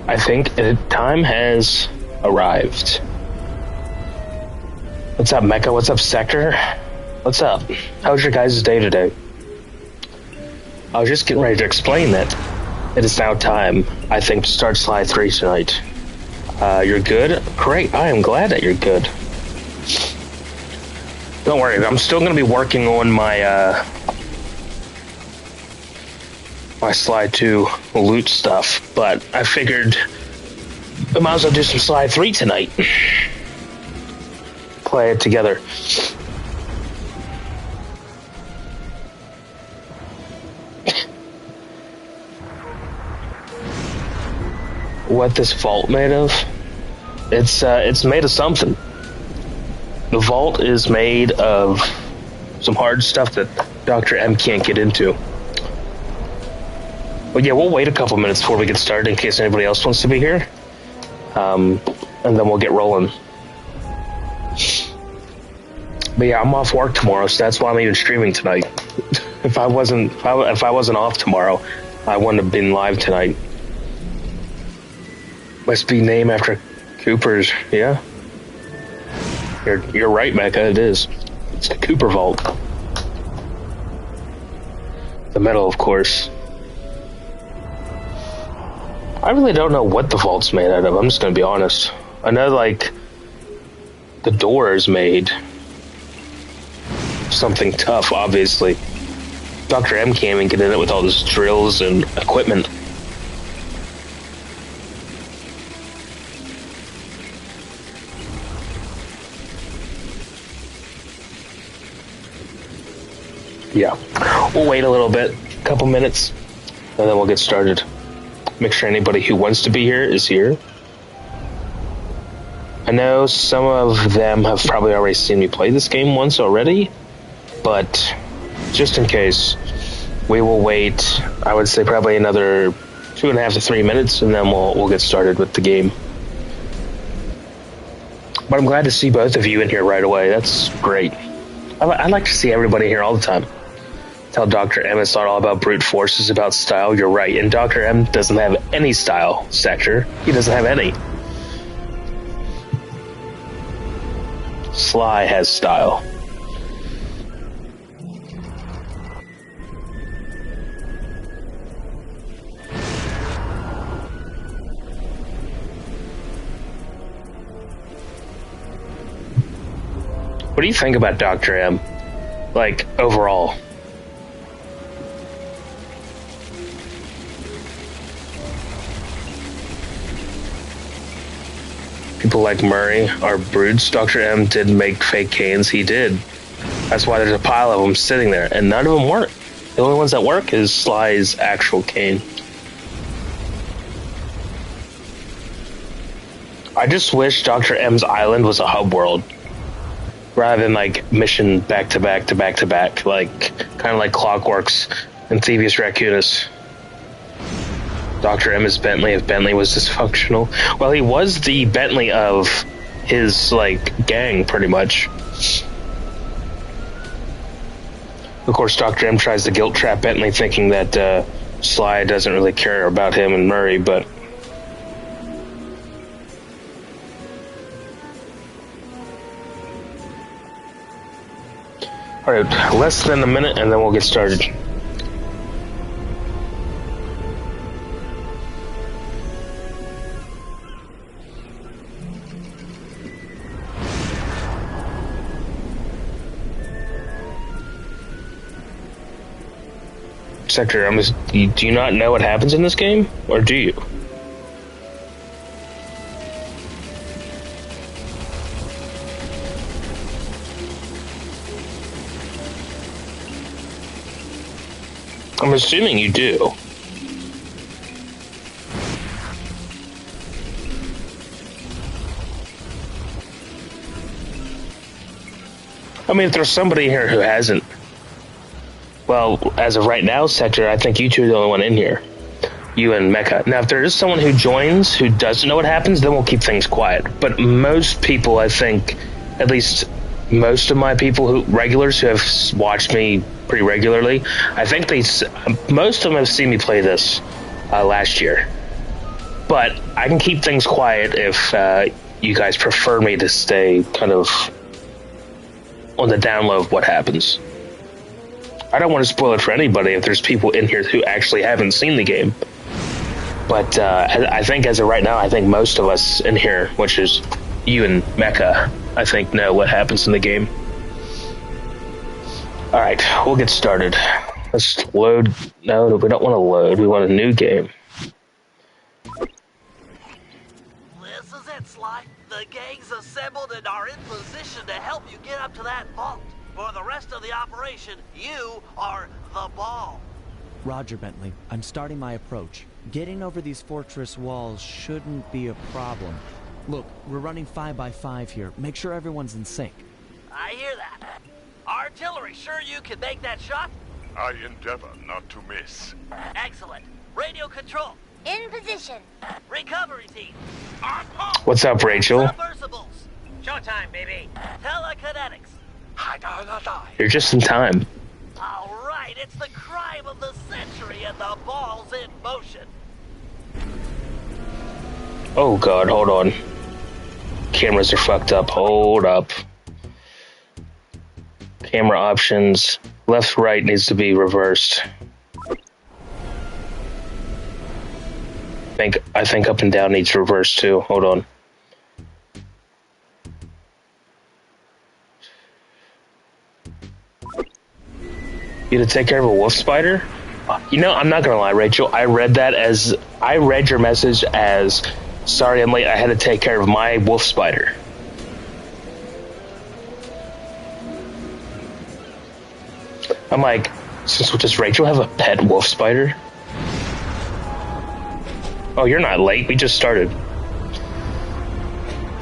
I think time has arrived. What's up, Mecha? What's up, Sector? What's up? How's your guys' day today? I was just getting ready to explain that it is now time, I think, to start Sly 3 tonight. You're good? Great, I am glad that you're good. Don't worry, I'm still going to be working on my my Sly 2 loot stuff, but I figured I might as well do some Sly 3 tonight. Play it together. What this vault made of? It's made of something. The vault is made of some hard stuff that Dr. M can't get into. But yeah, we'll wait a couple minutes before we get started in case anybody else wants to be here. And then we'll get rolling. But yeah, I'm off work tomorrow, so that's why I'm even streaming tonight. If I wasn't off tomorrow, I wouldn't have been live tonight. Must be named after Cooper's, yeah. You're right, Mecca, it is. It's the Cooper Vault. The metal, of course. I really don't know what the vault's made out of, I'm just gonna be honest. I know, like, the door is made something tough, obviously. Dr. M can't even get in it with all those drills and equipment. Yeah, we'll wait a little bit, a couple minutes, and then we'll get started. Make sure anybody who wants to be here is here. I know some of them have probably already seen me play this game once already, but just in case, we will wait, I would say probably another 2.5 to 3 minutes, and then we'll get started with the game. But I'm glad to see both of you in here right away. That's great. I like to see everybody here all the time. Tell Dr. M it's not all about brute force, it's about style. You're right. And Dr. M doesn't have any style, Sector. He doesn't have any. Sly has style. What do you think about Dr. M? Like, overall? People like Murray are brutes. Dr. M did make fake canes. He did. That's why there's a pile of them sitting there, and none of them work. The only ones that work is Sly's actual cane. I just wish Dr. M's island was a hub world, rather than like mission back to back to back to back, like kind of like Clockworks and Thievius Raccoonus. Dr. M is Bentley if Bentley was dysfunctional. Well, he was the Bentley of his, like, gang, pretty much. Of course, Dr. M tries to guilt trap Bentley, thinking that Sly doesn't really care about him and Murray, but... Alright, less than a minute, and then we'll get started. Sector, do you not know what happens in this game? Or do you? I'm assuming you do. I mean, if there's somebody here who hasn't, well, as of right now, Sector, I think you two are the only one in here. You and Mecha. Now, if there is someone who joins who doesn't know what happens, then we'll keep things quiet. But most people, I think, at least most of my people, regulars who have watched me pretty regularly, I think most of them have seen me play this last year. But I can keep things quiet if you guys prefer me to stay kind of on the down low of what happens. I don't want to spoil it for anybody if there's people in here who actually haven't seen the game. But I think as of right now, I think most of us in here, which is you and Mecha, I think know what happens in the game. Alright, we'll get started. Let's load. No, we don't want to load. We want a new game. This is it, Sly. The gang's assembled and are in position to help you get up to that vault. For the rest of the operation, you are the ball. Roger, Bentley. I'm starting my approach. Getting over these fortress walls shouldn't be a problem. Look, we're running 5x5 here. Make sure everyone's in sync. I hear that. Artillery, sure you can make that shot? I endeavor not to miss. Excellent. Radio control. In position. Recovery team. On What's up, Rachel? Submersibles. Showtime, baby. Telekinetics. You're just in time. All right, it's the crime of the century and the ball's in motion. Oh god, hold on. Cameras are fucked up. Hold up. Camera options. Left, right needs to be reversed. I think up and down needs reversed too. Hold on. You to take care of a wolf spider? You know, I'm not gonna lie, Rachel. I read your message as, sorry I'm late, I had to take care of my wolf spider. I'm like, does Rachel have a pet wolf spider? Oh, you're not late. We just started.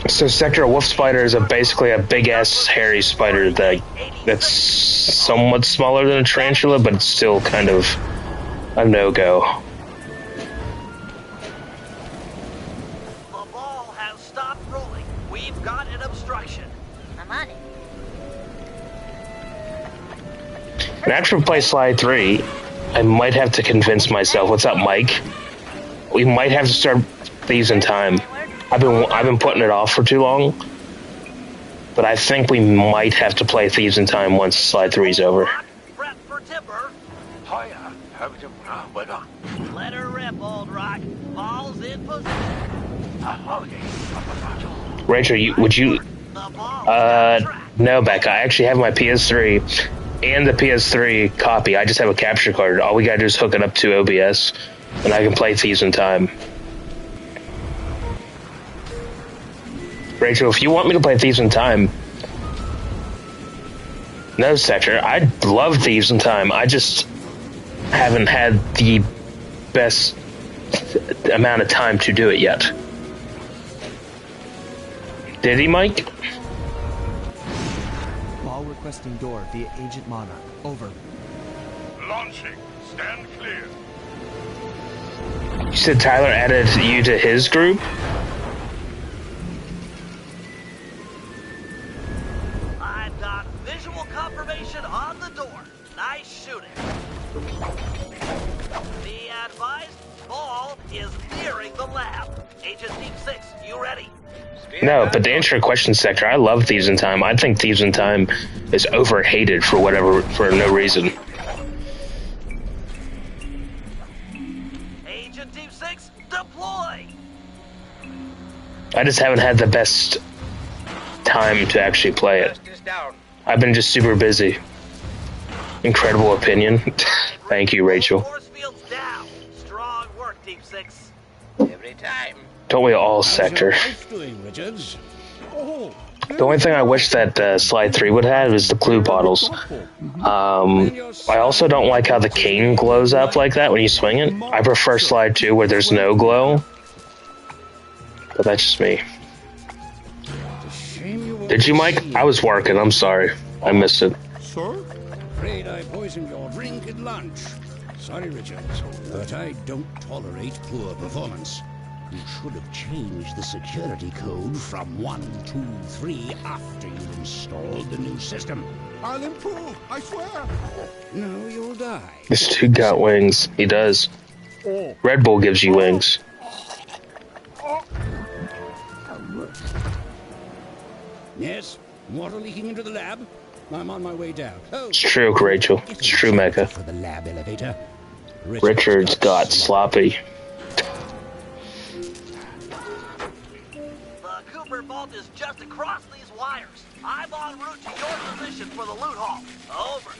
So Sector wolf spider is basically a big-ass hairy spider that's somewhat smaller than a tarantula, but it's still kind of a no-go. The ball has stopped rolling. We've got an obstruction. I'm on it. And after we play Slide 3, I might have to convince myself. What's up, Mike? We might have to start Thieves in Time. I've been putting it off for too long, but I think we might have to play Thieves in Time once Slide 3's over. Prep for tipper. Let her rip, old rock. Ball's in position. Rachel, would you? No, Becca. I actually have my PS3 and the PS3 copy. I just have a capture card. All we gotta do is hook it up to OBS, and I can play Thieves in Time. Rachel, if you want me to play Thieves in Time, no, Sector. I love Thieves in Time. I just haven't had the best amount of time to do it yet. Did he, Mike? Ball requesting door via Agent Monarch. Over. Launching. Stand clear. You said Tyler added you to his group? I've got visual confirmation on the door. Nice shooting. Be advised, ball is nearing the lab. Agent Team 6, you ready? No, but to answer your question, Sector, I love Thieves in Time. I think Thieves in Time is overhated for no reason. Agent Team 6, deploy! I just haven't had the best time to actually play it. I've been just super busy. Incredible opinion. Thank you, Rachel. Force fields down. Strong work, Team 6. Every time. Don't we all, Sector? The only thing I wish that Slide 3 would have is the clue bottles. I also don't like how the cane glows up like that when you swing it. I prefer Slide 2 where there's no glow. But that's just me. Did you, Mike? I was working. I'm sorry. I missed it. Sir? Afraid I poisoned your drink at lunch. Sorry, Richards, but I don't tolerate poor performance. You should have changed the security code from 123 after you installed the new system. I'll improve, I swear. No, you'll die. This dude got wings. He does. Red Bull gives you wings. Yes? Water leaking into the lab? I'm on my way down. Oh, It's true, Rachel. It's true, Mecca. for the lab elevator. Richard's got sloppy. The Cooper vault is just across these wires. I'm en route to your position for the loot haul. Over.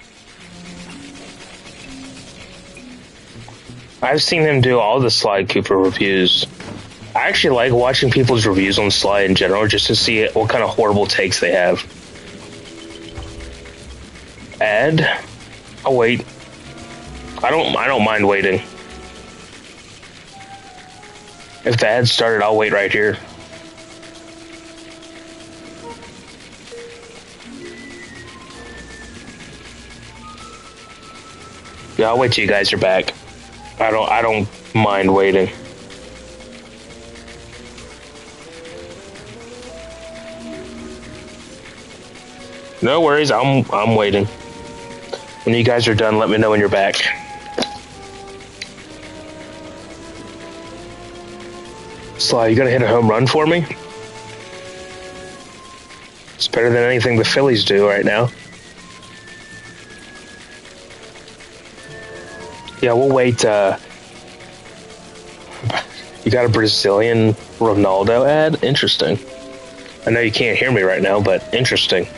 I've seen him do all the Sly Cooper reviews. I actually like watching people's reviews on Sly in general, just to see what kind of horrible takes they have. Ad? I'll wait. I don't mind waiting. If the ad started, I'll wait right here. Yeah, I'll wait till you guys are back. I don't mind waiting. No worries, I'm waiting. When you guys are done, let me know when you're back. Sly, you gonna hit a home run for me? It's better than anything the Phillies do right now. Yeah, we'll wait. You got a Brazilian Ronaldo ad? Interesting. I know you can't hear me right now, but interesting.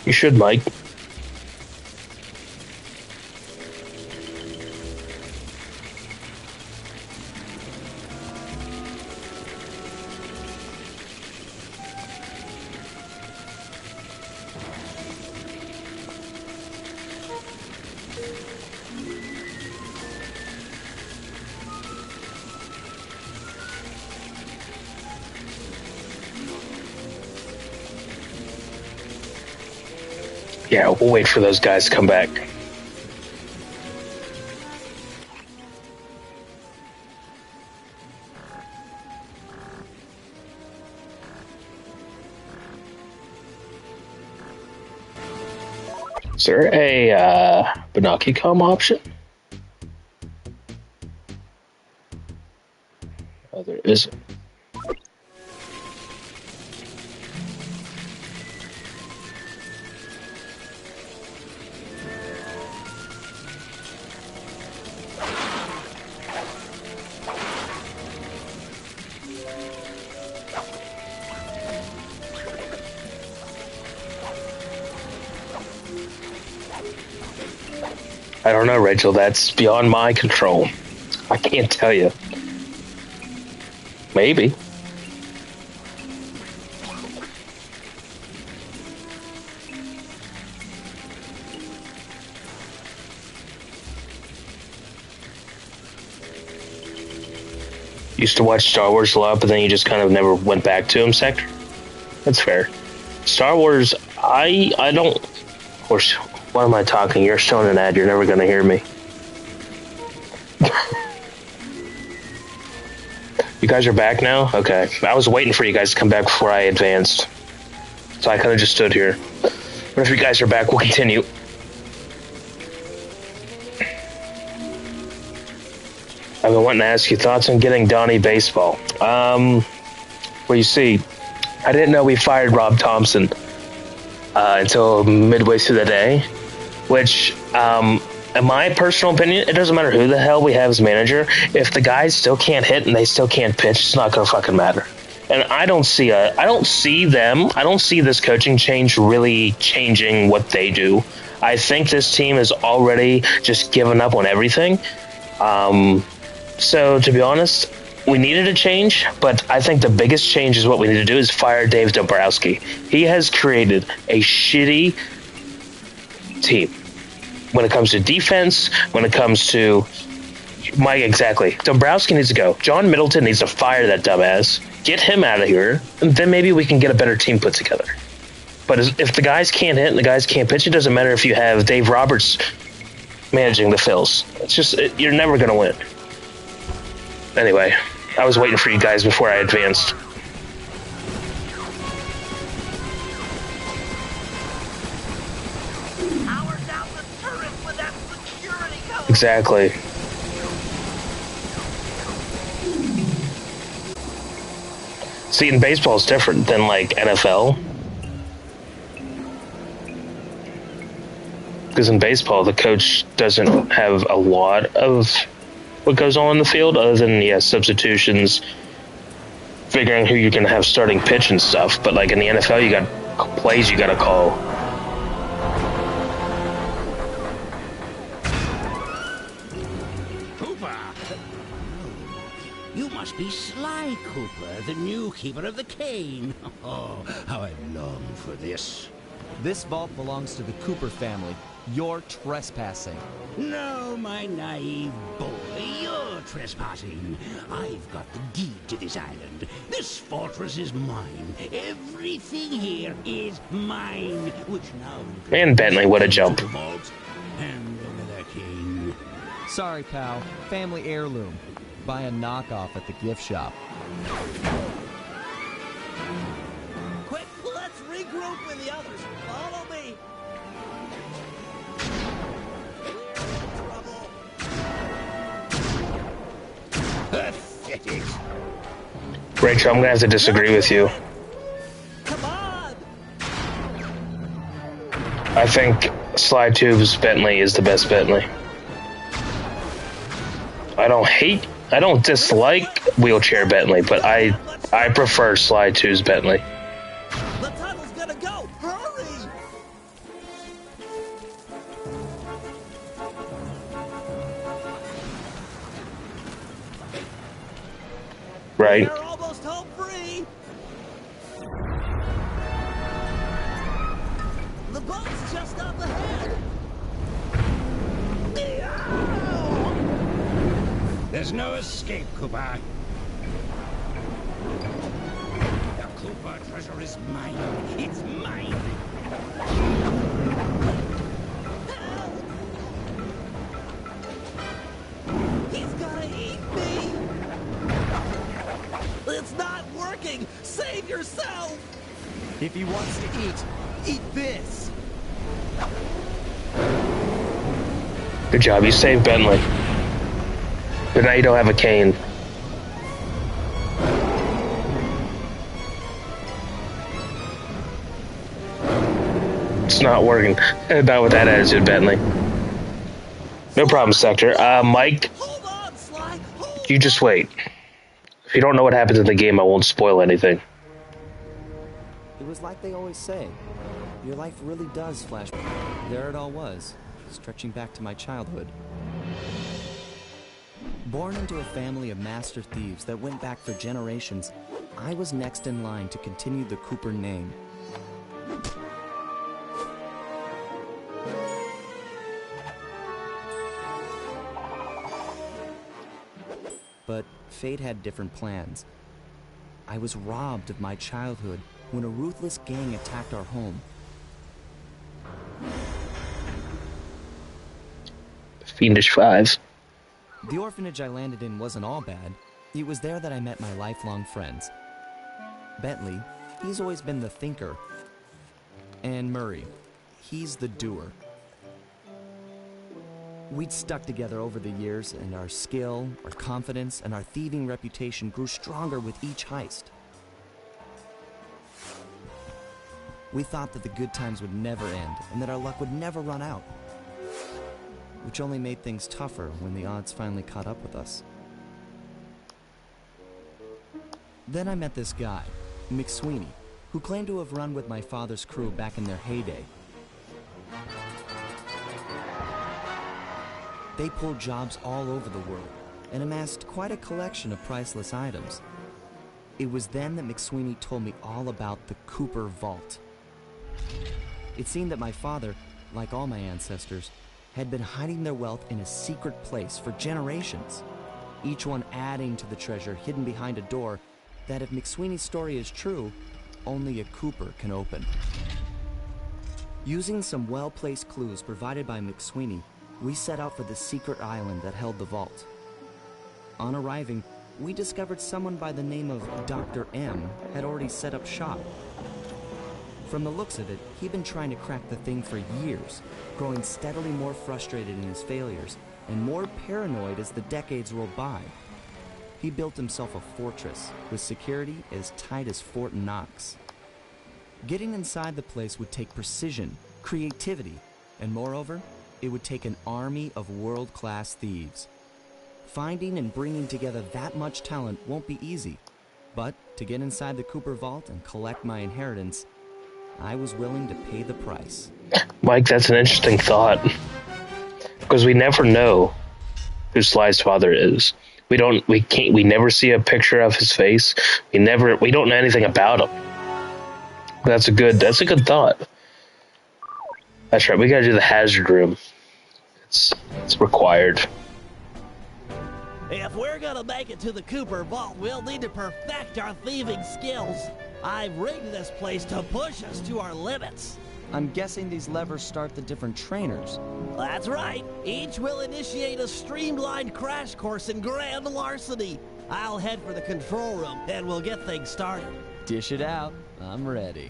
You should, Mike. Yeah, we'll wait for those guys to come back. Is there a Binocucom option? Oh, there isn't. I don't know, Rachel. That's beyond my control. I can't tell you. Maybe. Used to watch Star Wars a lot, but then you just kind of never went back to him, Sector. That's fair. Star Wars, I don't... Of course, why am I talking? You're showing an ad. You're never going to hear me. You guys are back now? Okay. I was waiting for you guys to come back before I advanced. So I kind of just stood here. But if you guys are back, we'll continue. I've been wanting to ask you thoughts on getting Donnie baseball. Well, you see, I didn't know we fired Rob Thompson until midway through the day, which, in my personal opinion, it doesn't matter who the hell we have as manager. If the guys still can't hit and they still can't pitch, it's not going to fucking matter. And I don't see this coaching change really changing what they do. I think this team has already just given up on everything. So to be honest, we needed a change, but I think the biggest change is what we need to do is fire Dave Dombrowski. He has created a shitty team when it comes to defense, when it comes to Mike. Exactly. Dombrowski needs to go. John Middleton needs to fire that dumbass. Get him out of here, and then maybe we can get a better team put together. But if the guys can't hit and the guys can't pitch, it doesn't matter if you have Dave Roberts managing the Phils. It's just, you're never going to win. Anyway. I was waiting for you guys before I advanced. Power down the turret with that security code. Exactly. See, in baseball, it's different than like NFL. Because in baseball, the coach doesn't have a lot of what goes on in the field, other than, yeah, substitutions, figuring who you can have starting pitch and stuff. But like in the NFL, you got plays you got to call. Cooper! You must be Sly Cooper, the new keeper of the cane. Oh, how I long for this. This vault belongs to the Cooper family. You're trespassing. No, my naive boy, you're trespassing. I've got the deed to this island. This fortress is mine. Everything here is mine, which now... Man, Bentley, what a jump. Hand over the king. Sorry, pal. Family heirloom. Buy a knockoff at the gift shop. Quick, let's regroup with the others. Follow me. Pathetic. Rachel, I'm gonna have to disagree with you. Come on. I think Slide Tube's Bentley is the best Bentley. I don't dislike Wheelchair Bentley, but I prefer Slide Tube's Bentley. The tunnel's gonna go. Hurry. Right? We're almost home free. The boat's just up ahead. There's no escape, Cooper. The Cooper treasure is mine. It's mine. He's gonna eat me. It's not working. Save yourself. If he wants to eat this. Good job, you saved Bentley. But now you don't have a cane. It's not working. Not with that attitude, Bentley. No problem, Sector. Mike, Hold on, Sly. Hold you just wait. If you don't know what happens in the game, I won't spoil anything. It was like they always say. Your life really does flash. There it all was, stretching back to my childhood. Born into a family of master thieves that went back for generations, I was next in line to continue the Cooper name. But fate had different plans. I was robbed of my childhood when a ruthless gang attacked our home. Fiendish 5. The orphanage I landed in wasn't all bad. It was there that I met my lifelong friends. Bentley, he's always been the thinker. And Murray, he's the doer. We'd stuck together over the years, and our skill, our confidence, and our thieving reputation grew stronger with each heist. We thought that the good times would never end, and that our luck would never run out. Which only made things tougher when the odds finally caught up with us. Then I met this guy, McSweeney, who claimed to have run with my father's crew back in their heyday. They pulled jobs all over the world and amassed quite a collection of priceless items. It was then that McSweeney told me all about the Cooper Vault. It seemed that my father, like all my ancestors, had been hiding their wealth in a secret place for generations, each one adding to the treasure hidden behind a door that, if McSweeney's story is true, only a Cooper can open. Using some well-placed clues provided by McSweeney, we set out for the secret island that held the vault. On arriving, we discovered someone by the name of Dr. M had already set up shop. From the looks of it, he'd been trying to crack the thing for years, growing steadily more frustrated in his failures and more paranoid as the decades rolled by. He built himself a fortress with security as tight as Fort Knox. Getting inside the place would take precision, creativity, and moreover, it would take an army of world-class thieves. Finding and bringing together that much talent won't be easy, but to get inside the Cooper Vault and collect my inheritance, I was willing to pay the price. Mike, that's an interesting thought. Because we never know who Sly's father is. We never see a picture of his face. We don't know anything about him. That's a good thought. That's right, we gotta do the hazard room. It's required. If we're gonna make it to the Cooper Vault, we'll need to perfect our thieving skills. I've rigged this place to push us to our limits. I'm guessing these levers start the different trainers. That's right. Each will initiate a streamlined crash course in grand larceny. I'll head for the control room, and we'll get things started. Dish it out. I'm ready.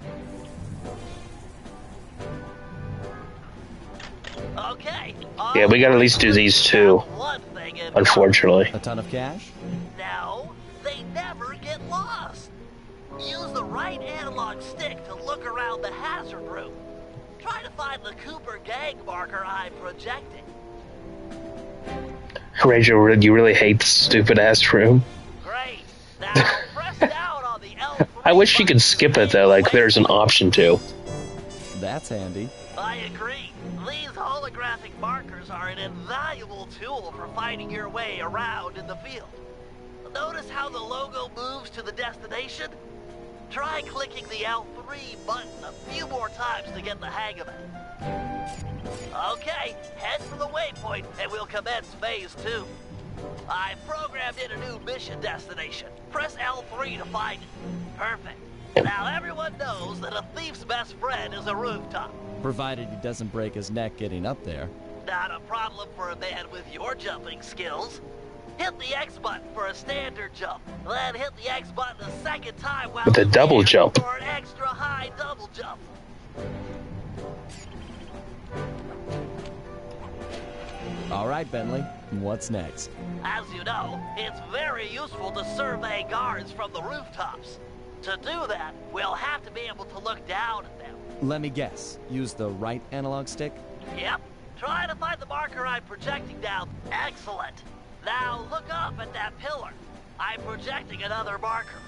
Okay. Yeah, we gotta at least do these two, One thing in unfortunately. A ton of cash? No, they never get lost. Use the right analog stick to look around the hazard room. Try to find the Cooper gang marker I'm projecting. Rachel, you really hate this stupid-ass room. Great. Now press down on the L3. I wish you could skip it, though, like there's an option to. That's handy. I agree. These holographic markers are an invaluable tool for finding your way around in the field. Notice how the logo moves to the destination? Try clicking the L3 button a few more times to get the hang of it. Okay, head for the waypoint and we'll commence phase 2. I've programmed in a new mission destination. Press L3 to find it. Perfect. Now everyone knows that a thief's best friend is a rooftop. Provided he doesn't break his neck getting up there. Not a problem for a man with your jumping skills. Hit the X button for a standard jump, then hit the X button a second time while With a double jump. for an extra high double jump. All right, Bentley. What's next? As you know, it's very useful to survey guards from the rooftops. To do that, we'll have to be able to look down at them. Let me guess. Use the right analog stick? Yep. Try to find the marker I'm projecting down. Excellent. Now look up at that pillar. I'm projecting another marker.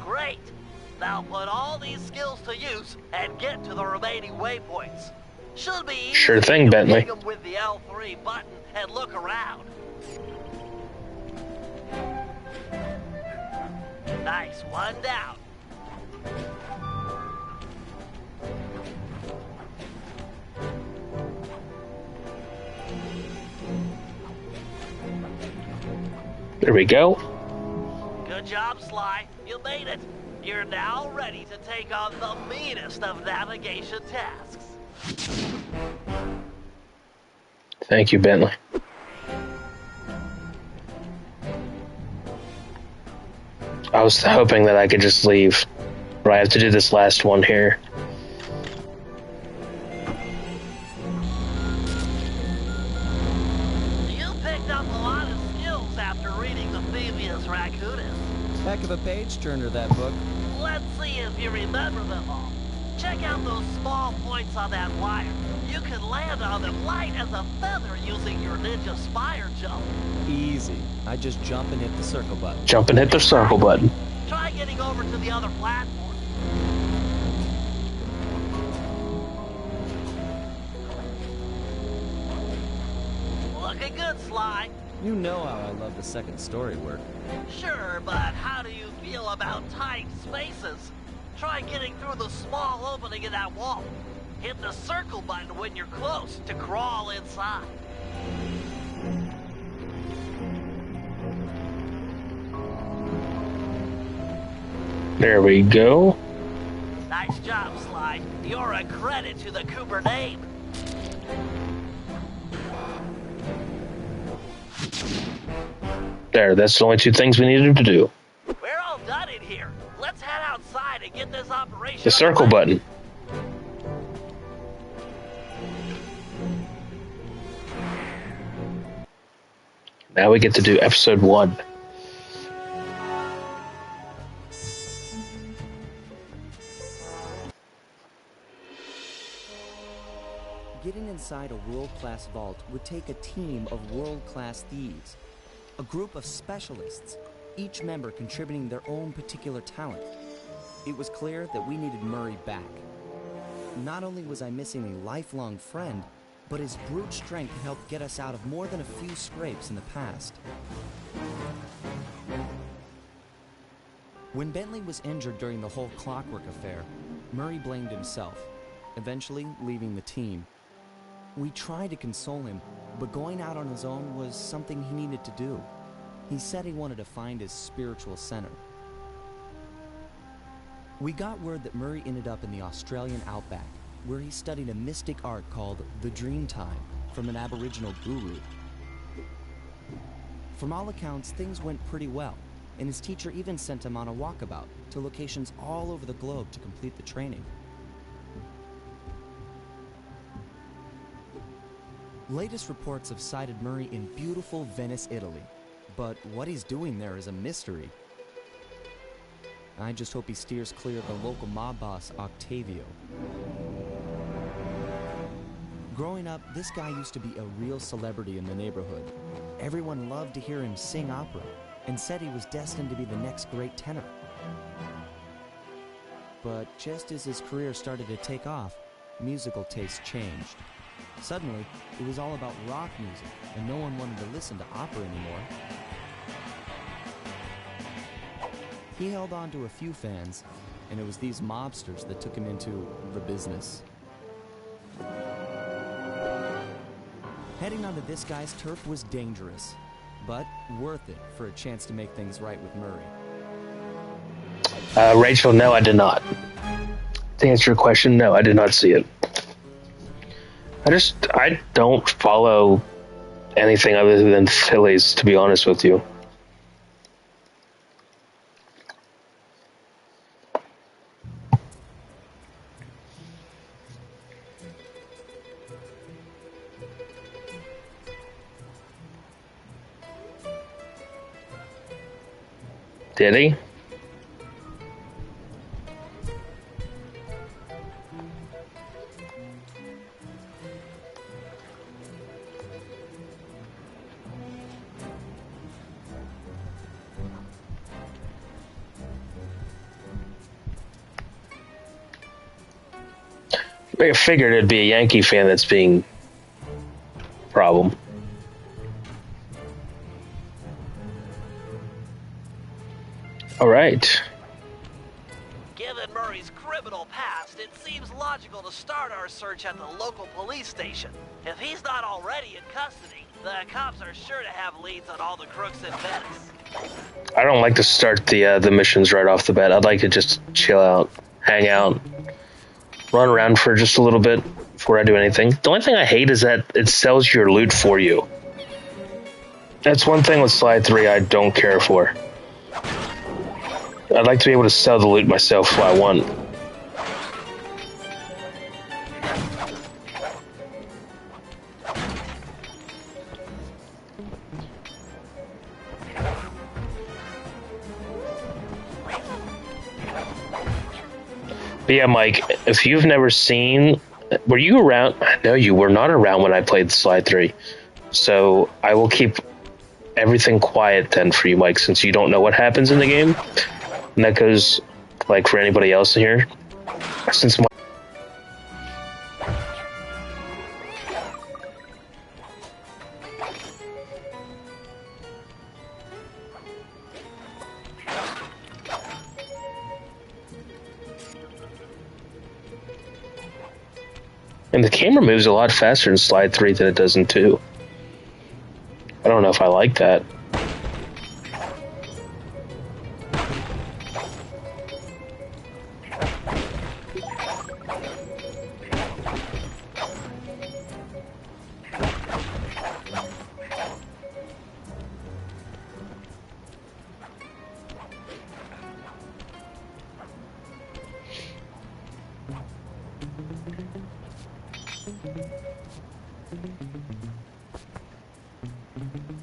Great. Now put all these skills to use and get to the remaining waypoints. Should be easy. Sure thing, to Bentley. pick 'em with the L3 button and look around. Nice, one down. There we go. Good job, Sly. You made it. You're now ready to take on the meanest of navigation tasks. Thank you, Bentley. I was hoping that I could just leave, but I have to do this last one here. You picked up a lot of skills after reading the Phoebius Raccoonus. Heck of a page-turner, that book. Let's see if you remember them all. Check out those small points on that wire. You can land on them light as a feather using your ninja spire jump. Easy. I just jump and hit the circle button. Jump and hit the circle button. Try getting over to the other platform. Looking good, Sly. You know how I love the second story work. Sure, but how do you feel about tight spaces? Try getting through the small opening in that wall. Hit the circle button when you're close to crawl inside. There we go. Nice job, Sly. You're a credit to the Cooper name. There, that's the only two things we needed to do. We're all done in here. Let's head outside and get this operation. The circle button. Now we get to do episode 1. Getting inside a world-class vault would take a team of world-class thieves. A group of specialists, each member contributing their own particular talent. It was clear that we needed Murray back. Not only was I missing a lifelong friend, but his brute strength helped get us out of more than a few scrapes in the past. When Bentley was injured during the whole Clockwork affair, Murray blamed himself, eventually leaving the team. We tried to console him, but going out on his own was something he needed to do. He said he wanted to find his spiritual center. We got word that Murray ended up in the Australian outback, where he studied a mystic art called the Dreamtime from an Aboriginal guru. From all accounts, things went pretty well, and his teacher even sent him on a walkabout to locations all over the globe to complete the training. Latest reports have cited Murray in beautiful Venice, Italy, but what he's doing there is a mystery. I just hope he steers clear of the local mob boss, Octavio. Growing up, this guy used to be a real celebrity in the neighborhood. Everyone loved to hear him sing opera, and said he was destined to be the next great tenor. But just as his career started to take off, musical tastes changed. Suddenly, it was all about rock music, and no one wanted to listen to opera anymore. He held on to a few fans, and it was these mobsters that took him into the business. Heading onto this guy's turf was dangerous, but worth it for a chance to make things right with Murray. Rachel, no, I did not. To answer your question, no, I did not see it. I don't follow anything other than Phillies, to be honest with you. Did he? I figured it'd be a Yankee fan that's being problem. All right. Given Murray's criminal past, it seems logical to start our search at the local police station. If he's not already in custody, the cops are sure to have leads on all the crooks in Venice. I don't like to start the missions right off the bat. I'd like to just chill out, hang out, run around for just a little bit before I do anything. The only thing I hate is that it sells your loot for you. That's one thing with Slide 3 I don't care for. I'd like to be able to sell the loot myself if I want. But yeah, Mike, if you've never seen... Were you around? No, you were not around when I played Slide 3. So I will keep everything quiet then for you, Mike, since you don't know what happens in the game. And that goes, like, for anybody else in here. Since my... And the camera moves a lot faster in Slide 3 than it does in 2. I don't know if I like that.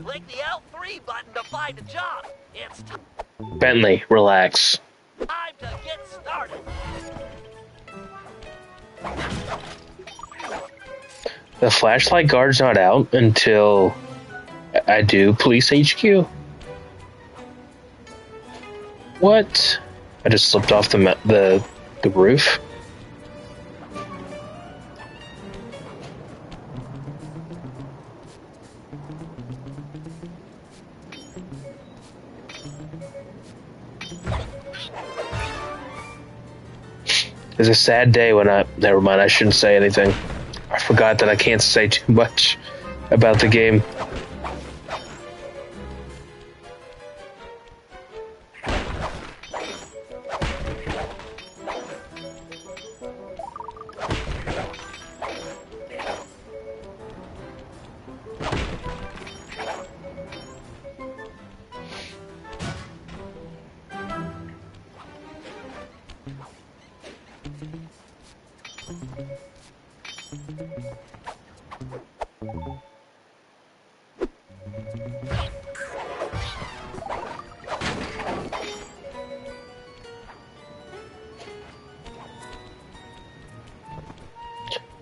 Click the L3 button to find a job. It's Bentley, relax. time to get started. The flashlight guard's not out until I do Police HQ. What? I just slipped off the roof. It's a sad day when never mind, I shouldn't say anything. I forgot that I can't say too much about the game.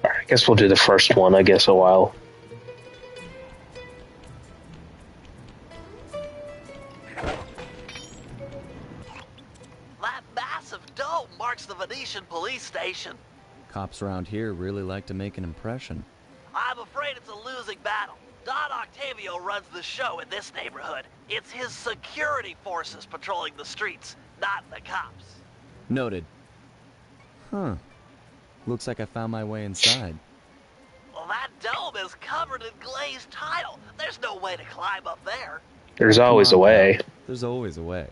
I guess we'll do the first one, I guess, a while. That massive dome marks the Venetian police station. Cops around here really like to make an impression. I'm afraid it's a losing battle. Don Octavio runs the show in this neighborhood. It's his security forces patrolling the streets, not the cops. Noted. Huh. Looks like I found my way inside. Well, that dome is covered in glazed tile. There's no way to climb up there. There's always a way. There's always a way.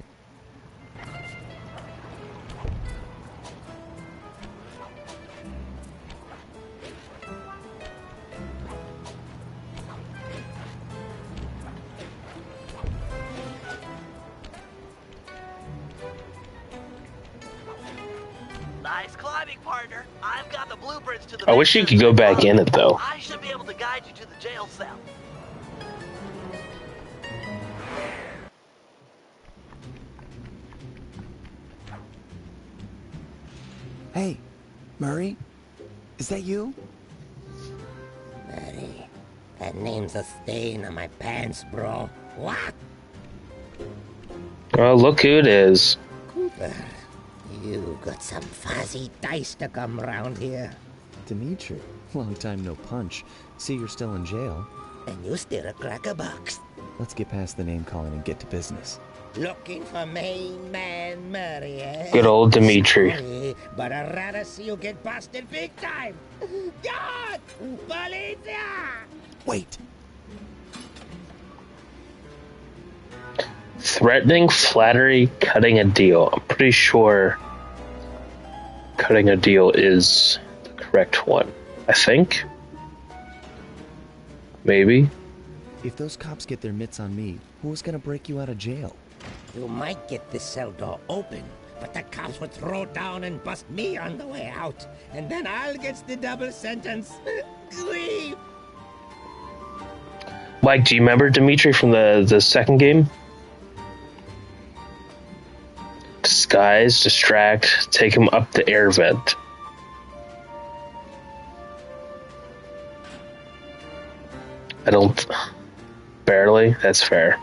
Nice climbing, partner. I've got the blueprints to the... I wish you could go back in it, though. I should be able to guide you to the jail cell. Hey, Murray? Is that you? Murray, that name's a stain on my pants, bro. What? Oh, look who it is. Cooper, you got some fuzzy dice to come round here. Dimitri. Long time no punch. See, you're still in jail. And you still a crackerbox. Let's get past the name calling and get to business. Looking for main man Murray, eh? Good old Dimitri. Sorry, but I'd rather see you get busted big time. God! Policia! Wait! Threatening, flattery, cutting a deal. I'm pretty sure cutting a deal is the correct one. I think. Maybe. If those cops get their mitts on me, who's gonna break you out of jail? You might get the cell door open, but the cops would throw down and bust me on the way out. And then I'll get the double sentence. Grief! Mike, do you remember Dimitri from the second game? Disguise, distract, take him up the air vent. I don't... Barely? That's fair.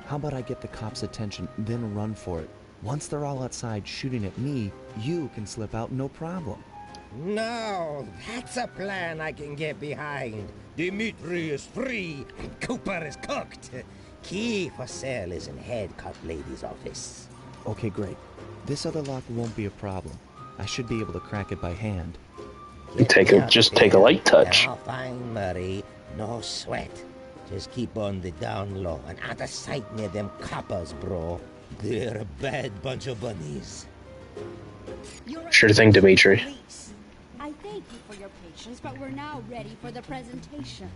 How about I get the cops' attention, then run for it? Once they're all outside shooting at me, you can slip out no problem. No, that's a plan I can get behind. Dimitri is free and Cooper is cooked. Key for cell is in head cop lady's office. Okay, great. This other lock won't be a problem. I should be able to crack it by hand. Just take a light touch. Now fine, Murray. No sweat. Just keep on the down low and out of sight near them coppers, bro. They're a bad bunch of bunnies. Sure thing, Dimitri. Police. I thank you for your patience, but we're now ready for the presentation.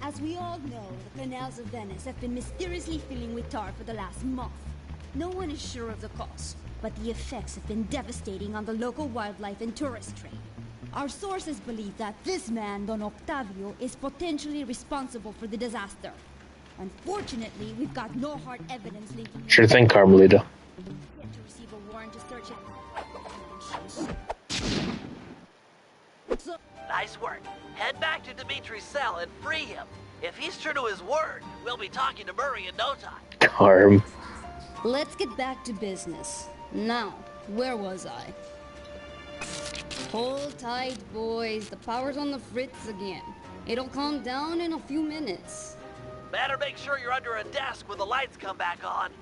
As we all know, the canals of Venice have been mysteriously filling with tar for the last month. No one is sure of the cause, but the effects have been devastating on the local wildlife and tourist trade. Our sources believe that this man, Don Octavio, is potentially responsible for the disaster. Unfortunately, we've got no hard evidence linking him. Sure thing, Carmelita. Yet to receive a warrant to search it. So, Nice work. Head back to Dimitri's cell and free him. If he's true to his word, we'll be talking to Murray in no time. Carm. let's get back to business. Now, where was I? Hold tight, boys. The power's on the fritz again. It'll calm down in a few minutes. Better make sure you're under a desk when the lights come back on.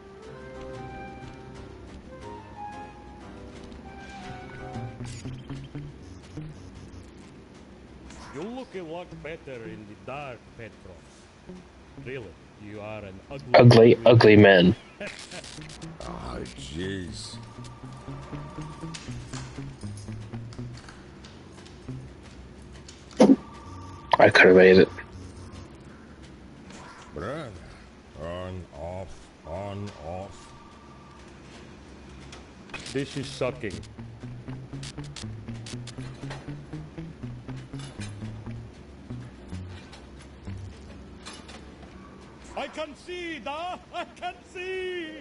You look a lot better in the dark, Petros. Really, you are an Ugly man. Oh, jeez. I could have made it. Brother. On, off. This is sucking. I can see, da! I can see!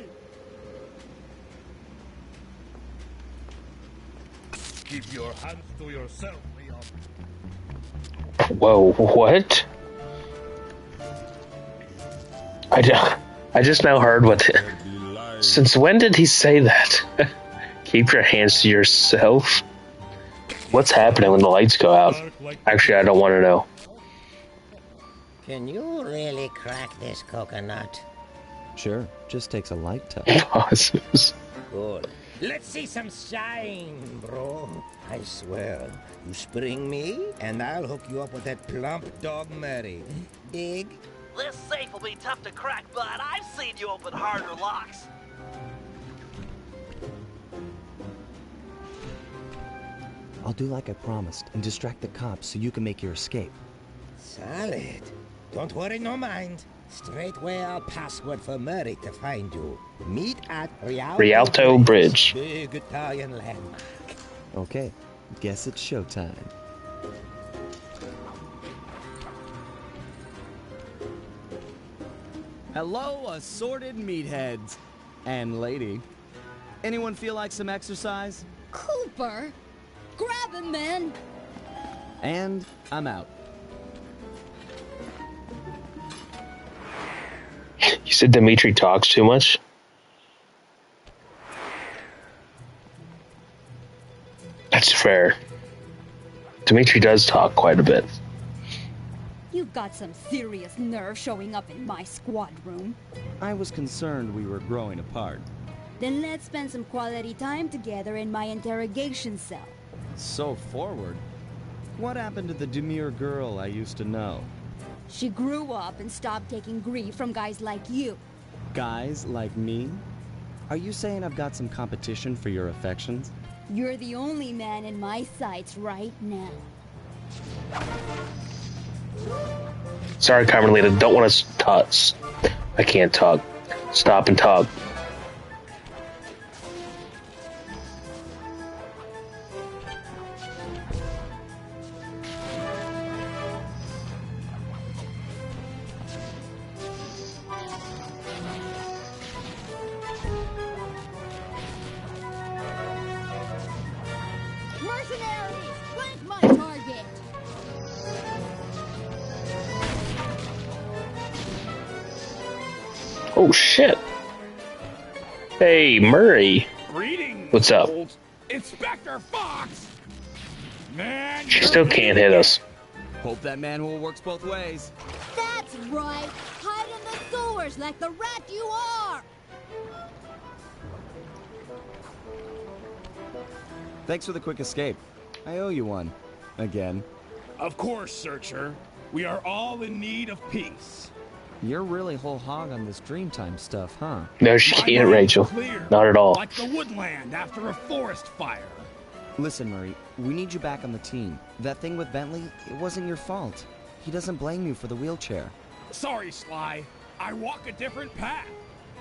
Keep your hands to yourself, Leon. Whoa, what? I just now heard what... Since when did he say that? Keep your hands to yourself? What's happening when the lights go out? Actually, I don't want to know. Can you really crack this coconut? Sure, just takes a light touch. Pauses. Good. Let's see some shine, bro. I swear, you spring me, and I'll hook you up with that plump dog Murray. Dig? This safe will be tough to crack, but I've seen you open harder locks. I'll do like I promised and distract the cops so you can make your escape. Solid. Don't worry, no mind. Straightway I'll password for Murray to find you. Meet at Rialto Bridge. Big Italian landmark. Okay, guess it's showtime. Hello, assorted meatheads. And lady. Anyone feel like some exercise? Cooper! Grab him, man! And I'm out. You said Dimitri talks too much? That's fair. Dimitri does talk quite a bit. You've got some serious nerve showing up in my squad room. I was concerned we were growing apart. Then let's spend some quality time together in my interrogation cell. So forward. What happened to the demure girl I used to know? She grew up and stopped taking grief from guys like you. Guys like me? Are you saying I've got some competition for your affections? You're the only man in my sights right now. Sorry, Carmelita, don't want to talk. I can't talk. Stop and talk. Mercenaries, flank my target! Oh shit. Hey, Murray. Greetings, What's up? old Inspector Fox! Man, She still can't hit us. Hope that manhole works both ways. That's right! Hide in the sewers like the rat you are! Thanks for the quick escape. I owe you one. Again. Of course, Searcher. We are all in need of peace. You're really whole hog on this Dreamtime stuff, huh? No, she My can't, mind's Rachel. clear, Not at all. like the woodland after a forest fire. Listen, Murray, we need you back on the team. That thing with Bentley, it wasn't your fault. He doesn't blame you for the wheelchair. Sorry, Sly. I walk a different path.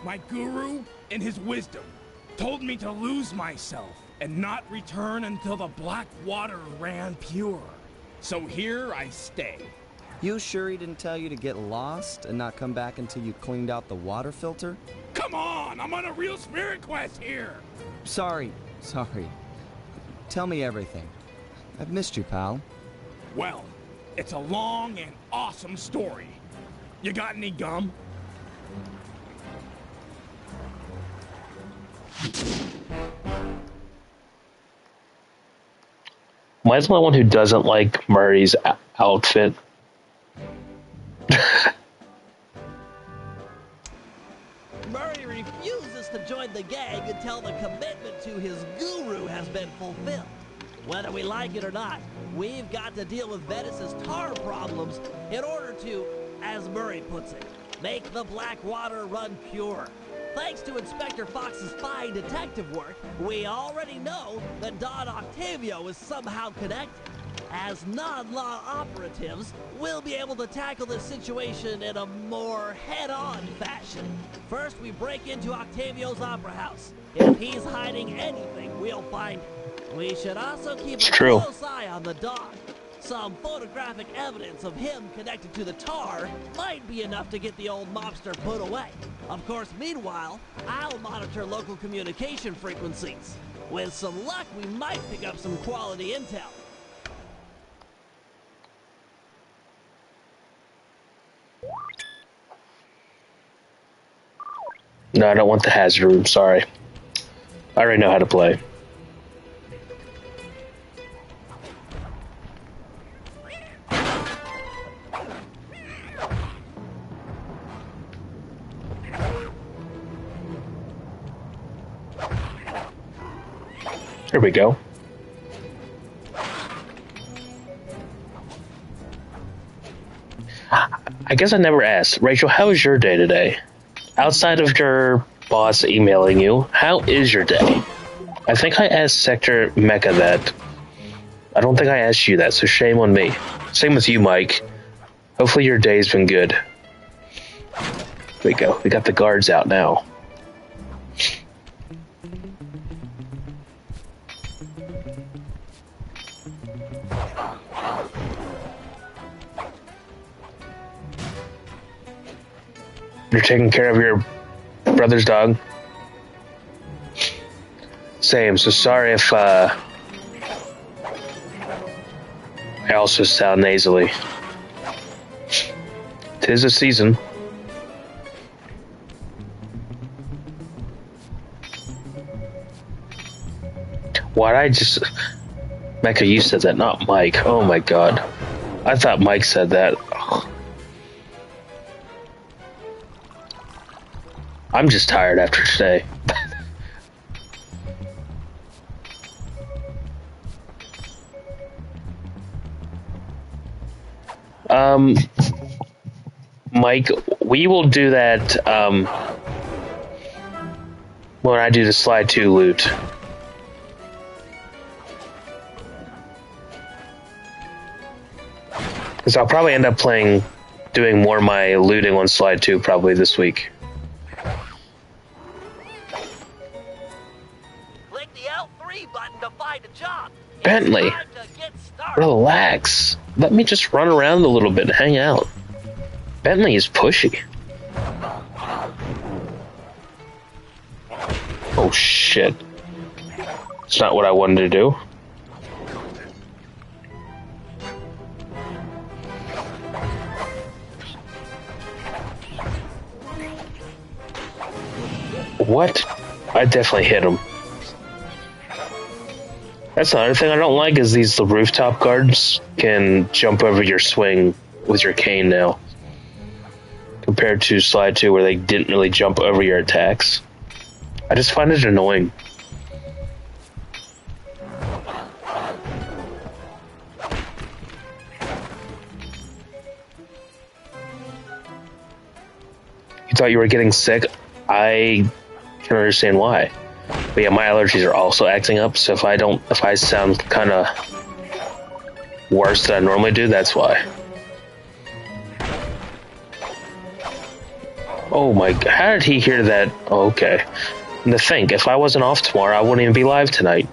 My guru and his wisdom. Told me to lose myself and not return until the black water ran pure. So here I stay. You sure he didn't tell you to get lost and not come back until you cleaned out the water filter? Come on, I'm on a real spirit quest here. Sorry. Tell me everything. I've missed you, pal. Well, it's a long and awesome story. You got any gum? Am I the only one who doesn't like Murray's outfit? Murray refuses to join the gang until the commitment to his guru has been fulfilled. Whether we like it or not, we've got to deal with Venice's tar problems in order to, as Murray puts it, make the black water run pure. Thanks to Inspector Fox's fine detective work, we already know that Don Octavio is somehow connected. As non-law operatives, we'll be able to tackle this situation in a more head-on fashion. First, we break into Octavio's opera house. If he's hiding anything, we'll find it. We should also keep a close eye on the dog. Some photographic evidence of him connected to the tar might be enough to get the old mobster put away. Of course, meanwhile, I'll monitor local communication frequencies. With some luck, we might pick up some quality intel. No, I don't want the hazard room, sorry. I already know how to play. Here we go. I guess I never asked. Rachel, how was your day today? Outside of your boss emailing you, how is your day? I think I asked Sector Mecha that. I don't think I asked you that, so shame on me. Same with you, Mike. Hopefully your day's been good. There we go. We got the guards out now. You're taking care of your brother's dog? Same, so sorry if I also sound nasally. 'Tis a season. Why'd I just... Mecca, you said that, not Mike. Oh my god. I thought Mike said that. Ugh. I'm just tired after today. Mike, we will do that when I do the slide 2 loot. Because I'll probably end up doing more of my looting on slide 2 probably this week. Click the L3 button to find a job. Bentley, relax. Let me just run around a little bit and hang out. Bentley is pushy. Oh shit. It's not what I wanted to do. What? I definitely hit him. That's another thing I don't like is the rooftop guards can jump over your swing with your cane now. Compared to slide 2 where they didn't really jump over your attacks. I just find it annoying. You thought you were getting sick? I can understand why. But yeah, my allergies are also acting up, so if I sound kind of worse than I normally do, that's why. Oh my god, how did he hear that? Oh, okay. And to think, if I wasn't off tomorrow, I wouldn't even be live tonight.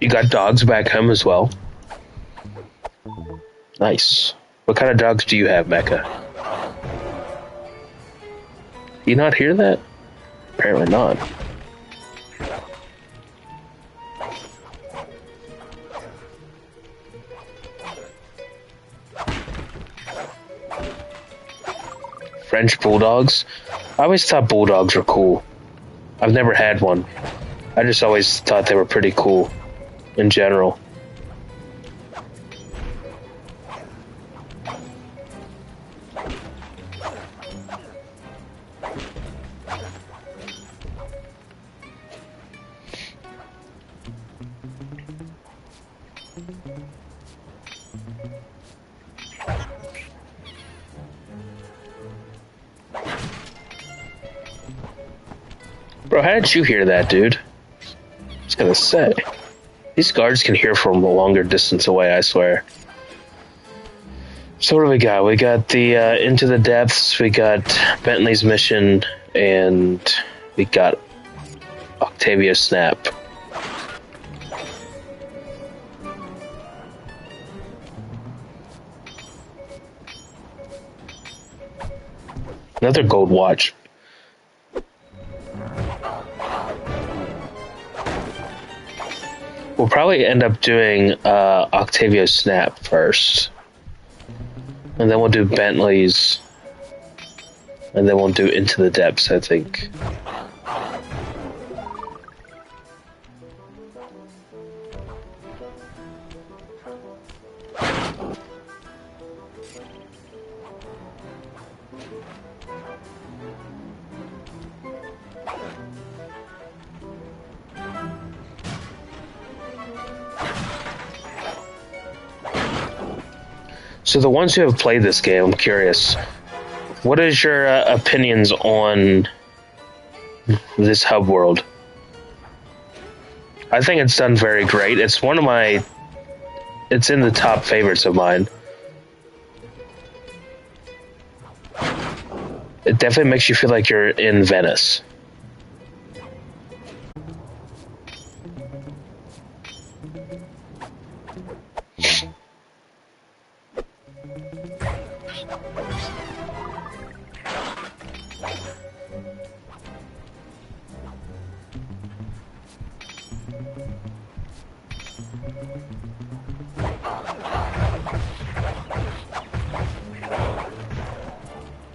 You got dogs back home as well. Nice. What kind of dogs do you have, Mecca? You not hear that? Apparently not. French bulldogs? I always thought bulldogs were cool. I've never had one. I just always thought they were pretty cool in general. Bro, how did you hear that, dude? I was gonna say. These guards can hear from a longer distance away, I swear. So what do we got? We got the Into the Depths, we got Bentley's Mission, and we got Octavia Snap. Another gold watch. We'll probably end up doing Octavia Snap first. And then we'll do Bentley's. And then we'll do Into the Depths, I think. So the ones who have played this game, I'm curious, what is your opinions on this hub world? I think it's done very great. It's one of my... It's in the top favorites of mine. It definitely makes you feel like you're in Venice.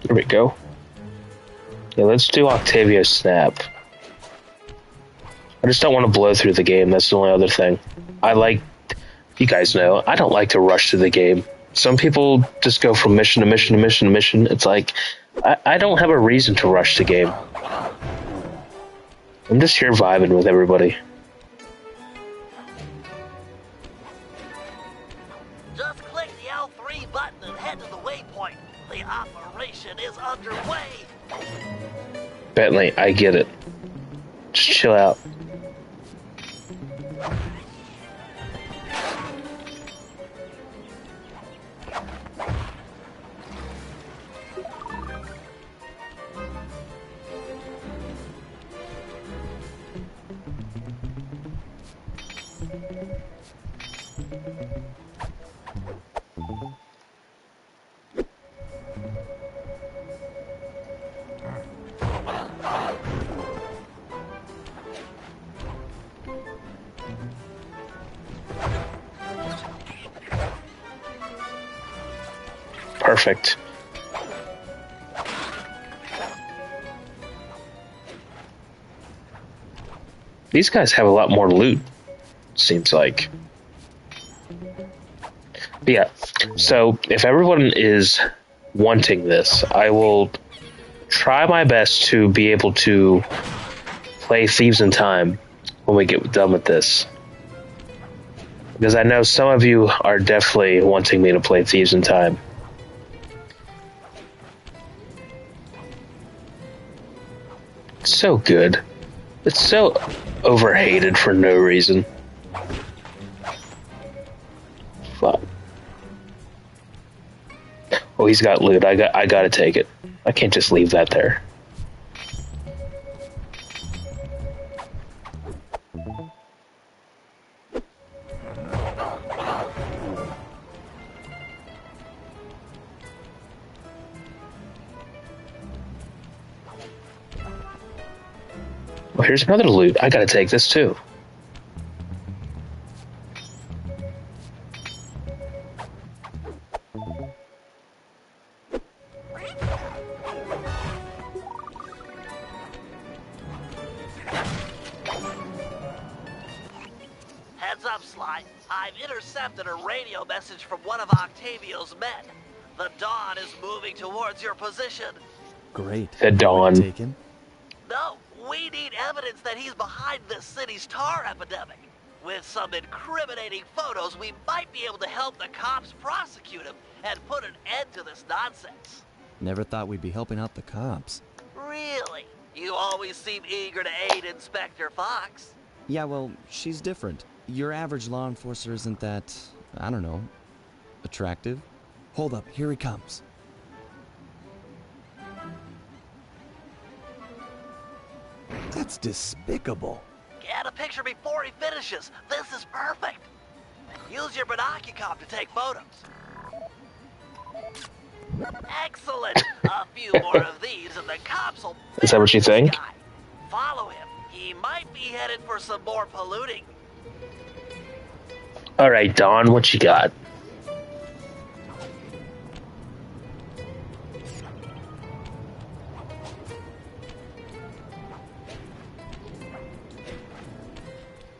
There we go. Yeah, let's do Octavia Snap. I just don't want to blow through the game. That's the only other thing. You guys know, I don't like to rush through the game. Some people just go from mission to mission to mission to mission. It's like, I don't have a reason to rush the game. I'm just here vibing with everybody. Just click the L3 button and head to the waypoint. The operation is underway. Bentley, I get it. Just chill out. Perfect. These guys have a lot more loot, seems like. But yeah, so if everyone is wanting this. I will try my best to be able to play Thieves in Time when we get done with this. Because I know some of you are definitely wanting me to play Thieves in Time. It's so good. It's so overhated for no reason. Fuck. Oh, he's got loot. I gotta take it. I can't just leave that there. Well, here's another loot. I gotta take this too. Heads up, Sly. I've intercepted a radio message from one of Octavio's men. The Dawn is moving towards your position. Great. The Dawn. Taken? No, we need evidence that he's behind this city's tar epidemic. With some incriminating photos, we might be able to help the cops prosecute him and put an end to this nonsense. Never thought we'd be helping out the cops. Really? You always seem eager to aid Inspector Fox. Yeah, well, she's different. Your average law enforcer isn't that, I don't know, attractive? Hold up, here he comes. That's despicable. Get a picture before he finishes. This is perfect. Use your binoculars to take photos. Excellent. A few more of these and the cops will... Is that what you think? Follow him. He might be headed for some more polluting. Alright, Dawn, what you got?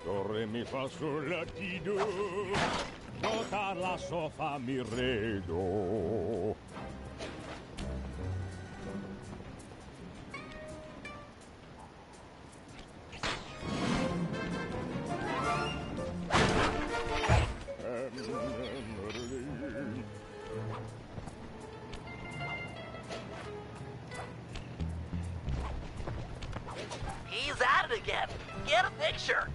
Do, re, mi, fa, sol, la, ti, do. Do, ta, la, so, fa, mi, re, do. He's at it again. Get a picture.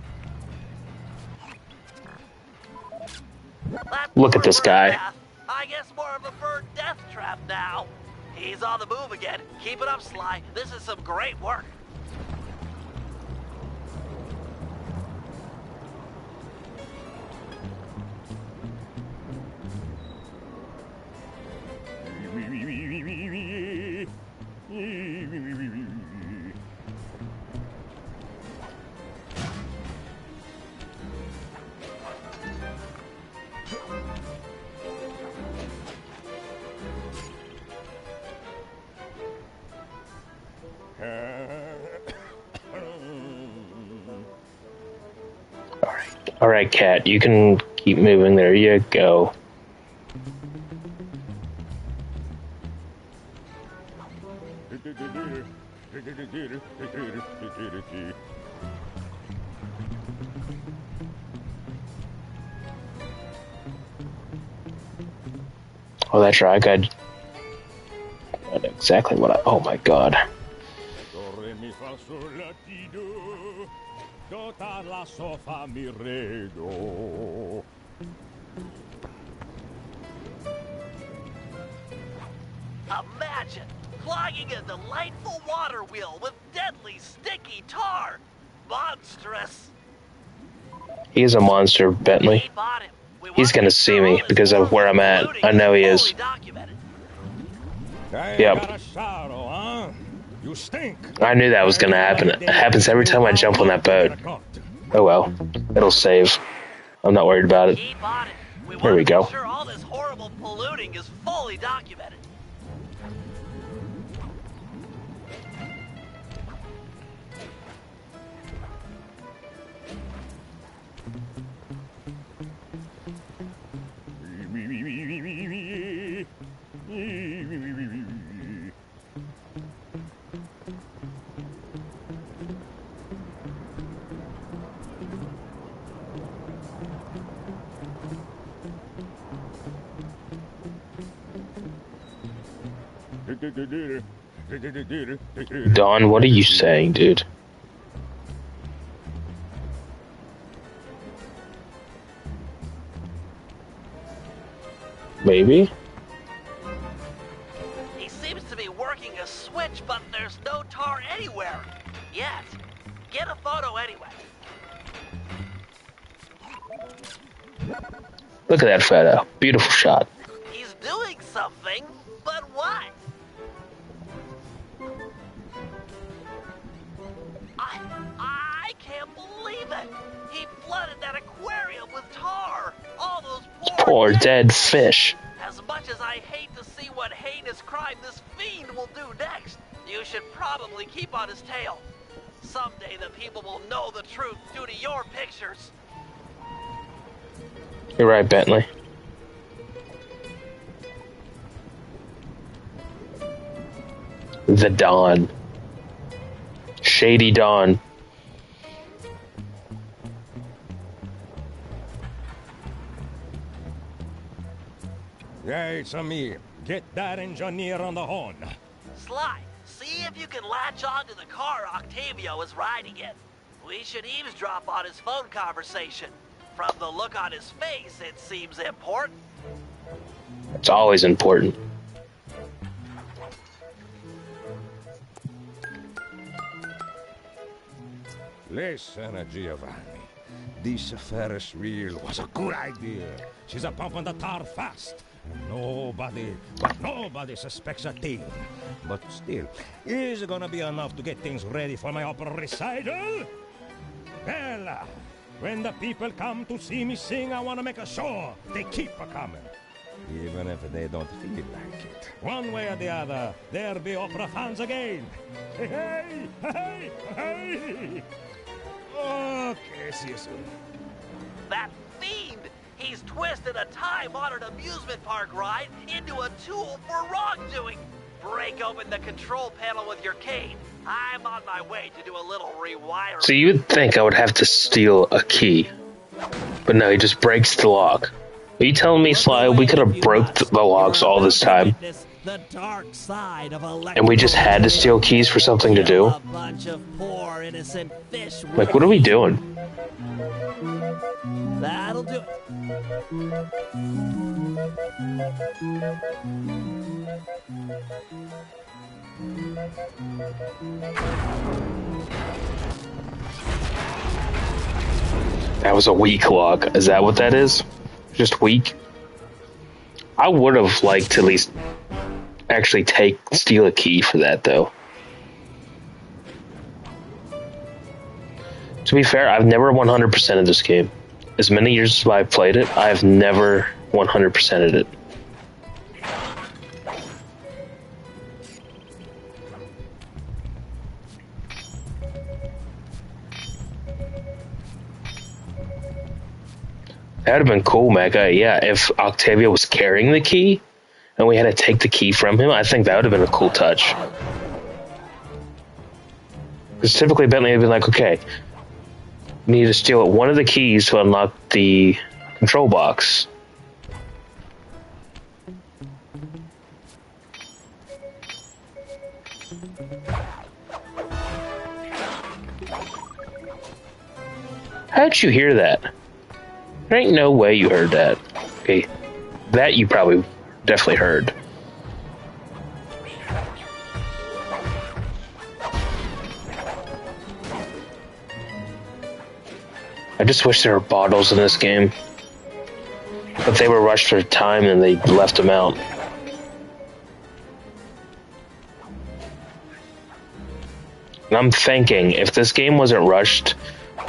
Look at this guy. I guess more of a bird death trap now. He's on the move again. Keep it up, Sly. This is some great work. Alright, Cat, you can keep moving. There you go. Oh, that's right. I got exactly what I... Oh, my God. Do, re, mi, fa, sol, la, ti, do. Do, ta, la, so, fa, mi, re, do. Imagine clogging a delightful water wheel with deadly sticky tar. Monstrous. He is a monster, Bentley. He's gonna see me because of where I'm at. I know he is. Yep. You stink. I knew that was gonna happen. It happens every time I jump on that boat. Oh well. It'll save. I'm not worried about it. There we go. Sure, all this horrible polluting is fully documented. Don, what are you saying, dude? Maybe? He seems to be working a switch, but there's no tar anywhere. Yet. Get a photo anyway. Look at that photo. Beautiful shot. He's doing something, but what? I can't believe it. He flooded that aquarium with tar. All those Poor dead fish. As much as I hate to see what heinous crime this fiend will do next, you should probably keep on his tail. Someday the people will know the truth due to your pictures. You're right, Bentley. The Don. Shady Don. Yeah, it's a me. Get that engineer on the horn. Sly, see if you can latch on to the car Octavio is riding in. We should eavesdrop on his phone conversation. From the look on his face, it seems important. It's always important. Listen, Giovanni. This Ferris wheel was a good idea. She's a pumping the tar fast. Nobody suspects a thing. But still, is it gonna be enough to get things ready for my opera recital? Well, when the people come to see me sing, I want to make a show. They keep a-coming. Even if they don't feel like it. One way or the other, there'll be opera fans again. Hey, hey, hey, hey. Okay, see you soon. That fiend! He's twisted a time-honored amusement park ride into a tool for wrongdoing. Break open the control panel with your cane. I'm on my way to do a little rewiring. So you would think I would have to steal a key. But no, he just breaks the lock. Are you telling me, Sly, we could have broke the locks all this time? The dark side of And we just had to steal keys for something to do? A bunch of poor innocent fish. Like, what are we doing? That'll do it. That was a weak lock. Is that what that is? Just weak? I would have liked to at least actually steal a key for that, though. To be fair, I've never 100%ed this game. As many years as I've played it, I've never 100%ed it. That would have been cool, Mega. Yeah, if Octavio was carrying the key and we had to take the key from him, I think that would have been a cool touch. Because typically Bentley would be like, okay, we need to steal one of the keys to unlock the control box. How'd you hear that? There ain't no way you heard that. Okay, that you probably definitely heard. I just wish there were bottles in this game. But they were rushed for time and they left them out. And I'm thinking, if this game wasn't rushed,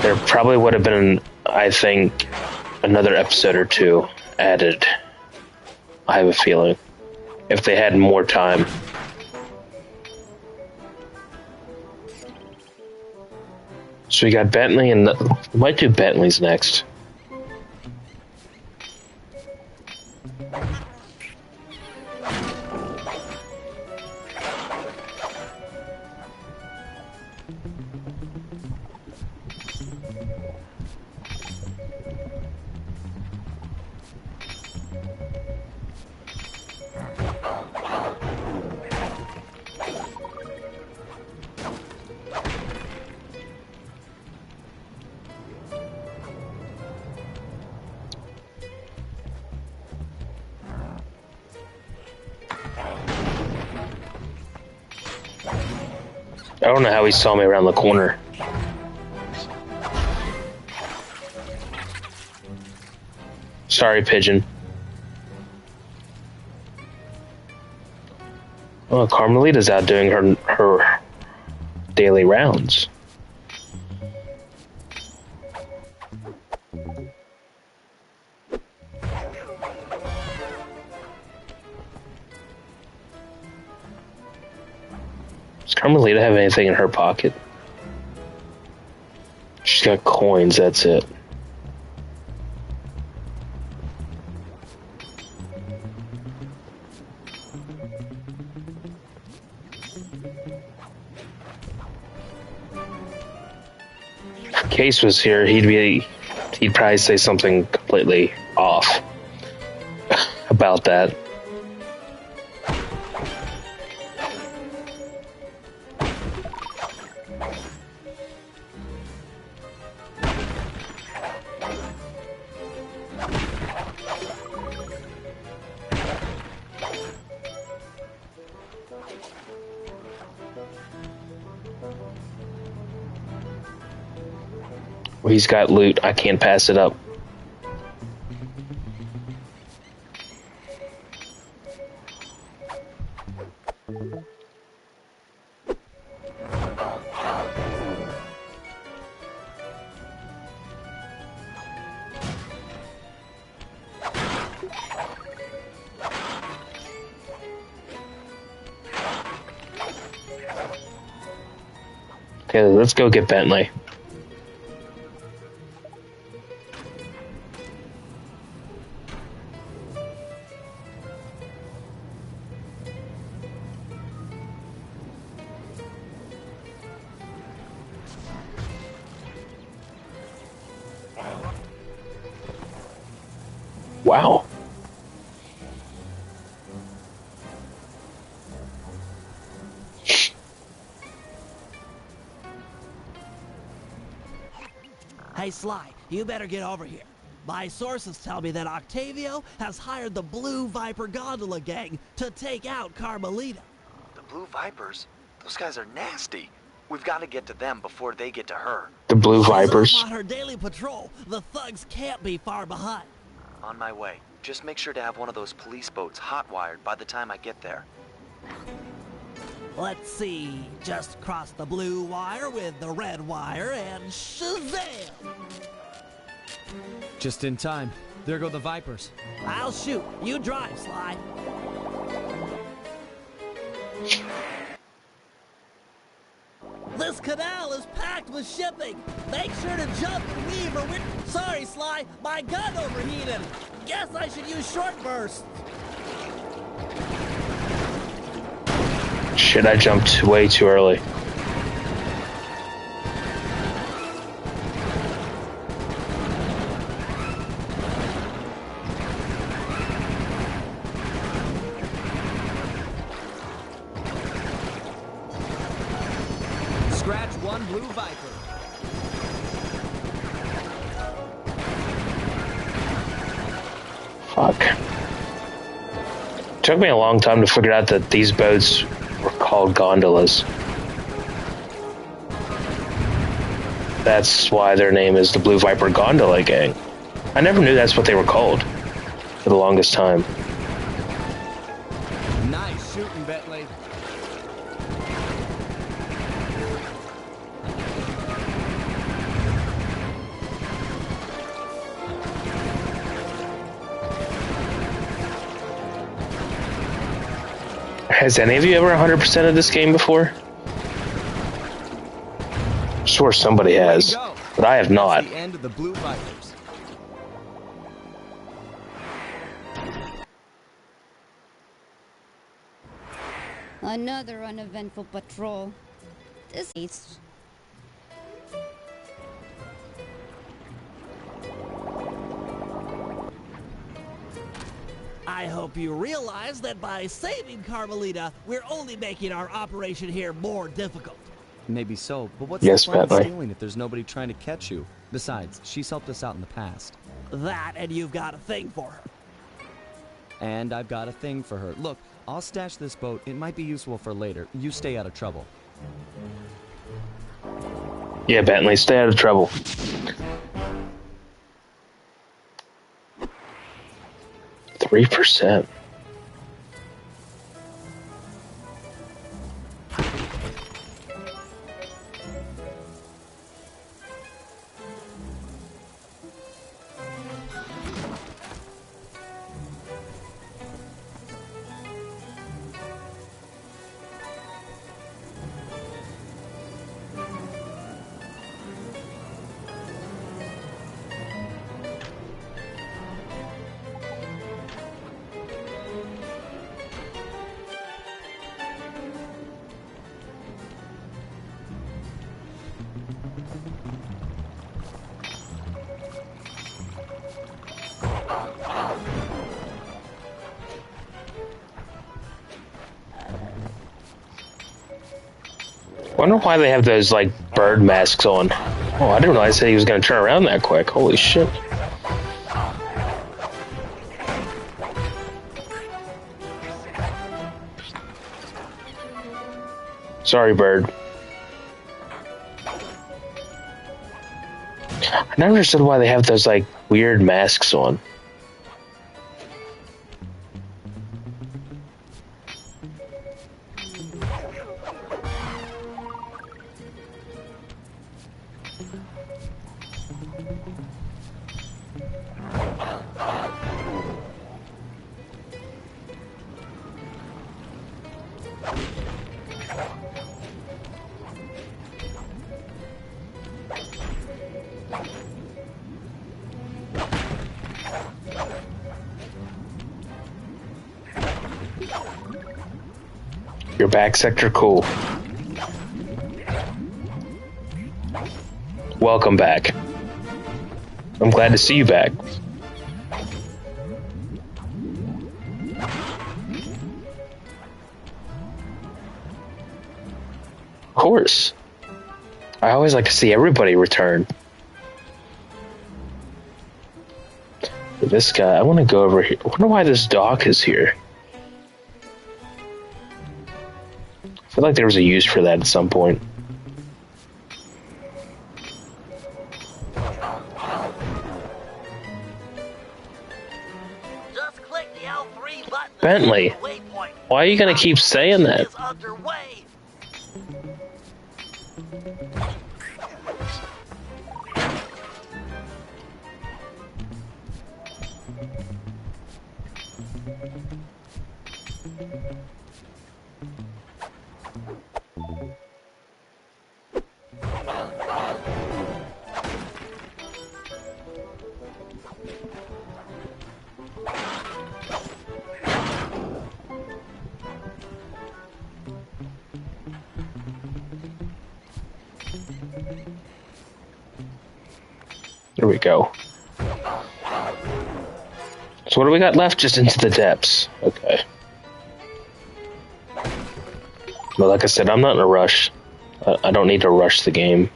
there probably would have been, I think, another episode or two added. I have a feeling. If they had more time. So we got Bentley, and we might do Bentley's next. I don't know how he saw me around the corner. Sorry, Pigeon. Oh, Carmelita's out doing her daily rounds. Does Carmelita have anything in her pocket? She's got coins, that's it. If Case was here, he'd probably say something completely off about that. He's got loot. I can't pass it up. Okay, let's go get Bentley. Wow. Hey, Sly, you better get over here. My sources tell me that Octavio has hired the Blue Viper Gondola gang to take out Carmelita. The Blue Vipers? Those guys are nasty. We've got to get to them before they get to her. The Blue Vipers? She's off on her daily patrol. The thugs can't be far behind. On my way. Just make sure to have one of those police boats hot-wired by the time I get there. Let's see. Just cross the blue wire with the red wire and shazam! Just in time. There go the Vipers. I'll shoot. You drive, Sly. This canal is packed with shipping. Make sure to jump and weave or we're... Sorry, Sly. My gun overheated. Guess I should use short bursts. Shit, I jumped way too early. Scratch one Blue Viper. Fuck. Took me a long time to figure out that these boats were called gondolas. That's why their name is the Blue Viper Gondola Gang. I never knew that's what they were called for the longest time. Nice shooting, Bentley. Has any of you ever 100% of this game before? I'm sure somebody has, but I have not. That's the end of the Blue Vipers. Another uneventful patrol. This is... I hope you realize that by saving Carmelita, we're only making our operation here more difficult. Maybe so, but what's Yes, the fun of Bentley. stealing if there's nobody trying to catch you? Besides, she's helped us out in the past. That, and you've got a thing for her. And I've got a thing for her. Look, I'll stash this boat. It might be useful for later. You stay out of trouble. Yeah, Bentley, stay out of trouble. %. Wonder why they have those like bird masks on. Oh, I didn't realize that he was going to turn around that quick. Holy shit. Sorry, bird. I never understood why they have those like weird masks on. You're back, Sector. Cool. Welcome back. I'm glad to see you back. Of course. I always like to see everybody return. This guy, I want to go over here. I wonder why this dock is here. I feel like there was a use for that at some point. Just click the L3 button. Bentley, why are you going to keep saying that? There we go. So what do we got left? Just into the depths. Okay. But like I said, I'm not in a rush. I don't need to rush the game.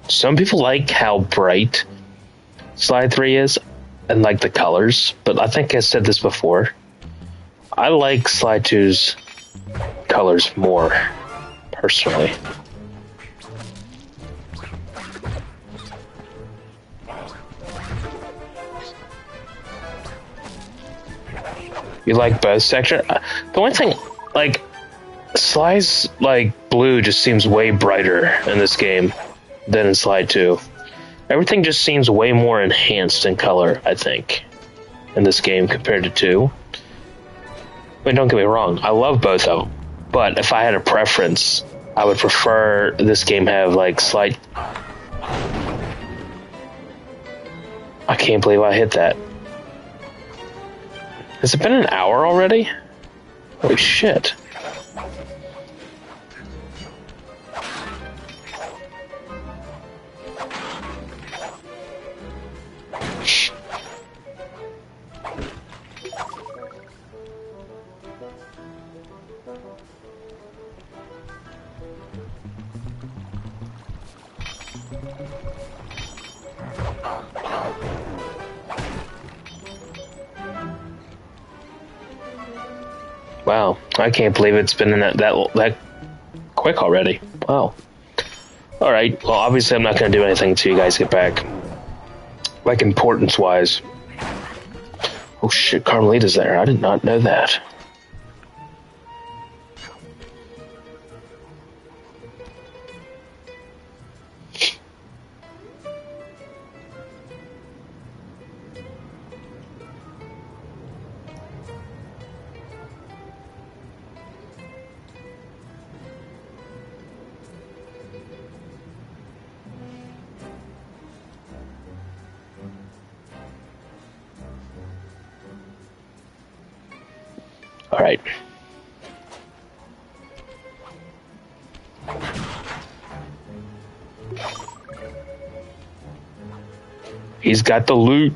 Some people like how bright Slide 3 is and like the colors, but I think I said this before. I like Slide 2's colors more, personally. You like both sections? The one thing, like, Slide's like blue just seems way brighter in this game than in Slide 2. Everything just seems way more enhanced in color, I think, in this game compared to 2. I mean, don't get me wrong, I love both of them, but if I had a preference, I would prefer this game have like slight... I can't believe I hit that. Has it been an hour already? Holy shit. Wow, I can't believe it's been in that quick already. Wow. All right. Well, obviously, I'm not going to do anything until you guys get back. Like importance-wise. Oh shit, Carmelita's there. I did not know that. All right. He's got the loot.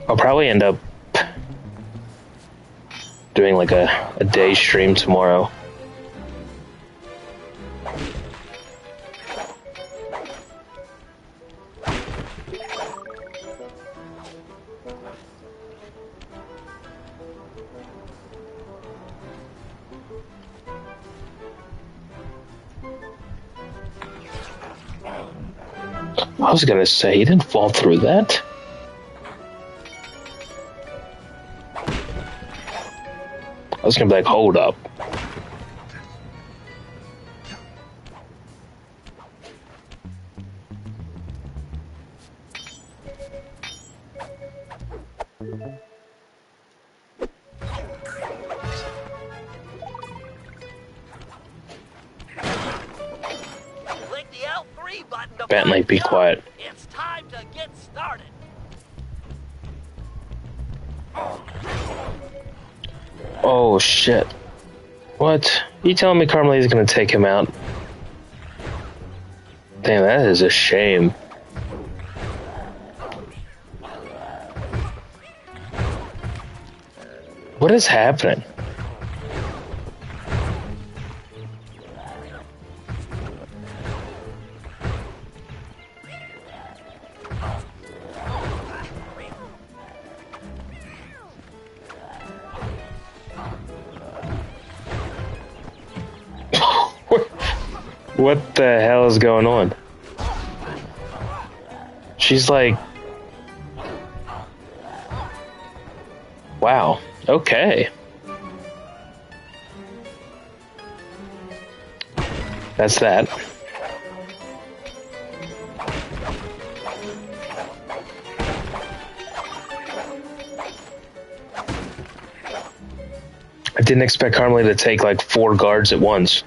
I'll probably end up doing like a day stream tomorrow. I was gonna say, he didn't fall through that. I was gonna be like, hold up. Click the L3 button to Bentley, be quiet. It's time to get started. Oh shit. What? You telling me Carmelita's gonna take him out? Damn, that is a shame. What is happening? What the hell is going on? She's like... Wow. Okay. That's that. I didn't expect Carmelita to take like 4 guards at once.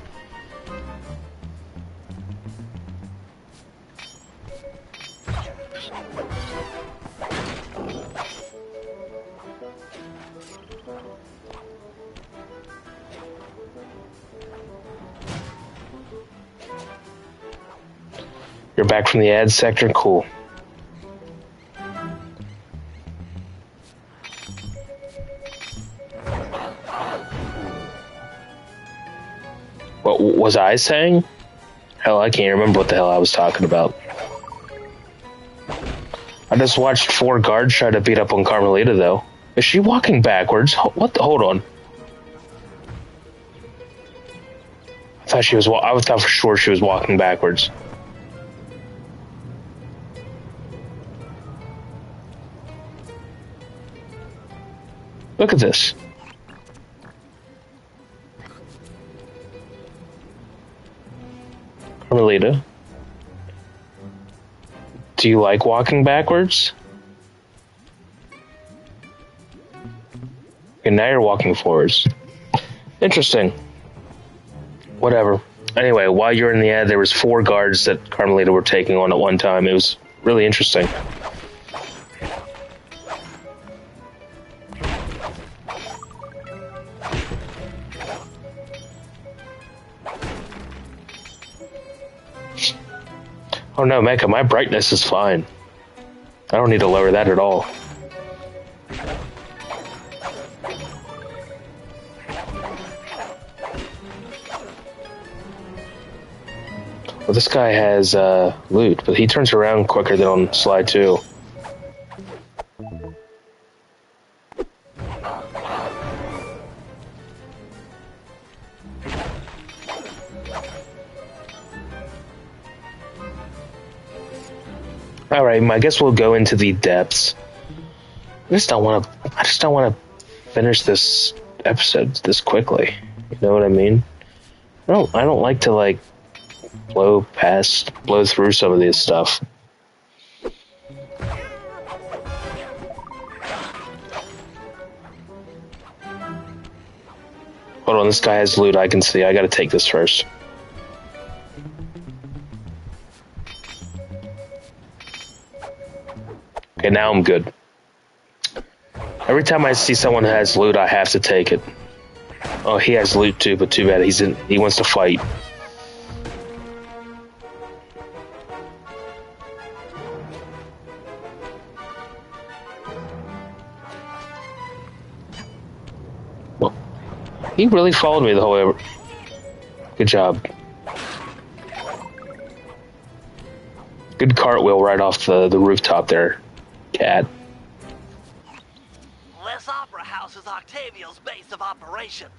You're back from the ad sector? Cool. What was I saying? Hell, I can't remember what the hell I was talking about. I just watched 4 guards try to beat up on Carmelita, though. Is she walking backwards? What the? Hold on. I thought she was. I thought for sure she was walking backwards. Look at this. Carmelita. Do you like walking backwards? And now you're walking forwards. Interesting. Whatever. Anyway, while you're in the ad, there was 4 guards that Carmelita were taking on at one time. It was really interesting. Oh no, Mecha, my brightness is fine. I don't need to lower that at all. Well, this guy has loot, but he turns around quicker than on slide 2. All right, I guess we'll go into the depths. I just don't want to finish this episode this quickly. You know what I mean? I don't like to like blow through some of this stuff. Hold on, this guy has loot I can see. I gotta take this first. Okay, now I'm good. Every time I see someone who has loot, I have to take it. Oh, he has loot too, but too bad he wants to fight. Well, he really followed me the whole way. Good job. Good cartwheel right off the rooftop there, cat. This opera house is Octavio's base of operations.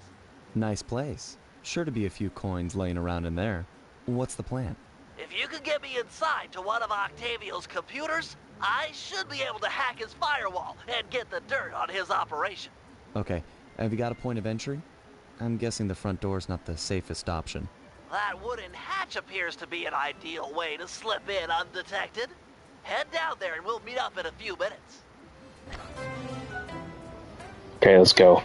Nice place. Sure to be a few coins laying around in there. What's the plan? If you could get me inside to one of Octavio's computers, I should be able to hack his firewall and get the dirt on his operation. Okay, have you got a point of entry? I'm guessing the front door's not the safest option. That wooden hatch appears to be an ideal way to slip in undetected. Head down there and we'll meet up in a few minutes. Okay, let's go.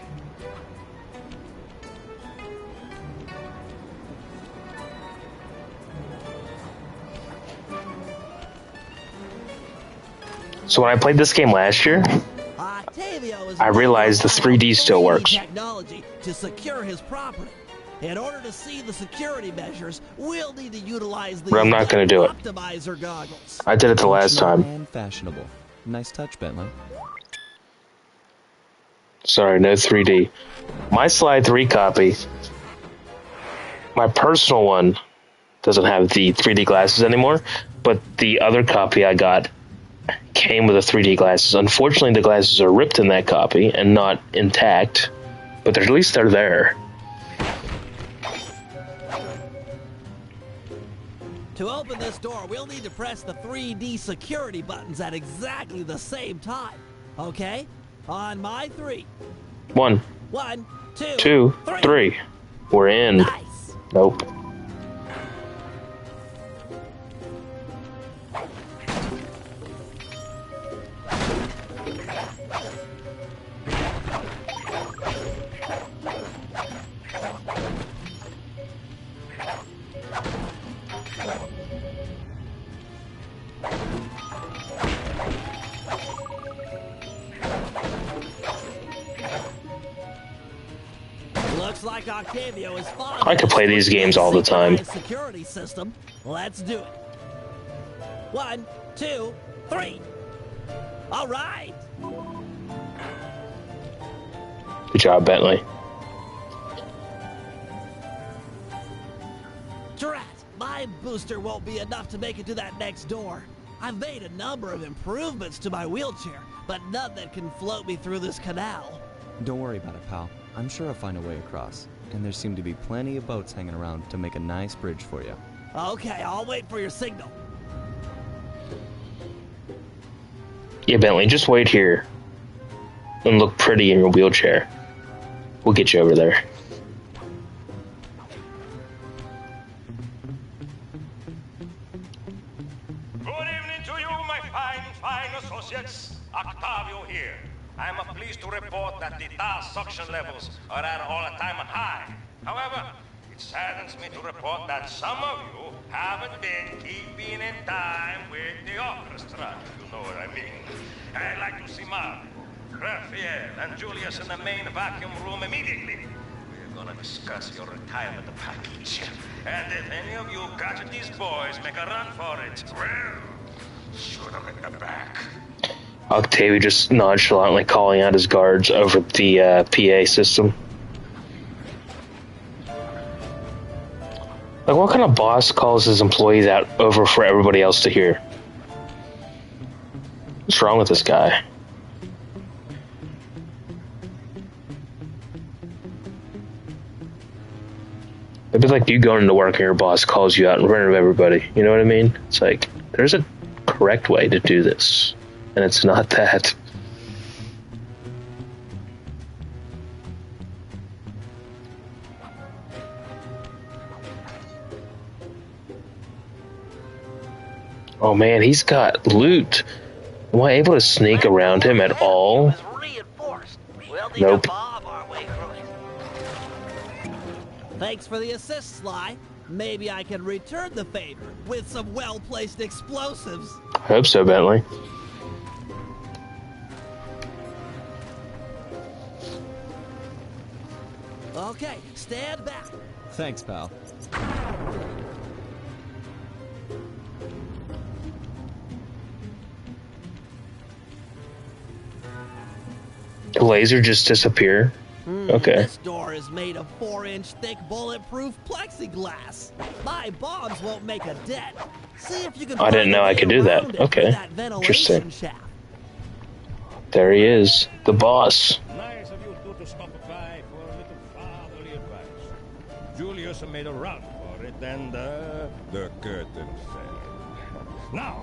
So when I played this game last year, I realized the 3D still works. Technology to secure his property. In order to see the security measures, we'll need to utilize the But I'm not going to do it. optimizer goggles. I did it the last time. And fashionable. Nice touch, Bentley. Sorry, no 3D. My Slide 3 copy, my personal one, doesn't have the 3D glasses anymore, but the other copy I got came with the 3D glasses. Unfortunately, the glasses are ripped in that copy and not intact, but at least they're there. To open this door, we'll need to press the 3D security buttons at exactly the same time. Okay? On my 3. 1, 2, 3. We're in. Nice. Nope. Looks like Octavio is fond I could play these games all the time. Security system. Let's do it. 1, 2, 3. All right. Good job, Bentley. Drat, my booster won't be enough to make it to that next door. I've made a number of improvements to my wheelchair, but none that can float me through this canal. Don't worry about it, pal. I'm sure I'll find a way across. And there seem to be plenty of boats hanging around to make a nice bridge for you. Okay, I'll wait for your signal. Yeah, Bentley, just wait here and look pretty in your wheelchair. We'll get you over there. Good evening to you, my associates, Octavio here. I'm pleased to report that the DAS suction levels are at an all-time high. However, it saddens me to report that some of you haven't been keeping in time with the orchestra, if you know what I mean. I'd like to see Mark, Raphael, and Julius in the main vacuum room immediately. We're gonna discuss your retirement package. And if any of you catch these boys, make a run for it. Well, shoot them in the back. Octavio just nonchalantly calling out his guards over the PA system. Like, what kind of boss calls his employees out over for everybody else to hear? What's wrong with this guy? It'd be like you going into work and your boss calls you out in front of everybody. You know what I mean? It's like, there's a correct way to do this. And it's not that. Oh man, he's got loot. Am I able to sneak around him at all? Nope. Thanks for the assist, Sly. Maybe I can return the favor with some well-placed explosives. I hope so, Bentley. Okay, stand back. Thanks, pal. The laser just disappear? Okay. This door is made of 4-inch thick bulletproof plexiglass. My bombs won't make a dent. See if you can. I didn't know I could do that. Okay. Interesting. There he is, the boss. Nice of you two to stop by for a little fatherly advice. Julius made a run for it, and the curtain fell. Now,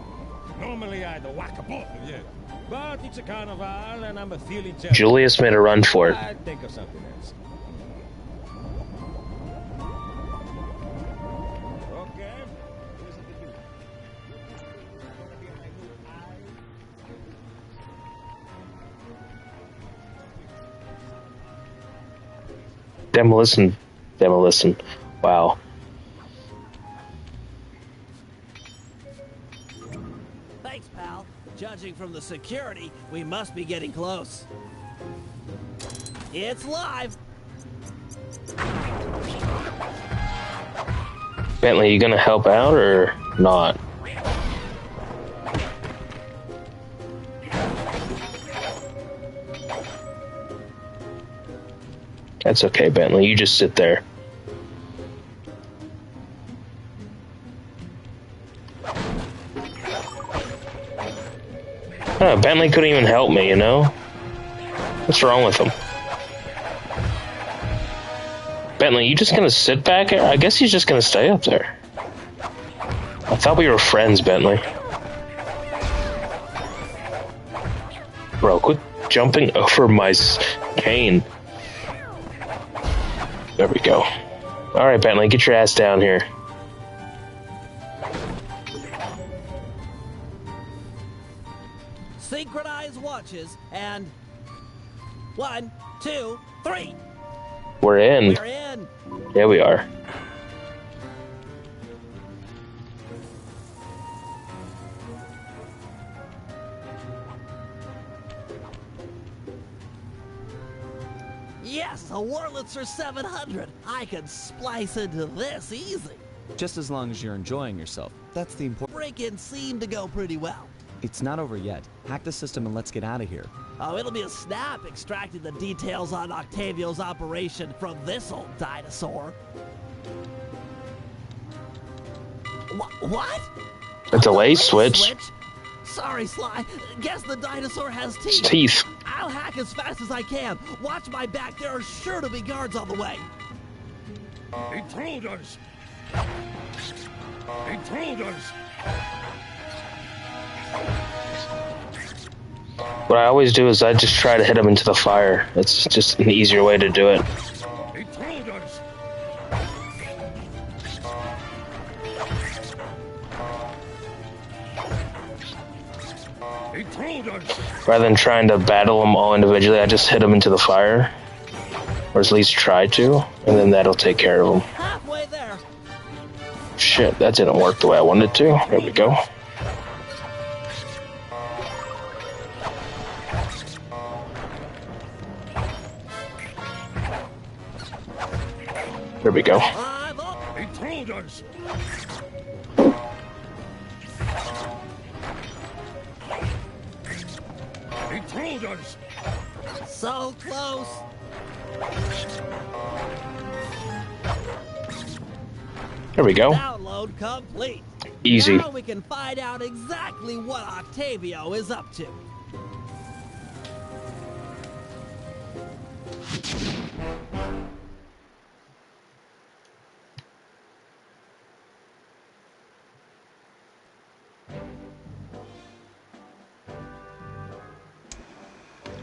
normally I'd whack both of you, but it's a carnival, and I'm feeling jealous. Julius made a run for it. I'd think of something else. Okay. Listen to you. Demolition. Wow. Thanks, pal. Judging from the security, we must be getting close. It's live. Bentley, you gonna help out or not? That's okay, Bentley. You just sit there. Oh, Bentley couldn't even help me, you know? What's wrong with him? Bentley, you just gonna sit back here? I guess he's just gonna stay up there. I thought we were friends, Bentley. Bro, quit jumping over my cane. There we go. Alright, Bentley, get your ass down here. Synchronize watches and 1, 2, 3. We're in. We're in. Yeah, we are. Yes, a Wurlitzer 700. I can splice into this easy. Just as long as you're enjoying yourself. That's the important. Break-in seemed to go pretty well. It's not over yet. Hack the system and let's get out of here. Oh, it'll be a snap extracting the details on Octavio's operation from this old dinosaur. What? A delay switch? Sorry, Sly. Guess the dinosaur has teeth. Teeth. I'll hack as fast as I can. Watch my back. There are sure to be guards on the way. Intruders! Intruders! What I always do is I just try to hit him into the fire. It's just an easier way to do it. Intruders! Intruders! Rather than trying to battle them all individually, I just hit them into the fire. Or at least try to, and then that'll take care of them. Halfway there. Shit, that didn't work the way I wanted it to. There we go. There we go. He told us. He told us. So close. There we go. Download complete. Easy. Now we can find out exactly what Octavio is up to.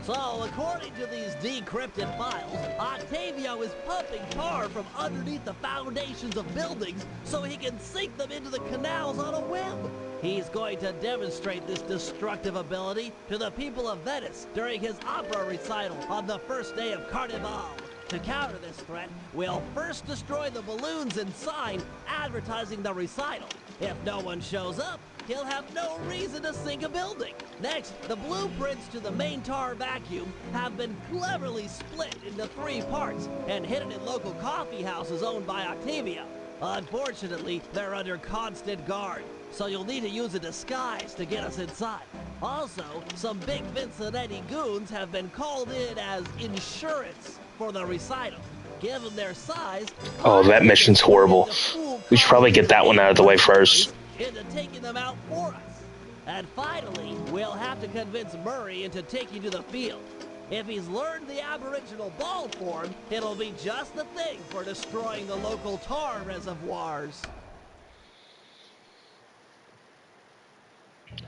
So, according to these decrypted files, Octavio is pumping tar from underneath the foundations of buildings so he can sink them into the canals on a whim. He's going to demonstrate this destructive ability to the people of Venice during his opera recital on the first day of Carnival. To counter this threat, we'll first destroy the balloons and sign advertising the recital. If no one shows up, he'll have no reason to sink a building. Next, the blueprints to the main tar vacuum have been cleverly split into 3 parts and hidden in local coffee houses owned by Octavio. Unfortunately, they're under constant guard, so you'll need to use a disguise to get us inside. Also, some big Vincennetti goons have been called in as insurance for the recital. Given their size... Oh, that mission's horrible. We should probably get that one out of the way first. ...into taking them out for us. And finally, we'll have to convince Murray into taking to the field. If he's learned the aboriginal ball form, it'll be just the thing for destroying the local tar reservoirs.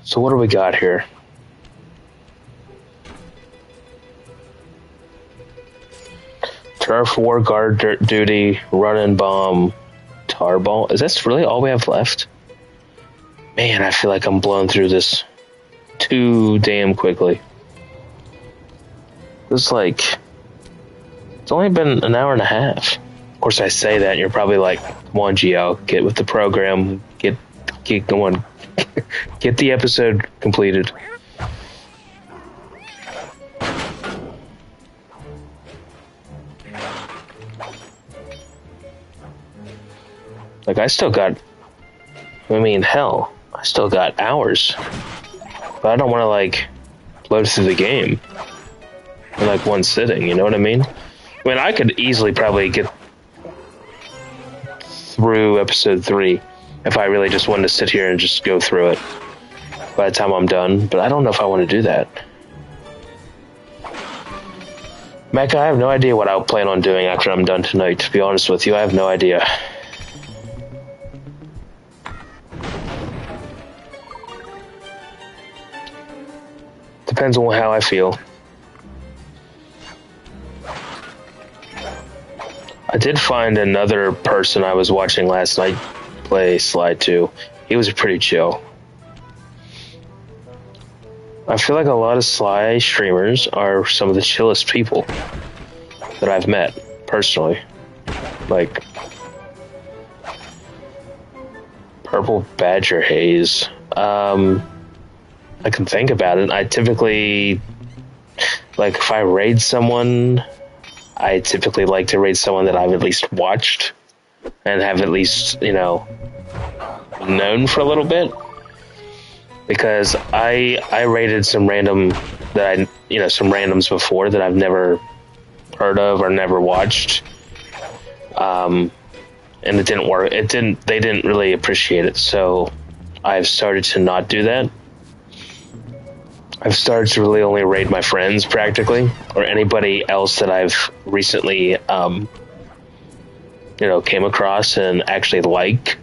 So what do we got here? Turf war, guard duty, run and bomb, tar ball. Is that really all we have left? Man, I feel like I'm blowing through this too damn quickly. It's like, it's only been an hour and a half. Of course, I say that, and you're probably like, come on, Gio, get with the program, get going, get the episode completed. Like, I still got, I mean, hell, I still got hours. But I don't want to, like, load through the game in, like, one sitting, you know what I mean? I mean, I could easily probably get through episode 3 if I really just wanted to sit here and just go through it by the time I'm done, but I don't know if I want to do that. Mecha, I have no idea what I'll plan on doing after I'm done tonight, to be honest with you. I have no idea. Depends on how I feel. I did find another person I was watching last night play Slide 2. He was pretty chill. I feel like a lot of Sly streamers are some of the chillest people that I've met, personally. Like, Purple Badger Haze. I can think about it. I typically, like, if I raid someone, I typically like to raid someone that I've at least watched and have at least, you know, known for a little bit. Because I raided some random that some randoms before that I've never heard of or never watched. And it didn't work. They didn't really appreciate it. So I've started to not do that. I've started to really only raid my friends, practically, or anybody else that I've recently, came across and actually like.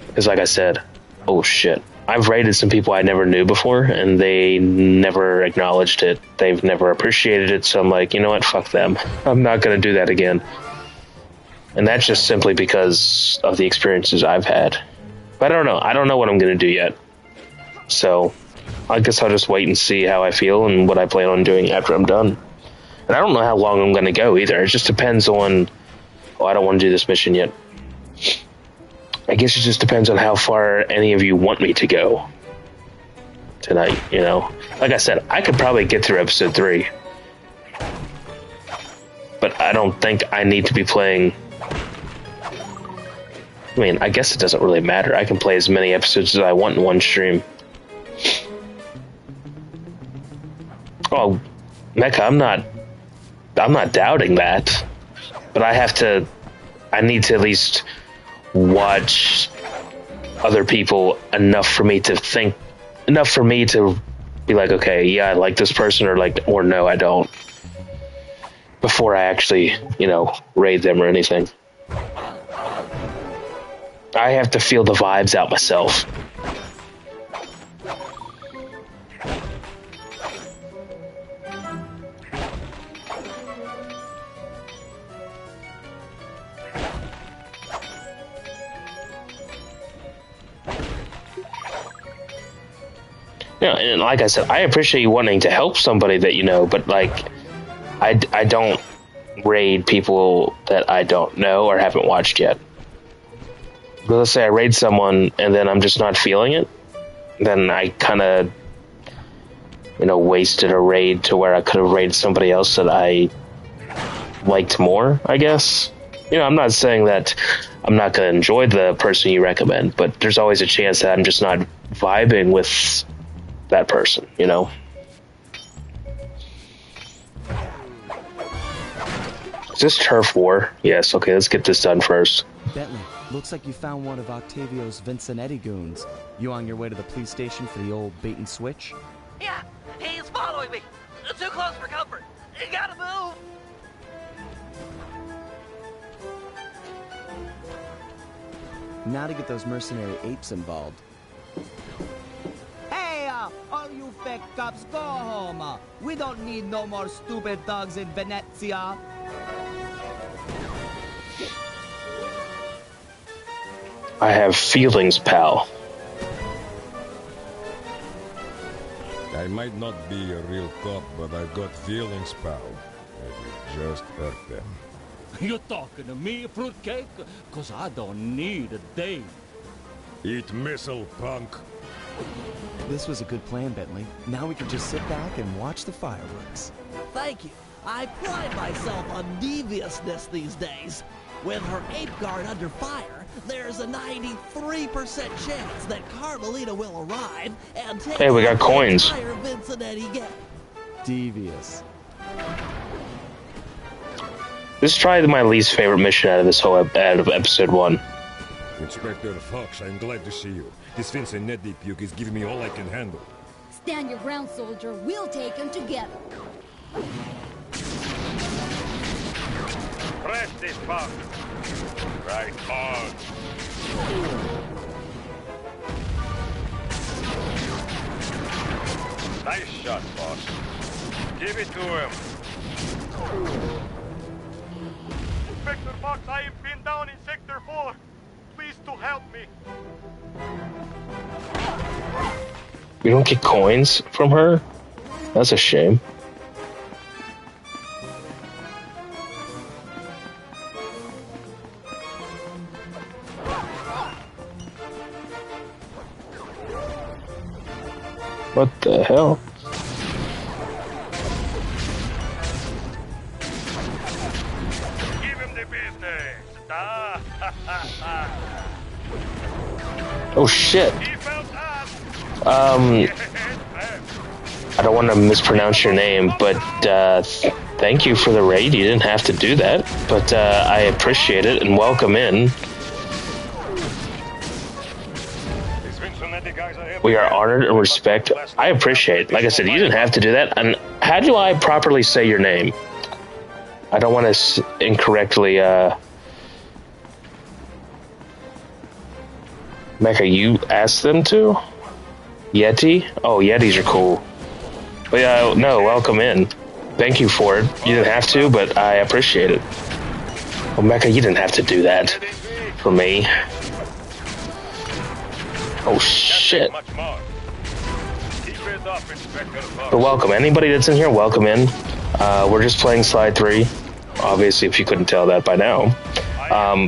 Because, like I said, oh shit, I've raided some people I never knew before, and they never acknowledged it. They've never appreciated it, so I'm like, you know what, fuck them. I'm not going to do that again. And that's just simply because of the experiences I've had. But I don't know. I don't know what I'm going to do yet. So I guess I'll just wait and see how I feel and what I plan on doing after I'm done. And I don't know how long I'm going to go either. It just depends on... Oh, I don't want to do this mission yet. I guess it just depends on how far any of you want me to go tonight, you know? Like I said, I could probably get through episode 3. But I don't think I need to be playing... I mean, I guess it doesn't really matter. I can play as many episodes as I want in one stream. Oh, Mecha, I'm not doubting that. But I need to at least watch other people enough for me to be like, okay, yeah, I like this person, or no, I don't. Before I actually, raid them or anything. I have to feel the vibes out myself. Yeah, and like I said, I appreciate you wanting to help somebody that you know, but I don't raid people that I don't know or haven't watched yet. But let's say I raid someone and then I'm just not feeling it, then I kind of, wasted a raid to where I could have raided somebody else that I liked more, I guess. I'm not saying that I'm not going to enjoy the person you recommend, but there's always a chance that I'm just not vibing with that person, Is this turf war? Yes, okay, let's get this done first. Bentley, looks like you found one of Octavio's Vincenetti goons. You on your way to the police station for the old bait and switch? Yeah, he's following me. Too close for comfort. You gotta move. Now to get those mercenary apes involved. Hey, all you fake cops, go home. We don't need no more stupid thugs in Venezia. I have feelings, pal. I might not be a real cop, but I've got feelings, pal. I will just hurt them. You talking to me, fruitcake? 'Cause I don't need a date. Eat missile, punk. This was a good plan, Bentley. Now we can just sit back and watch the fireworks. Thank you. I pride myself on deviousness these days. With her ape guard under fire, there's a 93% chance that Carmelita will arrive and take Hey, we got coins. the entire Vincenetti gang. Devious. This is probably my least favorite mission out of this whole out of episode 1. Inspector Fox, I'm glad to see you. This Vincenetti puke is giving me all I can handle. Stand your ground, soldier. We'll take him together. Press this button. Right on. Nice shot, boss. Give it to him. Inspector Fox, I am pinned down in Sector 4. Please to help me. We don't get coins from her? That's a shame. What the hell? Give him the business. Oh shit. He felt us. I don't want to mispronounce your name, but thank you for the raid. You didn't have to do that, but I appreciate it and welcome in. We are honored and respect. I appreciate it. Like I said, you didn't have to do that. And how do I properly say your name? I don't want to incorrectly. Mecha, you asked them to? Yeti? Oh, Yetis are cool. But yeah, no, welcome in. Thank you for it. You didn't have to, but I appreciate it. Well, Mecha, you didn't have to do that for me. Oh shit. Keep it But welcome. Anybody that's in here, welcome in. We're just playing Sly 3. Obviously, if you couldn't tell that by now.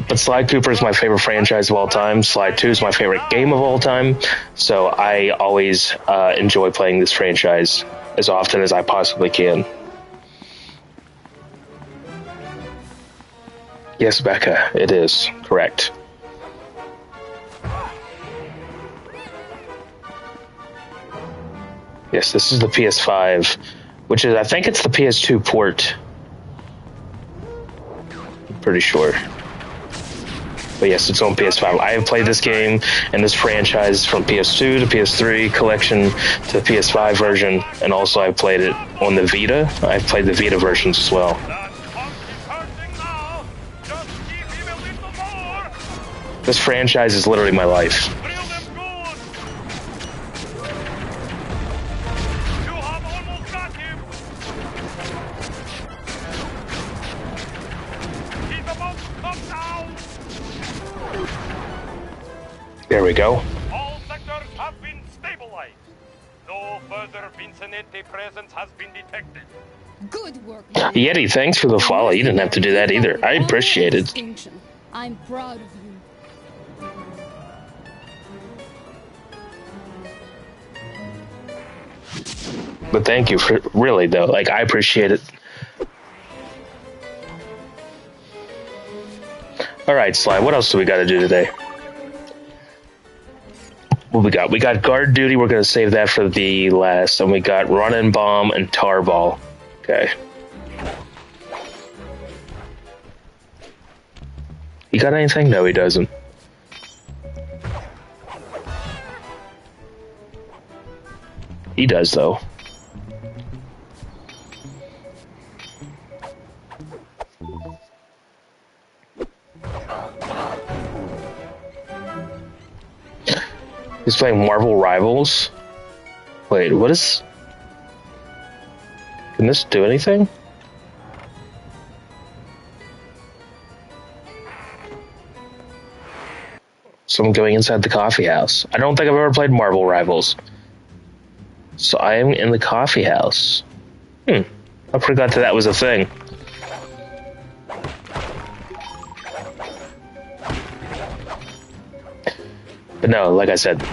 But Sly Cooper is my favorite franchise of all time. Sly 2 is my favorite game of all time. So I always enjoy playing this franchise as often as I possibly can. Yes, Becca, it is. Correct. Yes, this is the PS5, which is, I think it's the PS2 port. I'm pretty sure. But yes, it's on PS5. I have played this game and this franchise from PS2 to PS3 collection to the PS5 version, and also I've played it on the Vita. I've played the Vita versions as well. This franchise is literally my life. There we go. All sectors have been stabilized. No further Vicinante presence has been detected. Good work. Yeti, thanks for the follow. You didn't have to do that either. I appreciate it. I'm proud of you. But thank you for really though. Like, I appreciate it. All right, Sly. What else do we got to do today? What we got? We got guard duty. We're gonna save that for the last. And we got run and bomb and tar ball. Okay. You got anything? No, he doesn't. He does though. He's playing Marvel Rivals. Wait, what is... Can this do anything? So I'm going inside the coffee house. I don't think I've ever played Marvel Rivals. So I am in the coffee house. I forgot that was a thing. But no, like I said,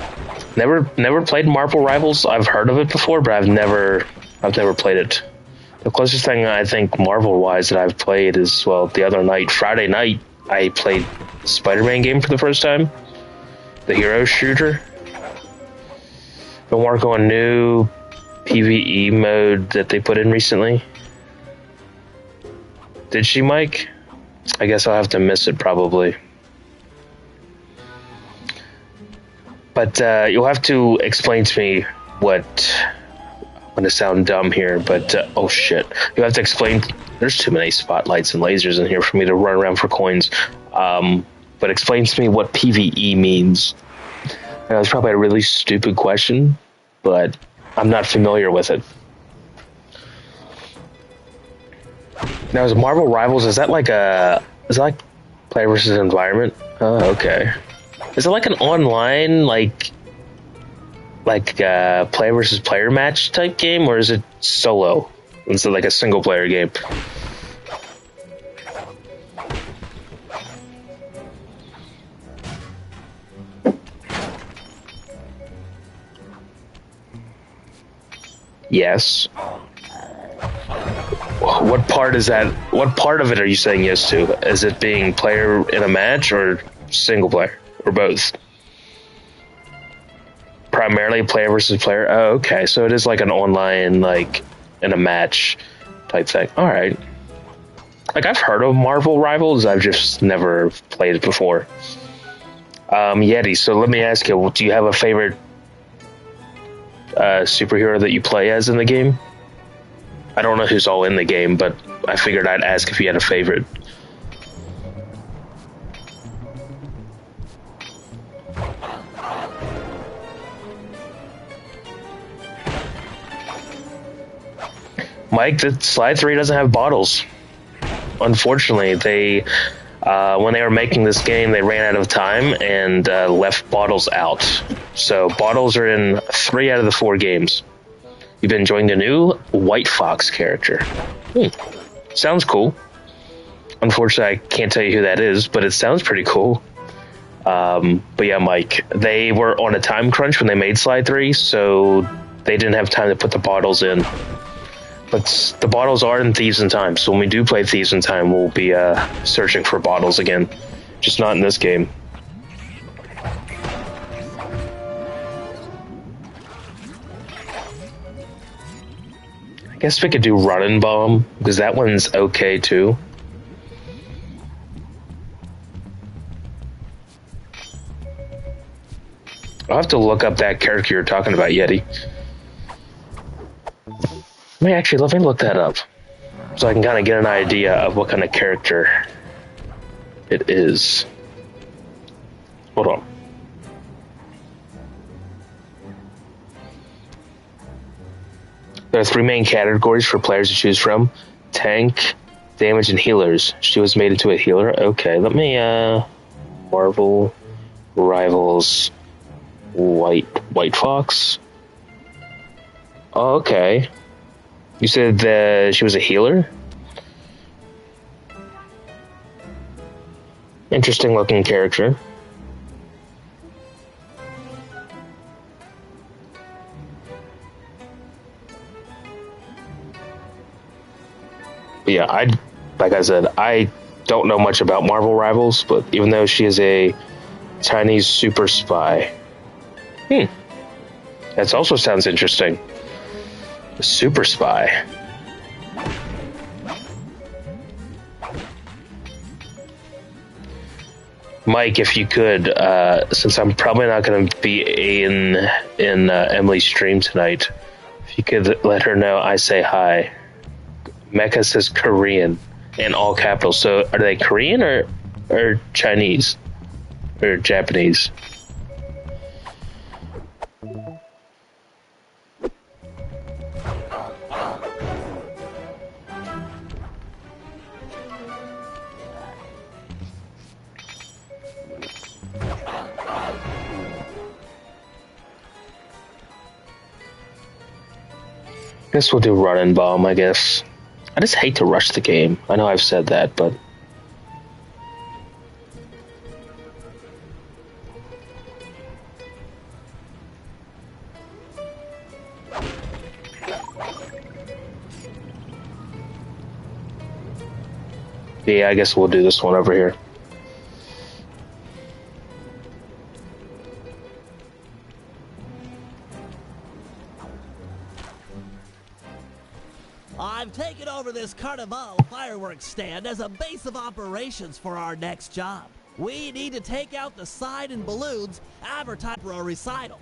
never played Marvel Rivals. I've heard of it before, but I've never played it. The closest thing I think Marvel-wise that I've played is, well, the other night, Friday night, I played the Spider-Man game for the first time. The hero shooter. Been working on new PvE mode that they put in recently. Did she, Mike? I guess I'll have to miss it probably. But you'll have to explain to me what... I'm going to sound dumb here, but... oh shit. You'll have to explain... There's too many spotlights and lasers in here for me to run around for coins. But explain to me what PvE means. I know it's probably a really stupid question, but I'm not familiar with it. Now, is Marvel Rivals, is that like player versus environment? Oh, okay. Is it like an online, like player versus player match type game, or is it solo? Is it like a single player game? Yes. What part is that? What part of it are you saying yes to? Is it being player in a match or single player or both? Primarily player versus player. Oh, okay. So it is like an online, like in a match type thing. All right. Like, I've heard of Marvel Rivals. I've just never played it before. Yeti. So let me ask you: do you have a favorite superhero that you play as in the game? I don't know who's all in the game, but I figured I'd ask if you had a favorite. Mike, the Slide 3 doesn't have bottles. Unfortunately, they when they were making this game, they ran out of time and left bottles out. So bottles are in 3 out of the 4 games. You've been enjoying the new White Fox character. Sounds cool. Unfortunately, I can't tell you who that is, but it sounds pretty cool. But yeah, Mike, they were on a time crunch when they made Slide 3, so they didn't have time to put the bottles in. But the bottles are in Thieves in Time, so when we do play Thieves in Time, we'll be searching for bottles again. Just not in this game. I guess we could do Run and Bomb, because that one's okay too. I'll have to look up that character you're talking about, Yeti. Let me look that up. So I can kind of get an idea of what kind of character it is. Hold on. There are 3 main categories for players to choose from. Tank, damage, and healers. She was made into a healer. Okay, let me, Marvel Rivals White Fox. Oh, okay. You said that she was a healer? Interesting looking character. But yeah, like I said, I don't know much about Marvel Rivals, but even though she is a Chinese super spy. That also sounds interesting. A super spy. Mike, if you could, since I'm probably not going to be in Emily's stream tonight, if you could let her know I say hi. Mecha says Korean in all capitals. So are they Korean or Chinese or Japanese? Guess we'll do Run and Bomb, I guess. I just hate to rush the game. I know I've said that, but... yeah, I guess we'll do this one over here. I've taken over this Carnival fireworks stand as a base of operations for our next job. We need to take out the sign and balloons, advertise for a recital.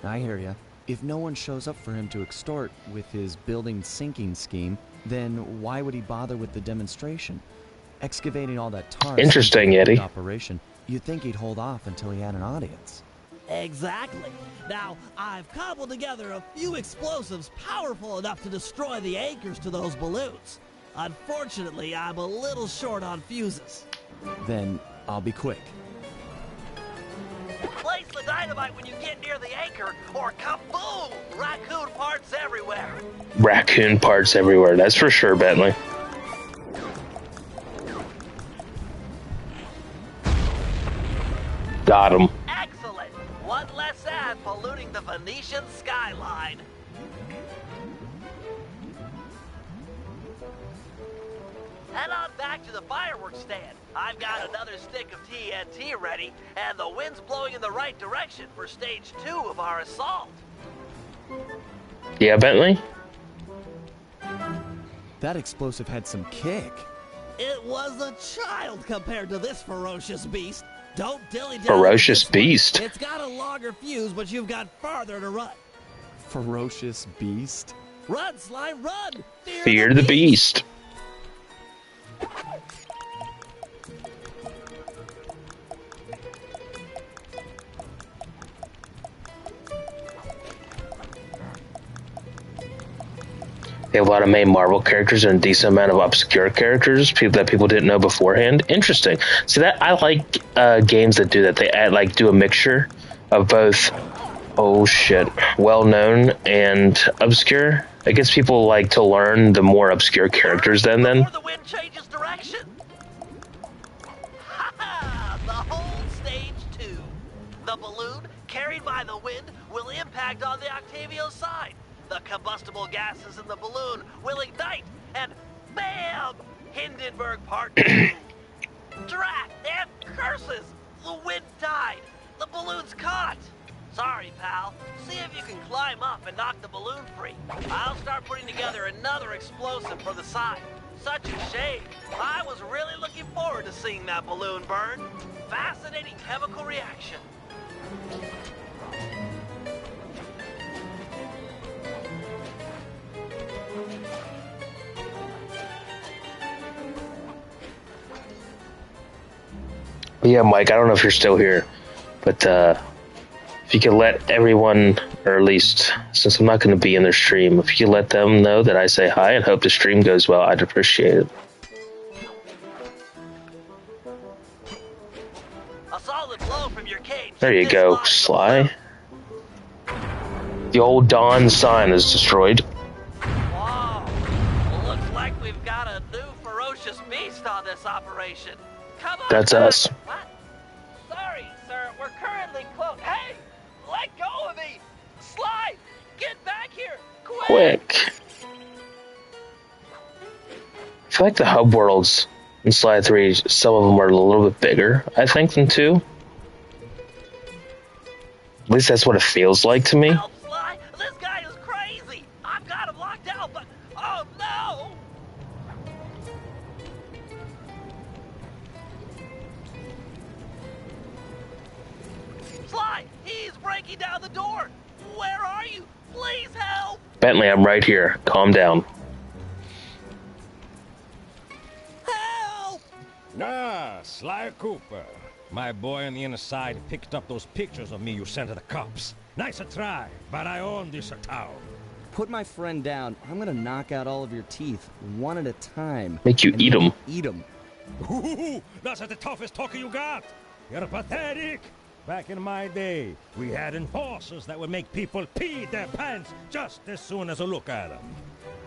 I hear ya. If no one shows up for him to extort with his building sinking scheme, then why would he bother with the demonstration? Excavating all that tar... Interesting, Yeti. ...operation, you'd think he'd hold off until he had an audience. Exactly. Now, I've cobbled together a few explosives powerful enough to destroy the anchors to those balloons. Unfortunately, I'm a little short on fuses. Then, I'll be quick. Place the dynamite when you get near the anchor, or kaboom! Raccoon parts everywhere. Raccoon parts everywhere, that's for sure, Bentley. Got him. Excellent. One less ad polluting the Venetian skyline. Head on back to the fireworks stand. I've got another stick of TNT ready, and the wind's blowing in the right direction for stage 2 of our assault. Yeah, Bentley? That explosive had some kick. It was a child compared to this ferocious beast. Don't dilly-dally. Ferocious beast? It's got a longer fuse, but you've got farther to run. Ferocious beast? Run, Slime, run! Fear the beast. They have a lot of main Marvel characters and a decent amount of obscure characters, people that people didn't know beforehand. Interesting. See, that I like games that do that. They add, do a mixture of both Oh shit. Well known and obscure. I guess people like to learn the more obscure characters then. Before the wind changes direction. Ha-ha! The whole stage 2. The balloon, carried by the wind, will impact on the Octavio side. The combustible gases in the balloon will ignite, and BAM! Hindenburg Part 2. Drat and curses! The wind died. The balloon's caught. Sorry, pal. See if you can climb up and knock the balloon free. I'll start putting together another explosive for the side. Such a shame. I was really looking forward to seeing that balloon burn. Fascinating chemical reaction. Yeah, Mike, I don't know if you're still here, but if you could let everyone, or at least, since I'm not going to be in their stream, if you could let them know that I say hi and hope the stream goes well, I'd appreciate it. A solid blow from your cage. There you go, Sly. The old Dawn sign is destroyed. Whoa. Looks like we've got a new ferocious beast on this operation. Come on. That's us. What? Sorry, sir. We're currently closed. Hey! Let go of me! Sly! Get back here! Quick! I feel like the hub worlds in Sly 3, some of them are a little bit bigger, I think, than 2. At least that's what it feels like to me. Help, Sly! This guy is crazy! I've got him locked out, but... Oh, no! Sly! He's breaking down the door! Where are you? Please help! Bentley, I'm right here. Calm down. Help! Ah, Sly Cooper. My boy on the inner side picked up those pictures of me you sent to the cops. Nice a try, but I own this town. Put my friend down. I'm gonna knock out all of your teeth, one at a time. Make you eat them. Eat them. Ooh, that's the toughest talker you got. You're pathetic. Back in my day, we had enforcers that would make people pee their pants just as soon as a look at them.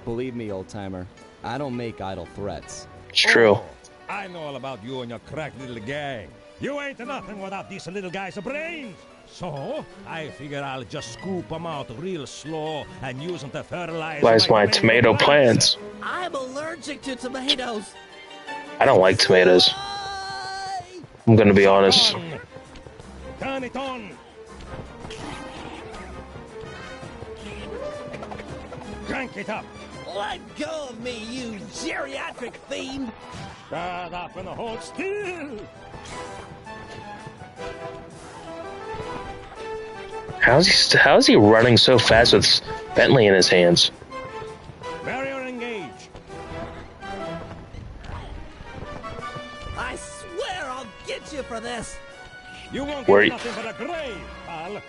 Believe me, old-timer, I don't make idle threats. It's true. Oh, I know all about you and your crack little gang. You ain't nothing without these little guys' brains. So, I figure I'll just scoop them out real slow and use them to fertilize my tomato plants. I'm allergic to tomatoes. I don't like tomatoes. I'm gonna be honest. Turn it on. Crank it up. Let go of me, you geriatric fiend! Shut up and hold still. How's he running so fast with Bentley in his hands? Barrier engage. I swear I'll get you for this. You won't get nothing but a grave, pal.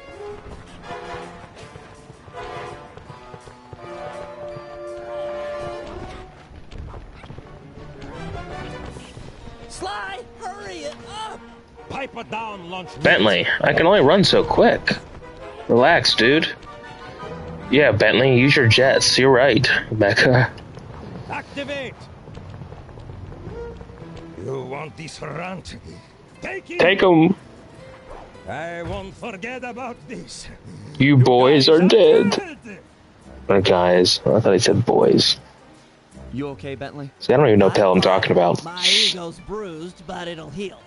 Sly, hurry it up! Pipe it down, lunch. Bentley, I can only run so quick. Relax, dude. Yeah, Bentley, use your jets. You're right, Mecca. Activate. You want this runt? Take him. Take him. I won't forget about this. You boys are dead. Or guys. I thought he said boys. You okay, Bentley? See, I don't even know what the hell I'm talking about. My ego's bruised, but it'll heal.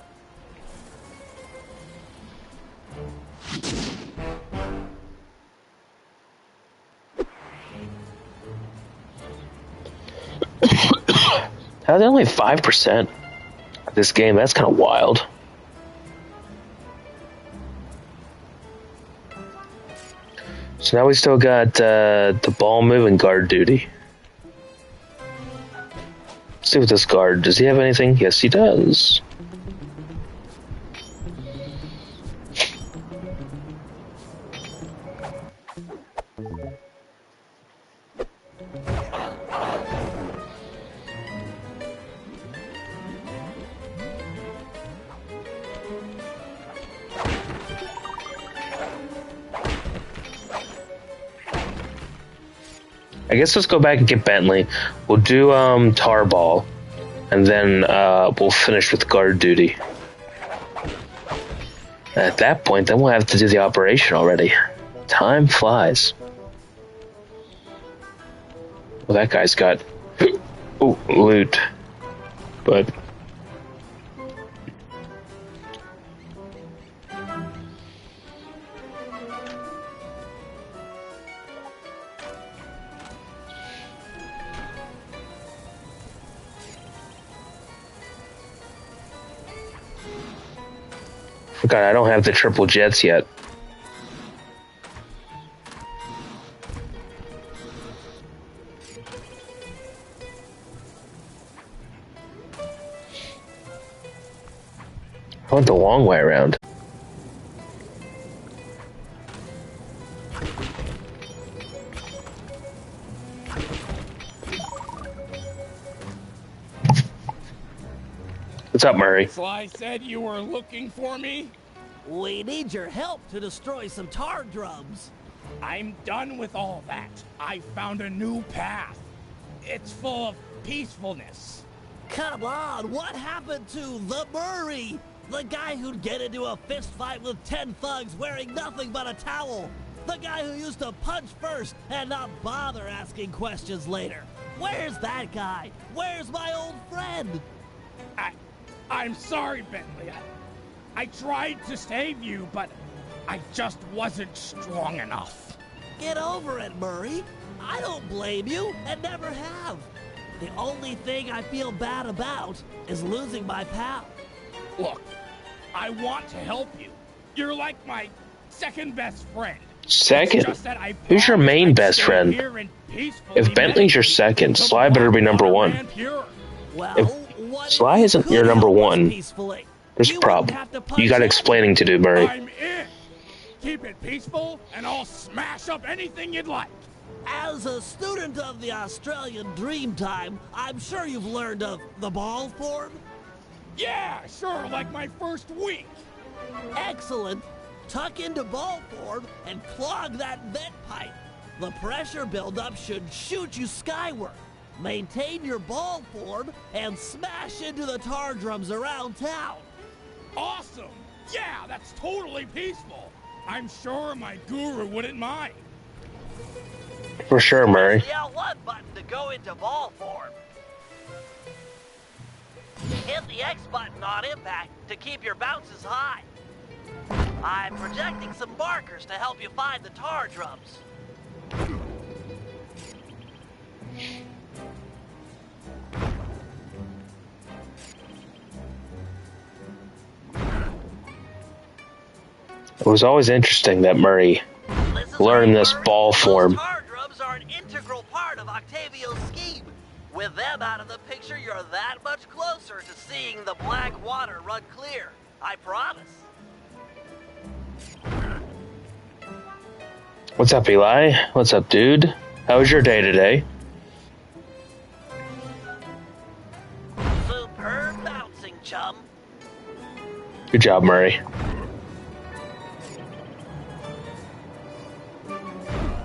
How's it only 5% of this game? That's kind of wild. So now we still got the ball moving guard duty. Let's see what this guard, does he have anything? Yes, he does. I guess let's go back and get Bentley. We'll do Tarball, and then we'll finish with guard duty. At that point, then we'll have to do the operation already. Time flies. Well, that guy's got loot, but God, I don't have the triple jets yet. I went the long way around. What's up, Murray? Sly said you were looking for me? We need your help to destroy some tar drums. I'm done with all that. I found a new path. It's full of peacefulness. Come on, what happened to the Murray? The guy who'd get into a fist fight with 10 thugs wearing nothing but a towel. The guy who used to punch first and not bother asking questions later. Where's that guy? Where's my old friend? I'm sorry, Bentley. I tried to save you, but I just wasn't strong enough. Get over it, Murray. I don't blame you, and never have. The only thing I feel bad about is losing my pal. Look, I want to help you. You're like my second best friend. Second? Who's your main best friend? If Bentley's your second, Sly better be number one. If Sly isn't your number one, there's a problem. You got explaining to do, Murray. I'm in. Keep it peaceful, and I'll smash up anything you'd like. As a student of the Australian Dreamtime, I'm sure you've learned of the ball form? Yeah, sure, like my first week. Excellent. Tuck into ball form and clog that vent pipe. The pressure buildup should shoot you skyward. Maintain your ball form and smash into the tar drums around town. Awesome! Yeah, that's totally peaceful. I'm sure my guru wouldn't mind. For sure, Murray. The L1 button to go into ball form. Hit the X button on impact to keep your bounces high. I'm projecting some markers to help you find the tar drums. It was always interesting that Murray learned this ball form. Tar drums are an integral part of Octavio's scheme. With them out of the picture, you're that much closer to seeing the black water run clear. I promise. What's up, Eli? What's up, dude? How was your day today? Superb bouncing, chum. Good job, Murray.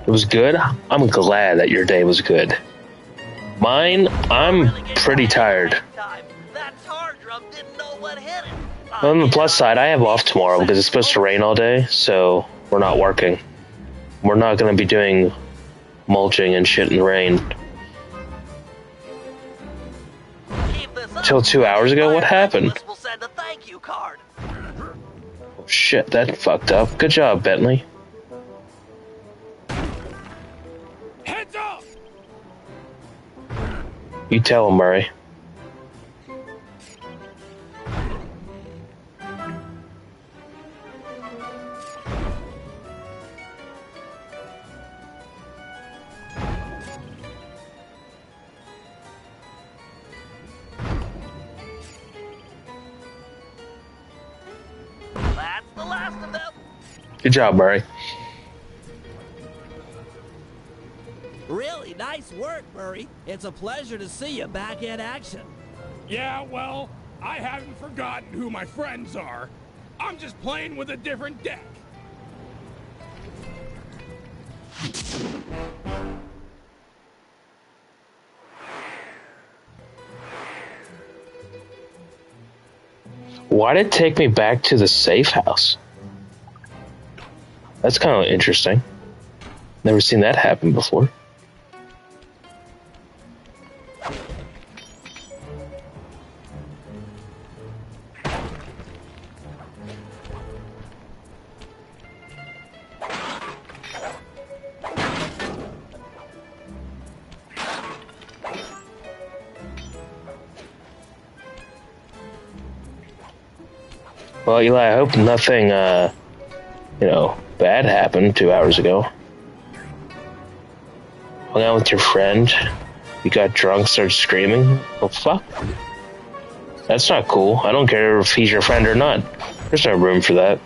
It was good? I'm glad that your day was good. Mine, I'm pretty tired. That tar drum didn't know what hit it. On the plus side, I have off tomorrow because it's supposed to rain all day, so we're not working. We're not going to be doing mulching and shit in the rain. Until 2 hours ago, what happened? We'll send a thank you card. Oh, shit, that fucked up. Good job, Bentley. Heads up! You tell him, Murray. That's the last of them. Good job, Murray. Really nice work, Murray. It's a pleasure to see you back in action. Yeah, well, I haven't forgotten who my friends are. I'm just playing with a different deck. Why did it take me back to the safe house? That's kind of interesting. Never seen that happen before. Well, Eli, I hope nothing, bad happened 2 hours ago. Hung out with your friend, you got drunk, started screaming. Well, fuck. That's not cool. I don't care if he's your friend or not. There's no room for that.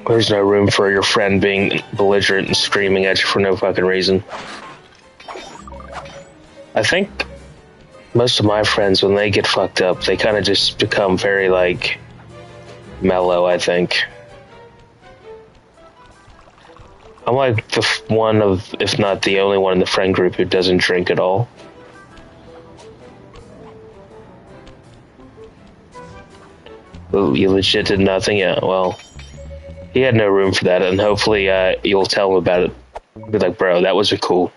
There's no room for your friend being belligerent and screaming at you for no fucking reason. I think most of my friends, when they get fucked up, they kind of just become very, mellow, I think. I'm like the one of, if not the only one in the friend group who doesn't drink at all. You legit did nothing? Yeah, well, he had no room for that, and hopefully you'll tell him about it. Be like, bro, that wasn't cool.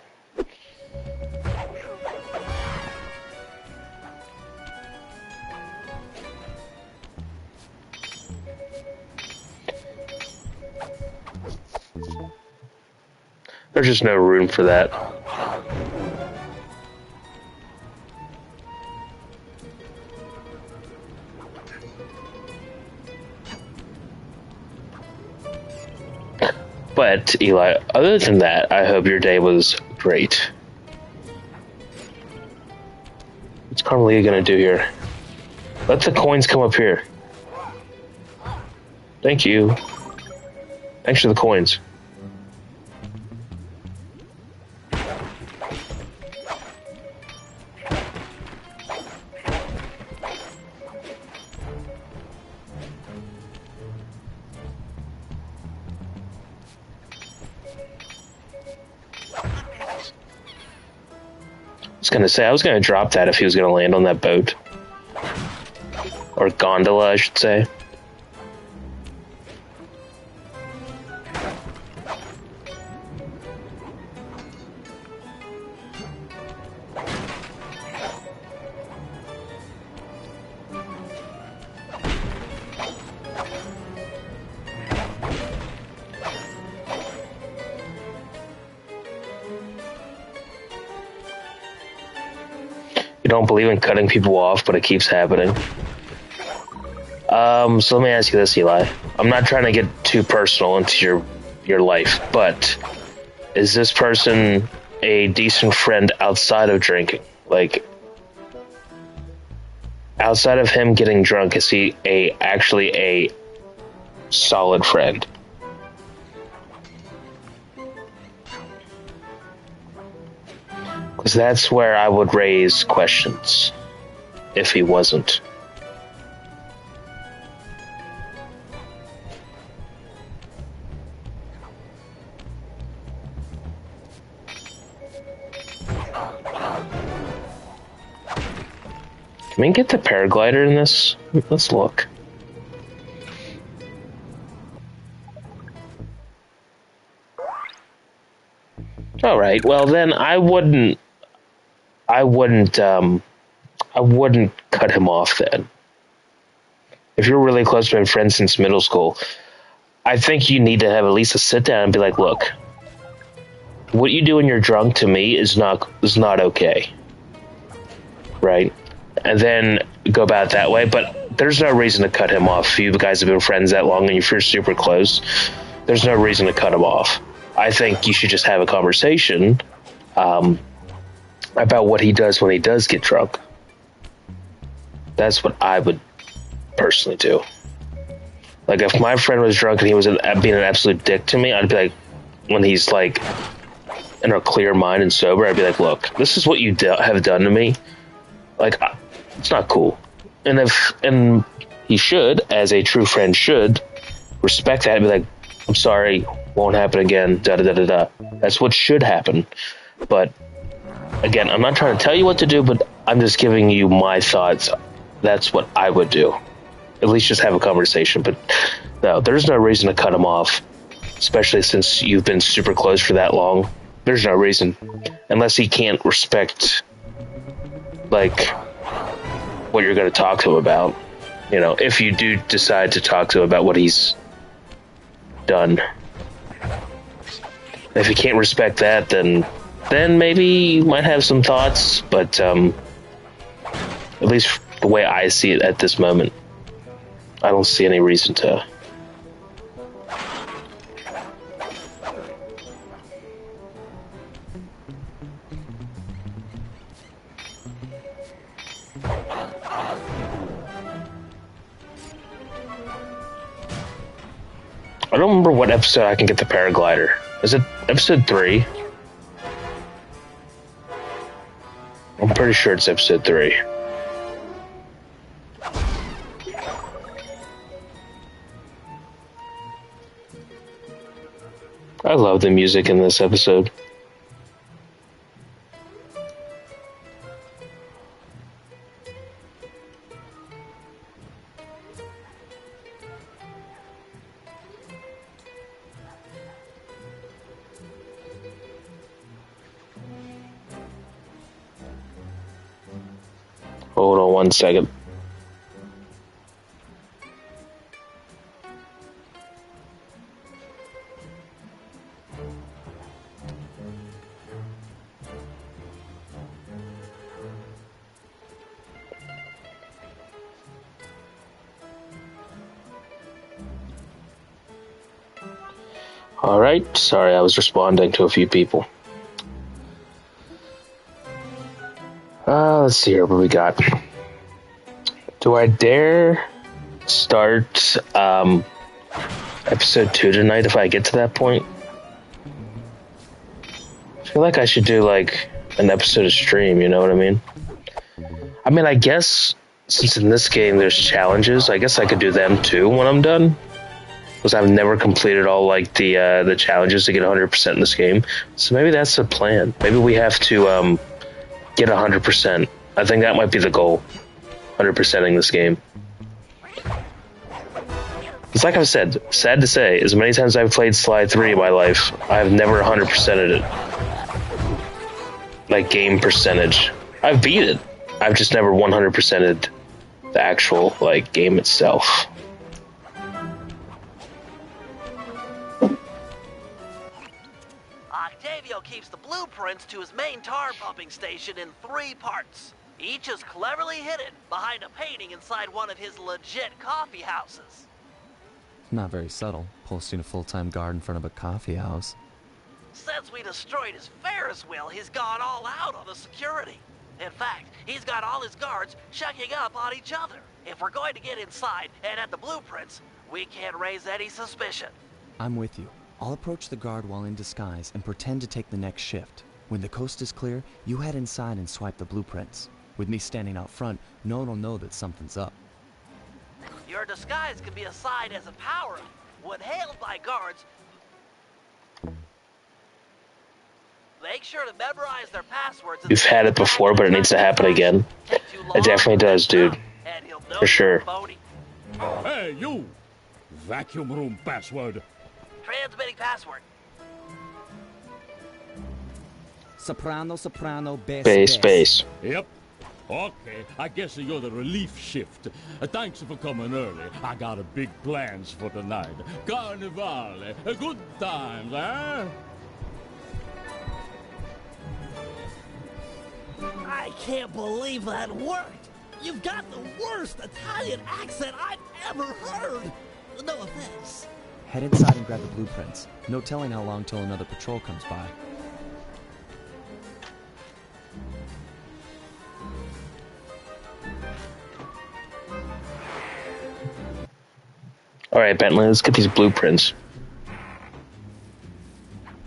There's just no room for that. But, Eli, other than that, I hope your day was great. What's Carmelia gonna do here? Let the coins come up here. Thank you. Thanks for the coins. I was gonna drop that if he was gonna land on that boat. Or gondola, I should say. You don't believe in cutting people off, but it keeps happening. So let me ask you this, Eli. I'm not trying to get too personal into your life, but is this person a decent friend outside of drinking? Like, outside of him getting drunk, is he actually a solid friend? Because that's where I would raise questions if he wasn't. Can we get the paraglider in this? Let's look. All right. Well, then I wouldn't cut him off then. If you're really close to my friend since middle school, I think you need to have at least a sit down and be like, look, what you do when you're drunk to me is not okay. Right? And then go about it that way, but there's no reason to cut him off. You guys have been friends that long, and if you're super close, there's no reason to cut him off. I think you should just have a conversation about what he does when he does get drunk. That's what I would personally do. Like, if my friend was drunk and he was being an absolute dick to me, I'd be like, when he's like in a clear mind and sober, I'd be like, look, this is what you have done to me. Like, it's not cool. And he should, as a true friend should, respect that and be like, I'm sorry, won't happen again, da-da-da-da-da. That's what should happen. But, again, I'm not trying to tell you what to do, but I'm just giving you my thoughts that's what I would do. At least just have a conversation. But no, there's no reason to cut him off, especially since you've been super close for that long. There's no reason, unless he can't respect, like, what you're going to talk to him about. You know, if you do decide to talk to him about what he's done. If you can't respect that, then maybe you might have some thoughts, but at least the way I see it at this moment, I don't see any reason to. I don't remember what episode I can get the paraglider. Is it episode 3? I'm pretty sure it's episode 3. I love the music in this episode. Hold on 1 second. Alright, sorry, I was responding to a few people. Let's see here, what we got. Do I dare start episode 2 tonight if I get to that point? I feel like I should do like an episode of stream, you know what I mean? I mean, I guess since in this game there's challenges, I guess I could do them too when I'm done. Because I've never completed all like the challenges to get 100% in this game. So maybe that's the plan. Maybe we have to get 100%. I think that might be the goal. 100%ing this game. It's like I've said, sad to say, as many times I've played Sly 3 in my life, I've never 100%ed it. Like game percentage. I've beat it. I've just never 100%ed the actual like game itself. Octavio keeps the blueprints to his main tar pumping station in 3 parts. Each is cleverly hidden behind a painting inside one of his legit coffee houses. Not very subtle, posting a full-time guard in front of a coffee house. Since we destroyed his Ferris wheel, he's gone all out on the security. In fact, he's got all his guards checking up on each other. If we're going to get inside and at the blueprints, we can't raise any suspicion. I'm with you. I'll approach the guard while in disguise and pretend to take the next shift. When the coast is clear, you head inside and swipe the blueprints. With me standing out front, no one will know that something's up. Your disguise can be assigned as a power-up. When hailed by guards, make sure to memorize their passwords. You've had it before, but it needs to happen again. It definitely does, dude. For sure. Hey, you! Vacuum room password. Transmitting password. Soprano, soprano, bass, Bass, bass. Yep. Okay, I guess you're the relief shift. Thanks for coming early. I got a big plans for tonight. Carnivale, good times, huh? I can't believe that worked. You've got the worst Italian accent I've ever heard. No offense. Head inside and grab the blueprints. No telling how long till another patrol comes by. Alright, Bentley, let's get these blueprints.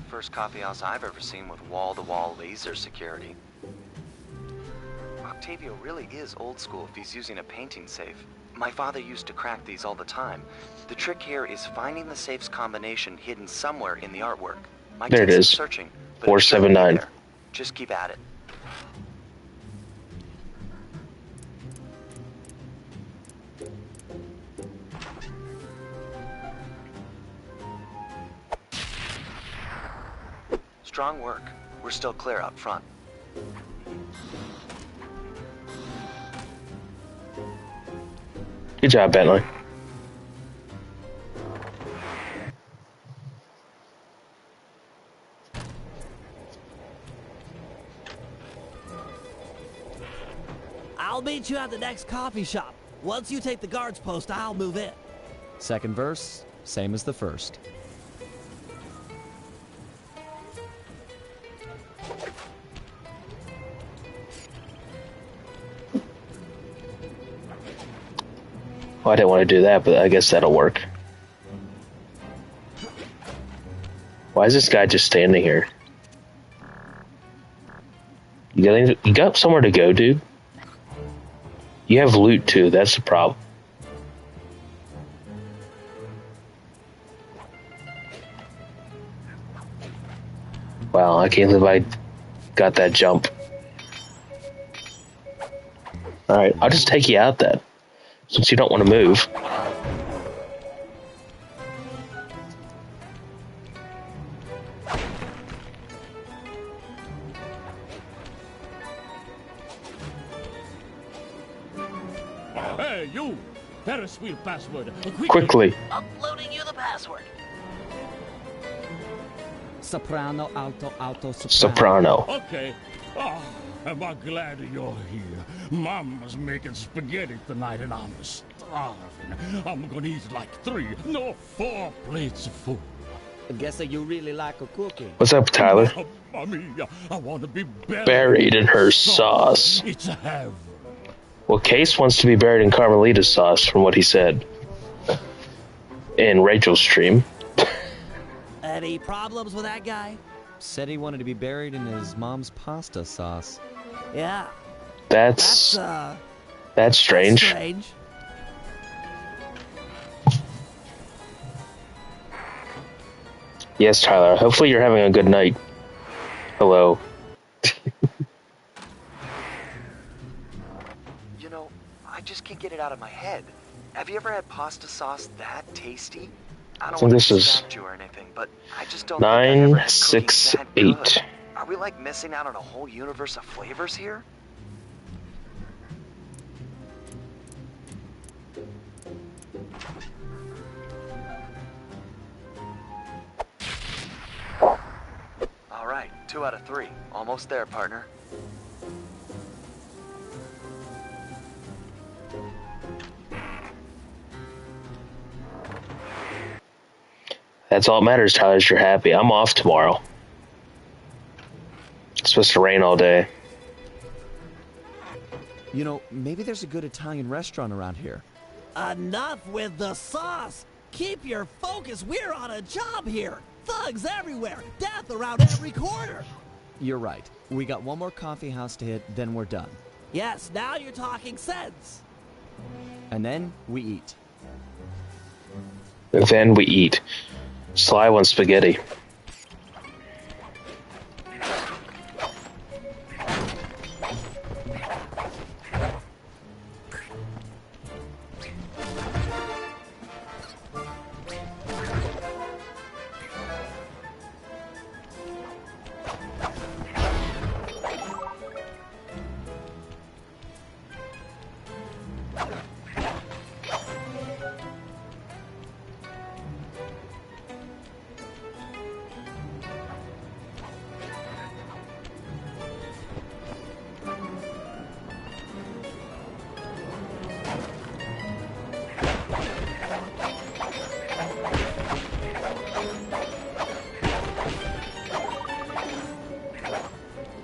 First coffee house I've ever seen with wall-to-wall laser security. Octavio really is old school if he's using a painting safe. My father used to crack these all the time. The trick here is finding the safe's combination hidden somewhere in the artwork. Might there it is. Searching, 479. Just keep at it. Strong work. We're still clear up front. Good job, Bentley. I'll meet you at the next coffee shop. Once you take the guard's post, I'll move in. Second verse, same as the first. Well, I didn't want to do that, but I guess that'll work. Why is this guy just standing here? You got somewhere to go, dude? You have loot too, that's the problem. Wow, I can't believe I got that jump. Alright, I'll just take you out then, since you don't want to move. Hey, you! Ferris wheel password. Quickly. Uploading you the password. Soprano, alto, alto, Soprano. Okay. Oh, am I glad you're here. Mama's making spaghetti tonight and I'm starving. I'm gonna eat like 3, no 4 plates of food. I guess that you really like a cooking. What's up, Tyler? Mommy, I want to be Buried in her sauce. It's a heaven. Well, Case wants to be buried in Carmelita's sauce, from what he said in Rachel's stream. Any problems with that guy? Said he wanted to be buried in his mom's pasta sauce. Yeah. That's strange. Strange. Yes, Tyler. Hopefully you're having a good night. Hello. You know, I just can't get it out of my head. Have you ever had pasta sauce that tasty? I don't So want this to is distract you or anything, but I just don't think I ever had cooking that 968. good. Are we like missing out on a whole universe of flavors here? All right, 2 out of 3. Almost there, partner. That's all that matters, Tyler, is you're happy. I'm off tomorrow. It's supposed to rain all day. You know, maybe there's a good Italian restaurant around here. Enough with the sauce. Keep your focus. We're on a job here. Thugs everywhere. Death around every corner. You're right. We got one more coffee house to hit, then we're done. Yes, now you're talking sense. And then we eat. Then we eat. Sly wants spaghetti.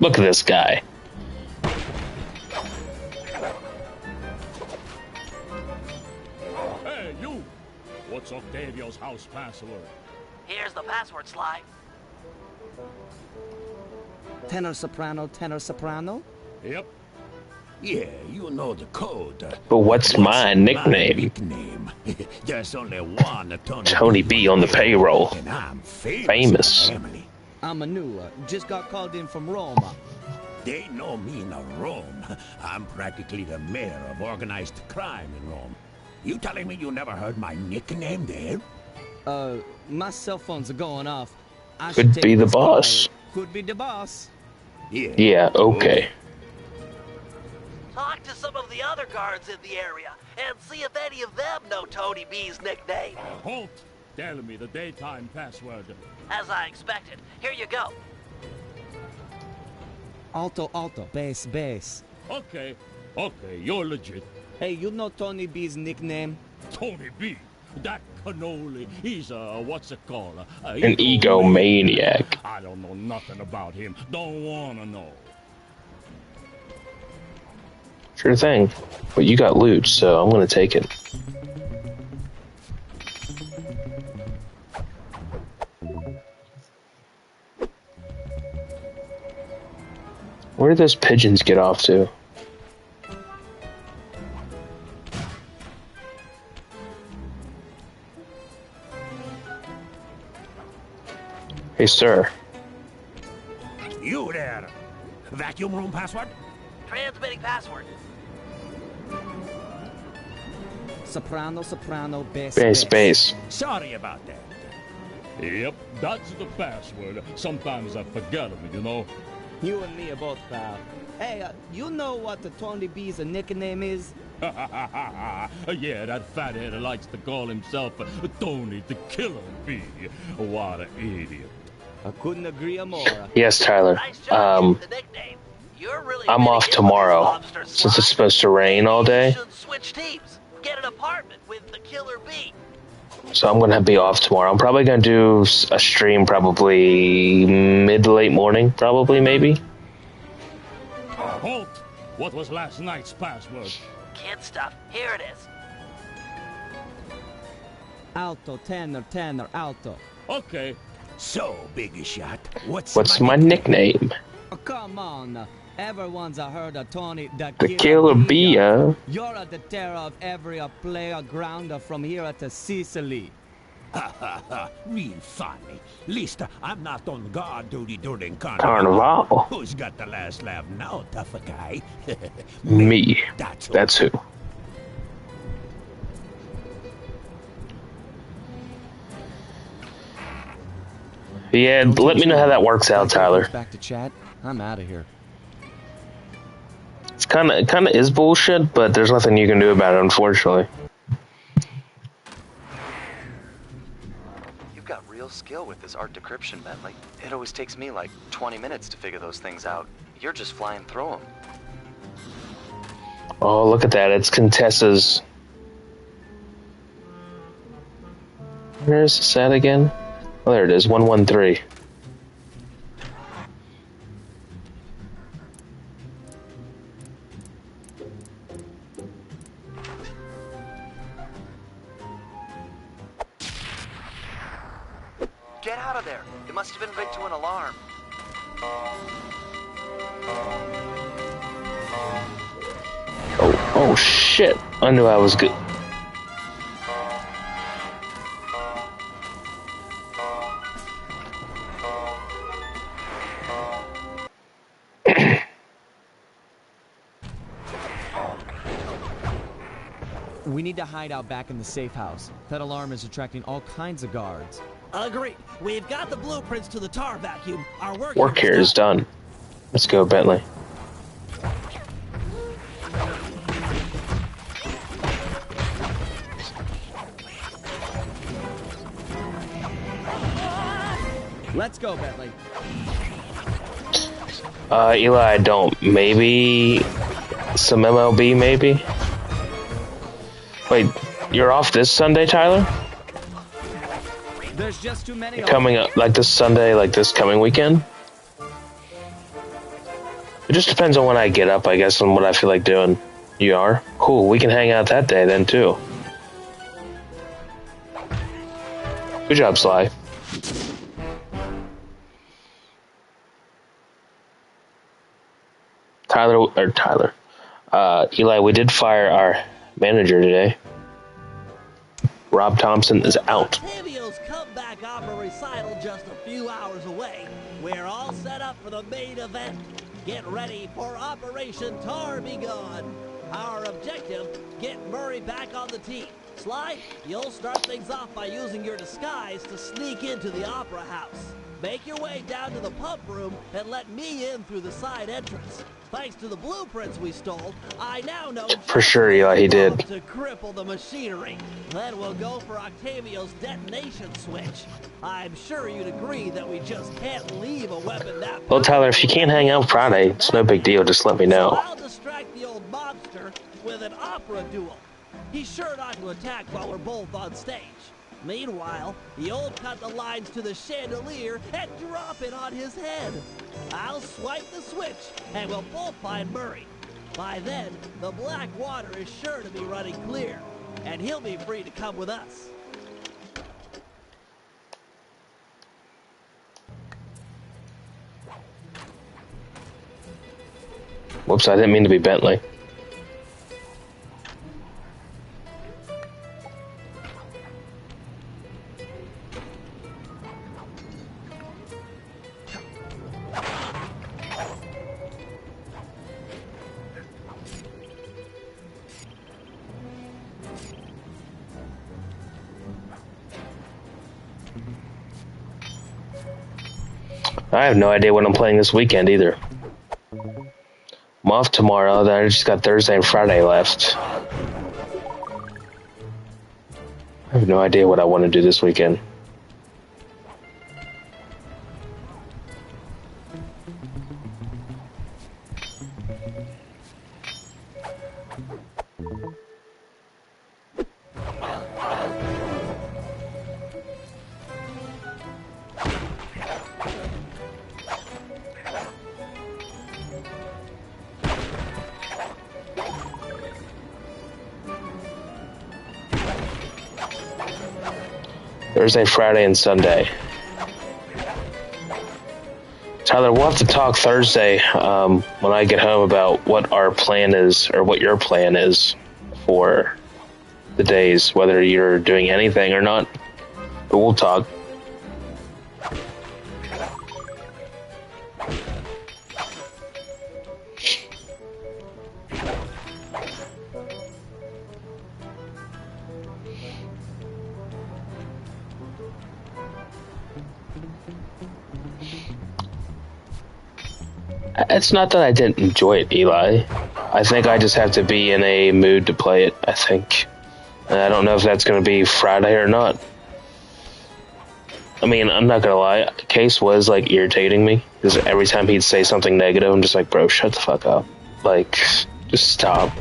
Look at this guy. Hey, you! What's Octavio's house password? Here's the password, Sly. Tenor soprano, tenor soprano? Yep. Yeah, you know the code. But what's my nickname? Nickname. There's only one Tony B on the payroll. And I'm Famous. Family. I'm Manula. Just got called in from Roma. They know me in Rome. I'm practically the mayor of organized crime in Rome. You telling me you never heard my nickname there? My cell phones are going off. I Could should be take the this boss. call. could be the boss. Yeah, okay. Talk to some of the other guards in the area and see if any of them know Tony B's nickname. Halt! Tell me the daytime password. As I expected. Here you go. Alto, alto, bass, bass. Okay, you're legit. Hey, you know Tony B's nickname? Tony B? That cannoli, he's what's it called? An egomaniac. I don't know nothing about him. Don't wanna know. Sure thing. But you got loot, so I'm gonna take it. Where did those pigeons get off to? Hey, sir. You there. Vacuum room password? Transmitting password. Soprano, soprano, bass, Bass. Sorry about that. Yep, that's the password. Sometimes I forget them, you know. You and me are both, pal. Hey, you know what the Tony B's nickname is? Yeah, that fathead likes to call himself Tony the Killer Bee. What an idiot. I couldn't agree more. Yes, Tyler. I'm off tomorrow, since it's supposed to rain all day. Switch teams. Get an apartment with the Killer Bee. So I'm gonna be off tomorrow. I'm probably gonna do a stream probably mid to late morning, probably, maybe. Halt! What was last night's password? Kid stuff. Here it is. Alto, tenor, alto. Okay. So, big shot. What's my nickname? Oh, come on. Everyone's heard of Tony the Killer Bee. You're the terror of every player grounder from here to Sicily. Ha ha ha. Real funny. Least I'm not on guard duty during Carnival. Who's got the last laugh now, tough guy? Me. That's who. Yeah, let me know how that works out, Tyler. Back to chat. I'm out of here. It's kind of is bullshit, but there's nothing you can do about it, unfortunately. You've got real skill with this art decryption, Bentley. It always takes me like 20 minutes to figure those things out. You're just flying through them. Oh, look at that. It's Contessa's. Where's the set again? Oh, there it is. 113. Get out of there. It must have been rigged to an alarm. Oh shit. I knew I was good. We need to hide out back in the safe house. That alarm is attracting all kinds of guards. Agreed. We've got the blueprints to the tar vacuum. Our Work here is done. Let's go, Bentley. Let's go, Bentley. Eli, don't. Maybe some MLB, maybe? Wait, you're off this Sunday, Tyler? There's just too many. Coming up, like this Sunday, like this coming weekend? It just depends on when I get up, I guess, and what I feel like doing. You are? Cool, we can hang out that day then, too. Good job, Sly. Eli, we did fire our manager today. Rob Thompson is out. Octavio's comeback opera recital just a few hours away. We're all set up for the main event. Get ready for Operation Tar Be Gone. Our objective, get Murray back on the team. Sly, you'll start things off by using your disguise to sneak into the opera house. Make your way down to the pump room and let me in through the side entrance. Thanks to the blueprints we stole, I now know For sure, Eli, he did. to cripple the machinery. Then we'll go for Octavio's detonation switch. I'm sure you'd agree that we just can't leave a weapon that... Well, Tyler, if you can't hang out Friday, it's no big deal. Just let me know. So I'll distract the old mobster with an opera duel. He's sure not to attack while we're both on stage. Meanwhile, you'll cut the lines to the chandelier and drop it on his head. I'll swipe the switch, and we'll both find Murray. By then, the black water is sure to be running clear, and he'll be free to come with us. Whoops, I didn't mean to be Bentley. I have no idea what I'm playing this weekend either. I'm off tomorrow, then I just got Thursday and Friday left. I have no idea what I want to do this weekend. Thursday, Friday, and Sunday. Tyler, we'll have to talk Thursday when I get home about what our plan is, or what your plan is for the days, whether you're doing anything or not. But we'll talk. It's not that I didn't enjoy it, Eli. I think I just have to be in a mood to play it, I think. And I don't know if that's going to be Friday or not. I mean, I'm not going to lie. Case was, like, irritating me. Because every time he'd say something negative, I'm just like, bro, shut the fuck up. Like, just stop.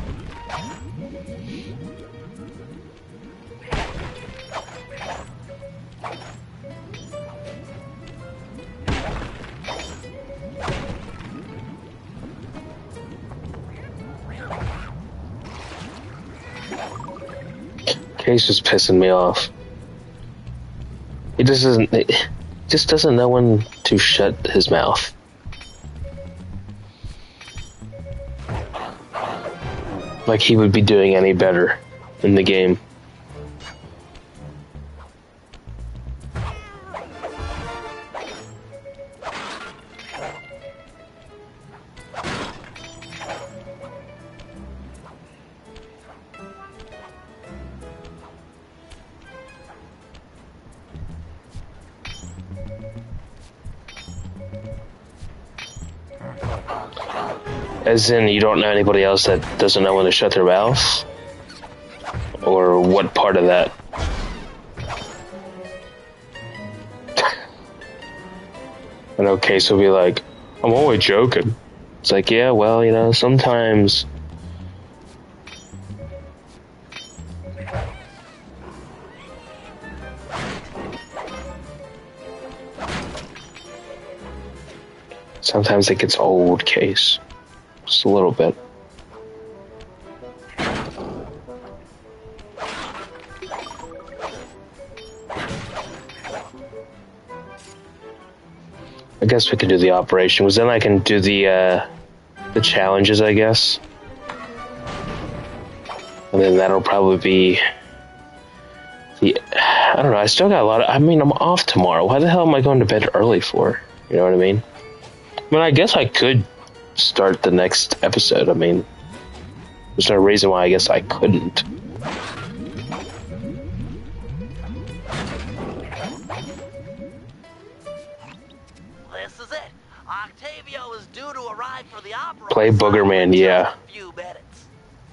Case was pissing me off. He just doesn't know when to shut his mouth. Like he would be doing any better in the game. As in, you don't know anybody else that doesn't know when to shut their mouth? Or what part of that? I know Case will be like, I'm always joking. It's like, yeah, well, you know, sometimes... Sometimes it gets old, Case. Just a little bit. I guess we could do the operation, because then I can do the challenges, I guess. And then that'll probably be the... I don't know, I still got a lot of... I mean, I'm off tomorrow. Why the hell am I going to bed early for? You know what I mean? I mean, I guess I could start the next episode. I mean, there's no reason why I guess I couldn't. Octavio is due to arrive for the opera. Play Boogerman, yeah. In a few minutes.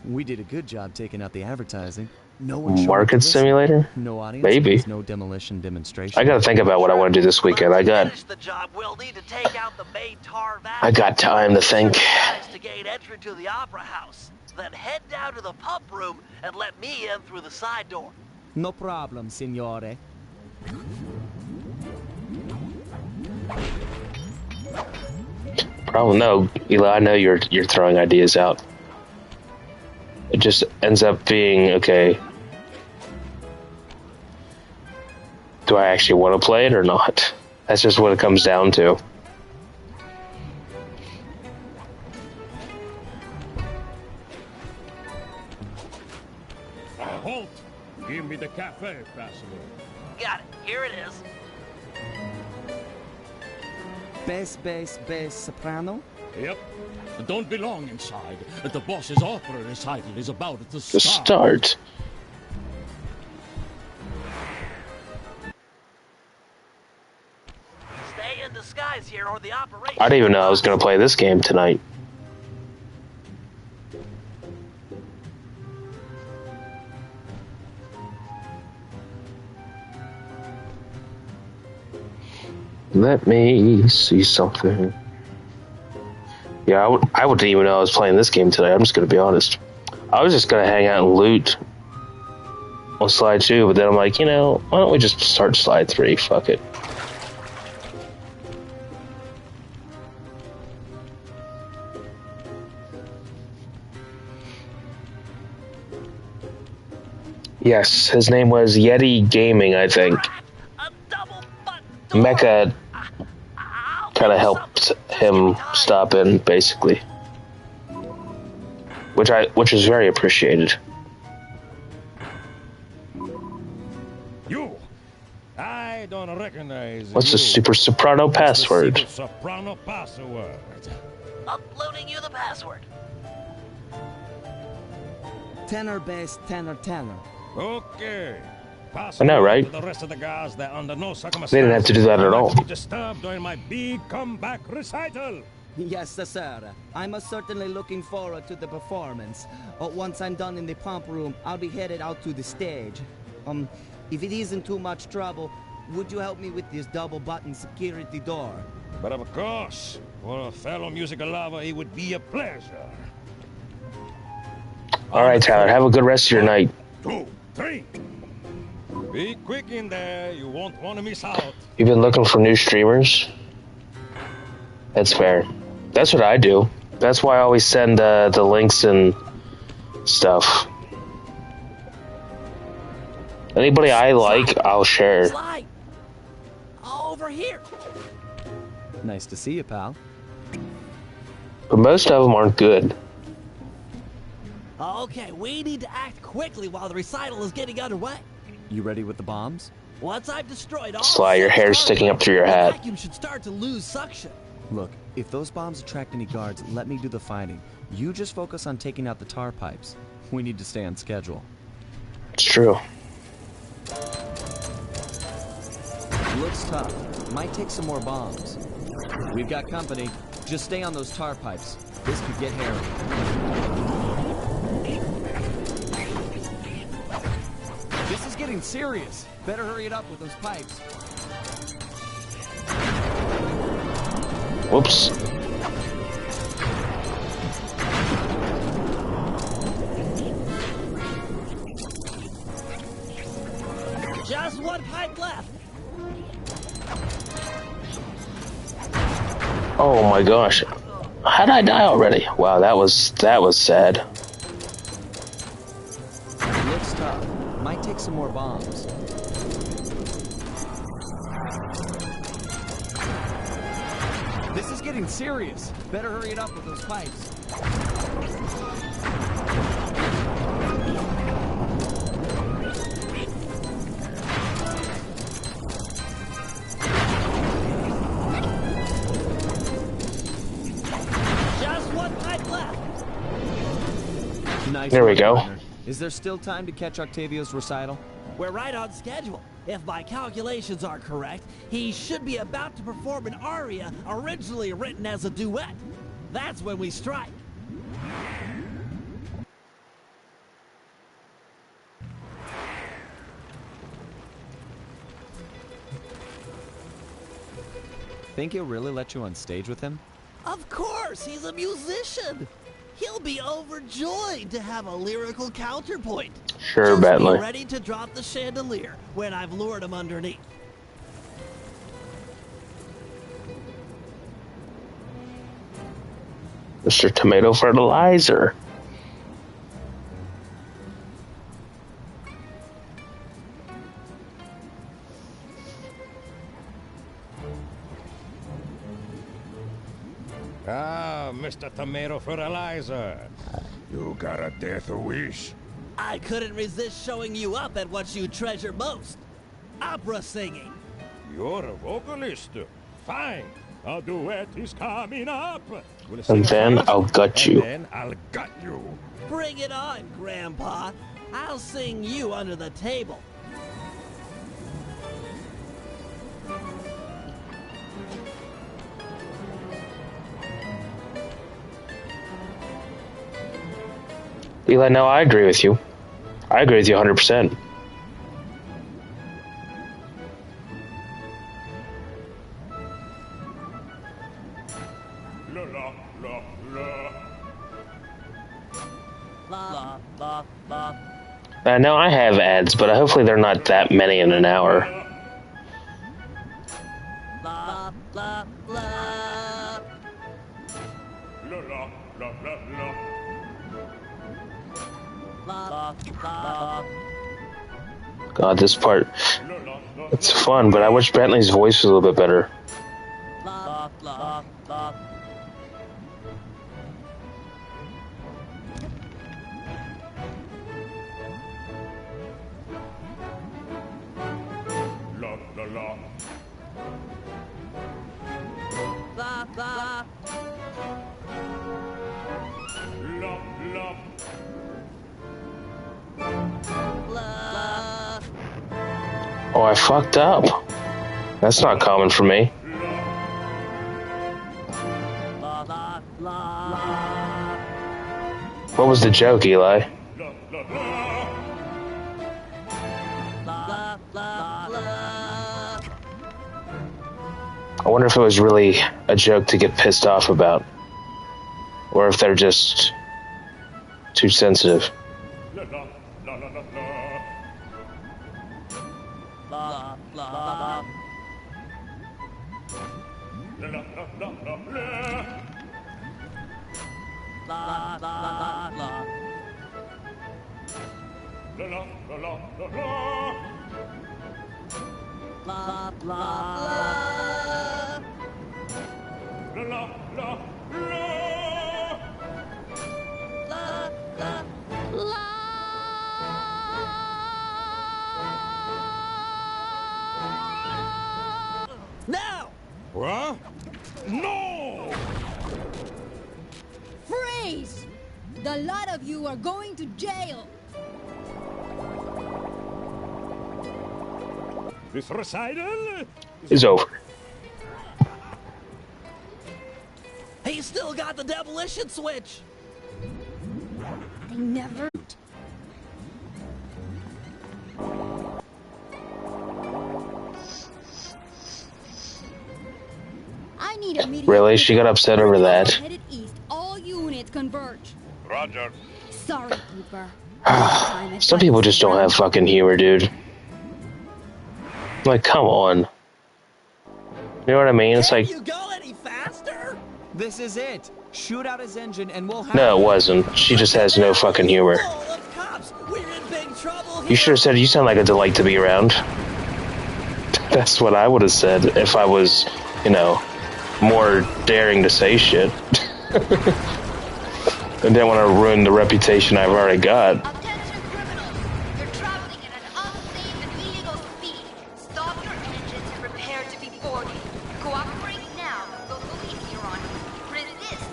We did a good job taking out the advertising. No one showed up to Market listen. simulator? No audience. Maybe. No demolition demonstration. I gotta think about what I want to do this weekend. I got time to think. To gain entry to the opera house. Then head down to the pump room and let me in through the side door. No problem, signore. Probably no, Eli. I know you're throwing ideas out. It just ends up being okay. Do I actually want to play it or not? That's just what it comes down to. Halt! Give me the cafe password. Got it. Here it is. Bass, soprano? Yep. Don't be long inside. The boss's opera recital is about to To start. Stay in disguise here or the operation. I didn't even know I was going to play this game tonight. Let me see something. Yeah, I wouldn't even know I was playing this game today. I'm just going to be honest. I was just going to hang out and loot on slide 2, but then I'm like, you know, why don't we just start slide 3? Fuck it. Yes, his name was Yeti Gaming, I think. Mecha kind of helped him stop in, basically, which is very appreciated. You, I don't recognize. What's the super soprano password? Super soprano password. Uploading you the password. Tenor, bass, tenor, tenor. Okay. I know, right? The rest of the guys that under no circumstances They didn't have to do that at all. be disturbed during my big comeback recital. Yes, sir. I'm certainly looking forward to the performance. Once I'm done in the pump room, I'll be headed out to the stage. If it isn't too much trouble, would you help me with this double-button security door? But of course, for a fellow musical lover, it would be a pleasure. All right, Tyler. Have a good rest of your night. 2, 3. Be quick in there. You won't want to miss out. You've been looking for new streamers? That's fair. That's what I do. That's why I always send the links and stuff. Anybody I like, I'll share. Slide. Over here. Nice to see you, pal. But most of them aren't good. Okay, we need to act quickly while the recital is getting underway. You ready with the bombs? Once I've destroyed all Sly, your hair's sticking up through your hat. the vacuum should start to lose suction. Look, if those bombs attract any guards, let me do the fighting. You just focus on taking out the tar pipes. We need to stay on schedule. It's true. Looks tough. Might take some more bombs. We've got company. Just stay on those tar pipes. This could get hairy. This is getting serious. Better hurry it up with those pipes. Whoops. Just one pipe left. Oh my gosh. How did I die already? Wow, that was sad. Looks tough. Might take some more bombs. This is getting serious. Better hurry it up with those pipes. Just one pipe left. Nice. There we go. Is there still time to catch Octavio's recital? We're right on schedule. If my calculations are correct, he should be about to perform an aria originally written as a duet. That's when we strike. Think he'll really let you on stage with him? Of course, he's a musician. He'll be overjoyed to have a lyrical counterpoint. Sure, Just Bentley. be ready to drop the chandelier when I've lured him underneath. Mr. Tomato Fertilizer. Ah, Mr. Tomato Fertilizer. You got a death wish? I couldn't resist showing you up at what you treasure most. Opera singing. You're a vocalist. Fine. A duet is coming up. And then I'll gut you. And then I'll gut you. Bring it on, Grandpa. I'll sing you under the table. Eli, no, I agree with you. I agree with you 100%. La la la la. La, la, la. No, I have ads, but hopefully they're not that many in an hour. La, la, la. La la la la la. La, la. God, this part, it's fun, but I wish Bentley's voice was a little bit better. La, la, la. La la la. La, la. La la. La. Oh, I fucked up. That's not common for me. La, la, la. What was the joke, Eli? La, la, la. I wonder if it was really a joke to get pissed off about. Or if they're just too sensitive. La la la la la la. La, la, la. La la la la la la. La, la, la. La la la la la la. La, la, la. La la la la. La, la. Now! What? No! Freeze! The lot of you are going to jail. This recital Is over. He's still got the demolition switch. I never. I need immediate. Really? She got upset over that. Headed east. All units converge. Roger. Sorry, Cooper. Some people just don't have fucking humor, dude. Like, come on. You know what I mean? It's like, You go any faster? This is it. Shoot out his engine and we'll have... no, it wasn't. She just has no fucking humor. Full of cops. We're in big trouble here. You should have said, you sound like a delight to be around. That's what I would have said if I was, you know, more daring to say shit. I didn't want to ruin the reputation I've already got. Attention criminals! You're traveling at an unsafe and illegal speed. Stop your engines and prepare to be boarded. Cooperate now. We'll police you on. Resist.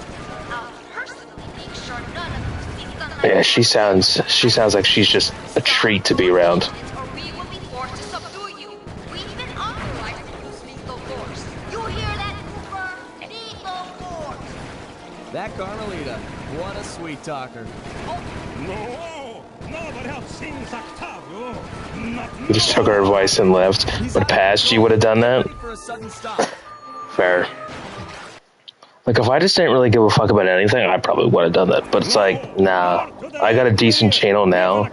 I'll personally make sure none of you see sunlight. Yeah, she sounds like she's just a treat to be around. Or we will be forced to subdue you. That Carmelita, what a sweet talker. No, nobody else sings Octavio. He just took our advice and left. But past, you would have done that? For a sudden stop. Fair. Like, if I just didn't really give a fuck about anything, I probably would have done that. But it's like, nah. I got a decent channel now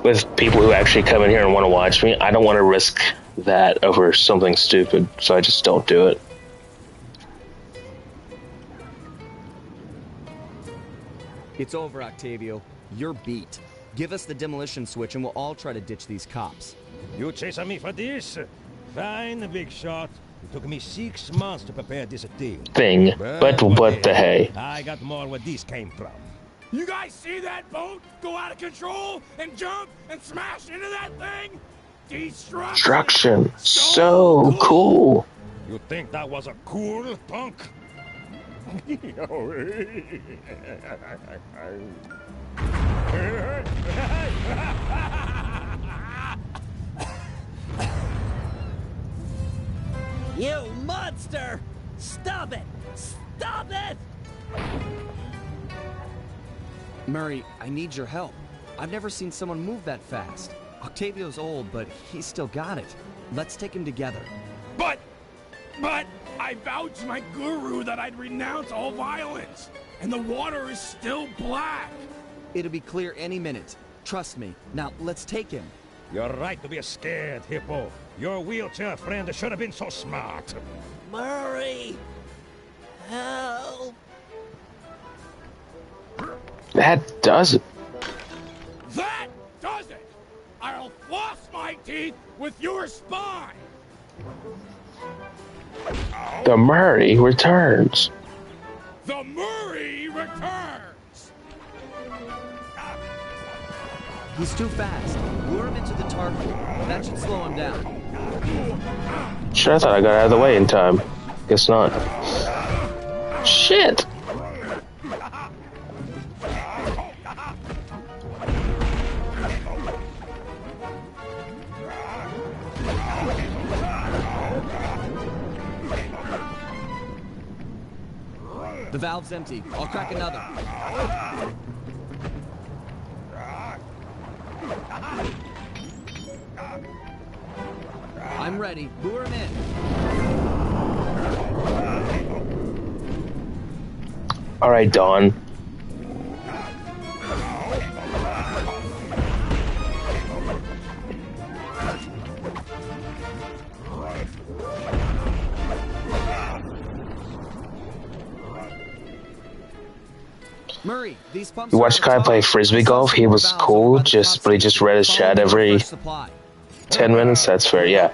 with people who actually come in here and want to watch me. I don't want to risk that over something stupid, so I just don't do it. It's over, Octavio. You're beat. Give us the demolition switch and we'll all try to ditch these cops. You chasing me for this? Fine, big shot. It took me 6 months to prepare this thing. But what the hey? I got more where this came from. You guys see that boat go out of control and jump and smash into that thing? Destruction. So cool. You think that was a cool punk? You monster! Stop it! Stop it! Murray, I need your help. I've never seen someone move that fast. Octavio's old, but he's still got it. Let's take him together. But I vowed to my guru that I'd renounce all violence, and the water is still black. It'll be clear any minute. Trust me. Now, let's take him. You're right to be scared, Hippo. Your wheelchair friend should have been so smart. Murray! Help! That does it. That does it! I'll floss my teeth with your spine! The Murray returns. The Murray returns! He's too fast. Lure him into the tar pool. That should slow him down. Shit, I thought I got out of the way in time. Guess not. Shit! The valve's empty. I'll crack another. I'm ready. Lure him in. All right, Dawn. Murray, these pumps. You watched Kai play frisbee golf. He was cool, but he just read his chat every 10 minutes. That's fair. Yeah,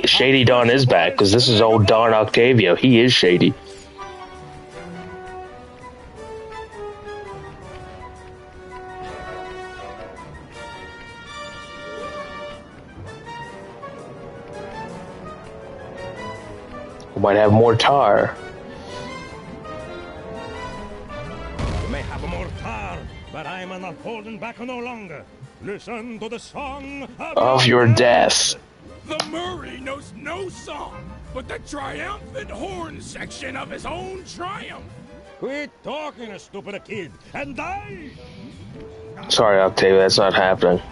Shady Dawn is back because this is old Don Octavio. He is shady. We might have more tar. But I am not holding back no longer. Listen to the song of your death. The Murray knows no song, but the triumphant horn section of his own triumph. Quit talking, stupid kid, and die! Sorry, Octavia, that's not happening.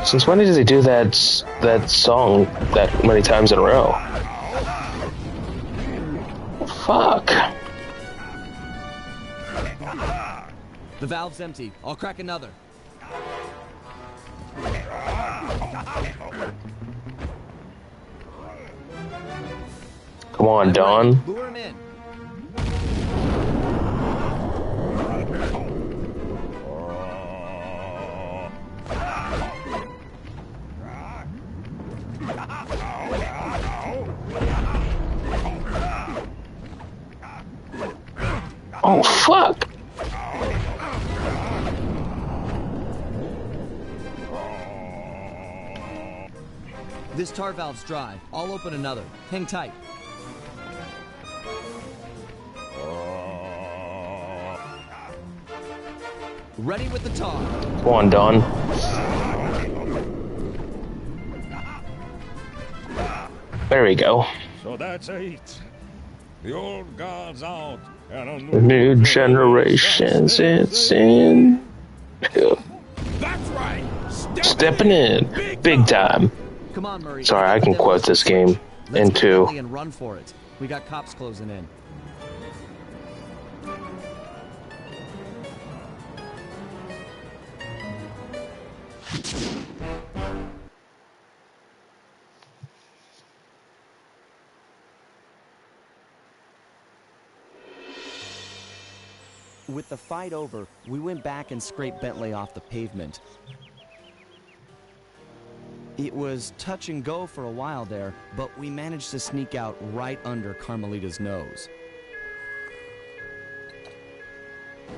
Since when did they do that song that many times in a row? Fuck. The valve's empty. I'll crack another. Come on, Dawn. Lure him in. Oh, fuck! This tar valve's dry. I'll open another. Hang tight. Ready with the tar. Come on, Dawn. There we go. So that's it. The old guard's out, and a New generations, it's in. That's right. Stepping in, big time. Come on, Murray. Sorry, I can quote this game in two. And run for it. We got cops closing in. With the fight over, we went back and scraped Bentley off the pavement. It was touch and go for a while there, but we managed to sneak out right under Carmelita's nose.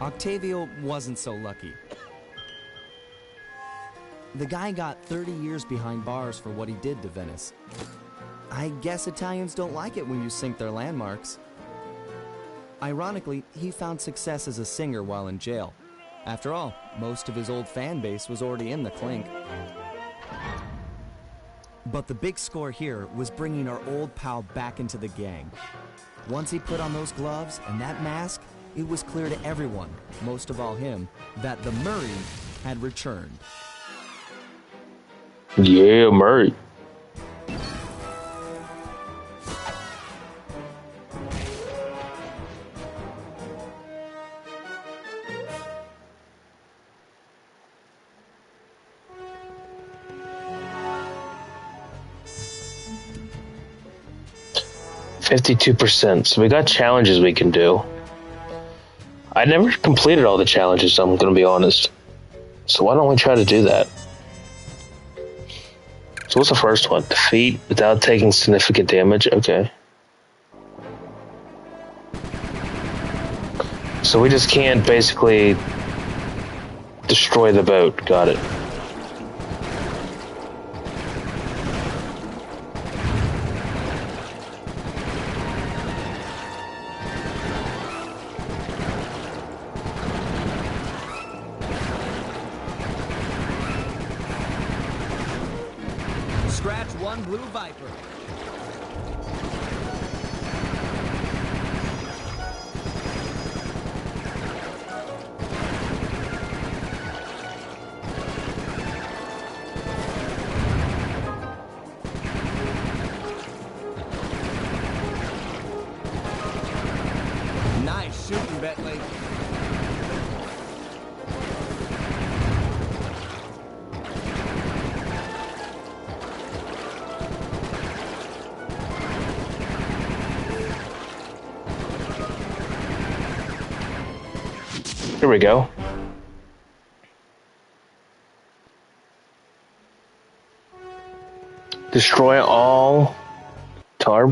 Octavio wasn't so lucky. The guy got 30 years behind bars for what he did to Venice. I guess Italians don't like it when you sink their landmarks. Ironically, he found success as a singer while in jail. After all, most of his old fan base was already in the clink. But the big score here was bringing our old pal back into the gang. Once he put on those gloves and that mask, it was clear to everyone, most of all him, that the Murray had returned. Yeah, Murray. %. So we got challenges we can do. I never completed all the challenges, I'm going to be honest. So why don't we try to do that? So what's the first one? Defeat without taking significant damage? Okay. So we just can't basically destroy the boat. Got it. Scratch one blue Viper. Nice shooting, Bentley. Here we go. Destroy all tar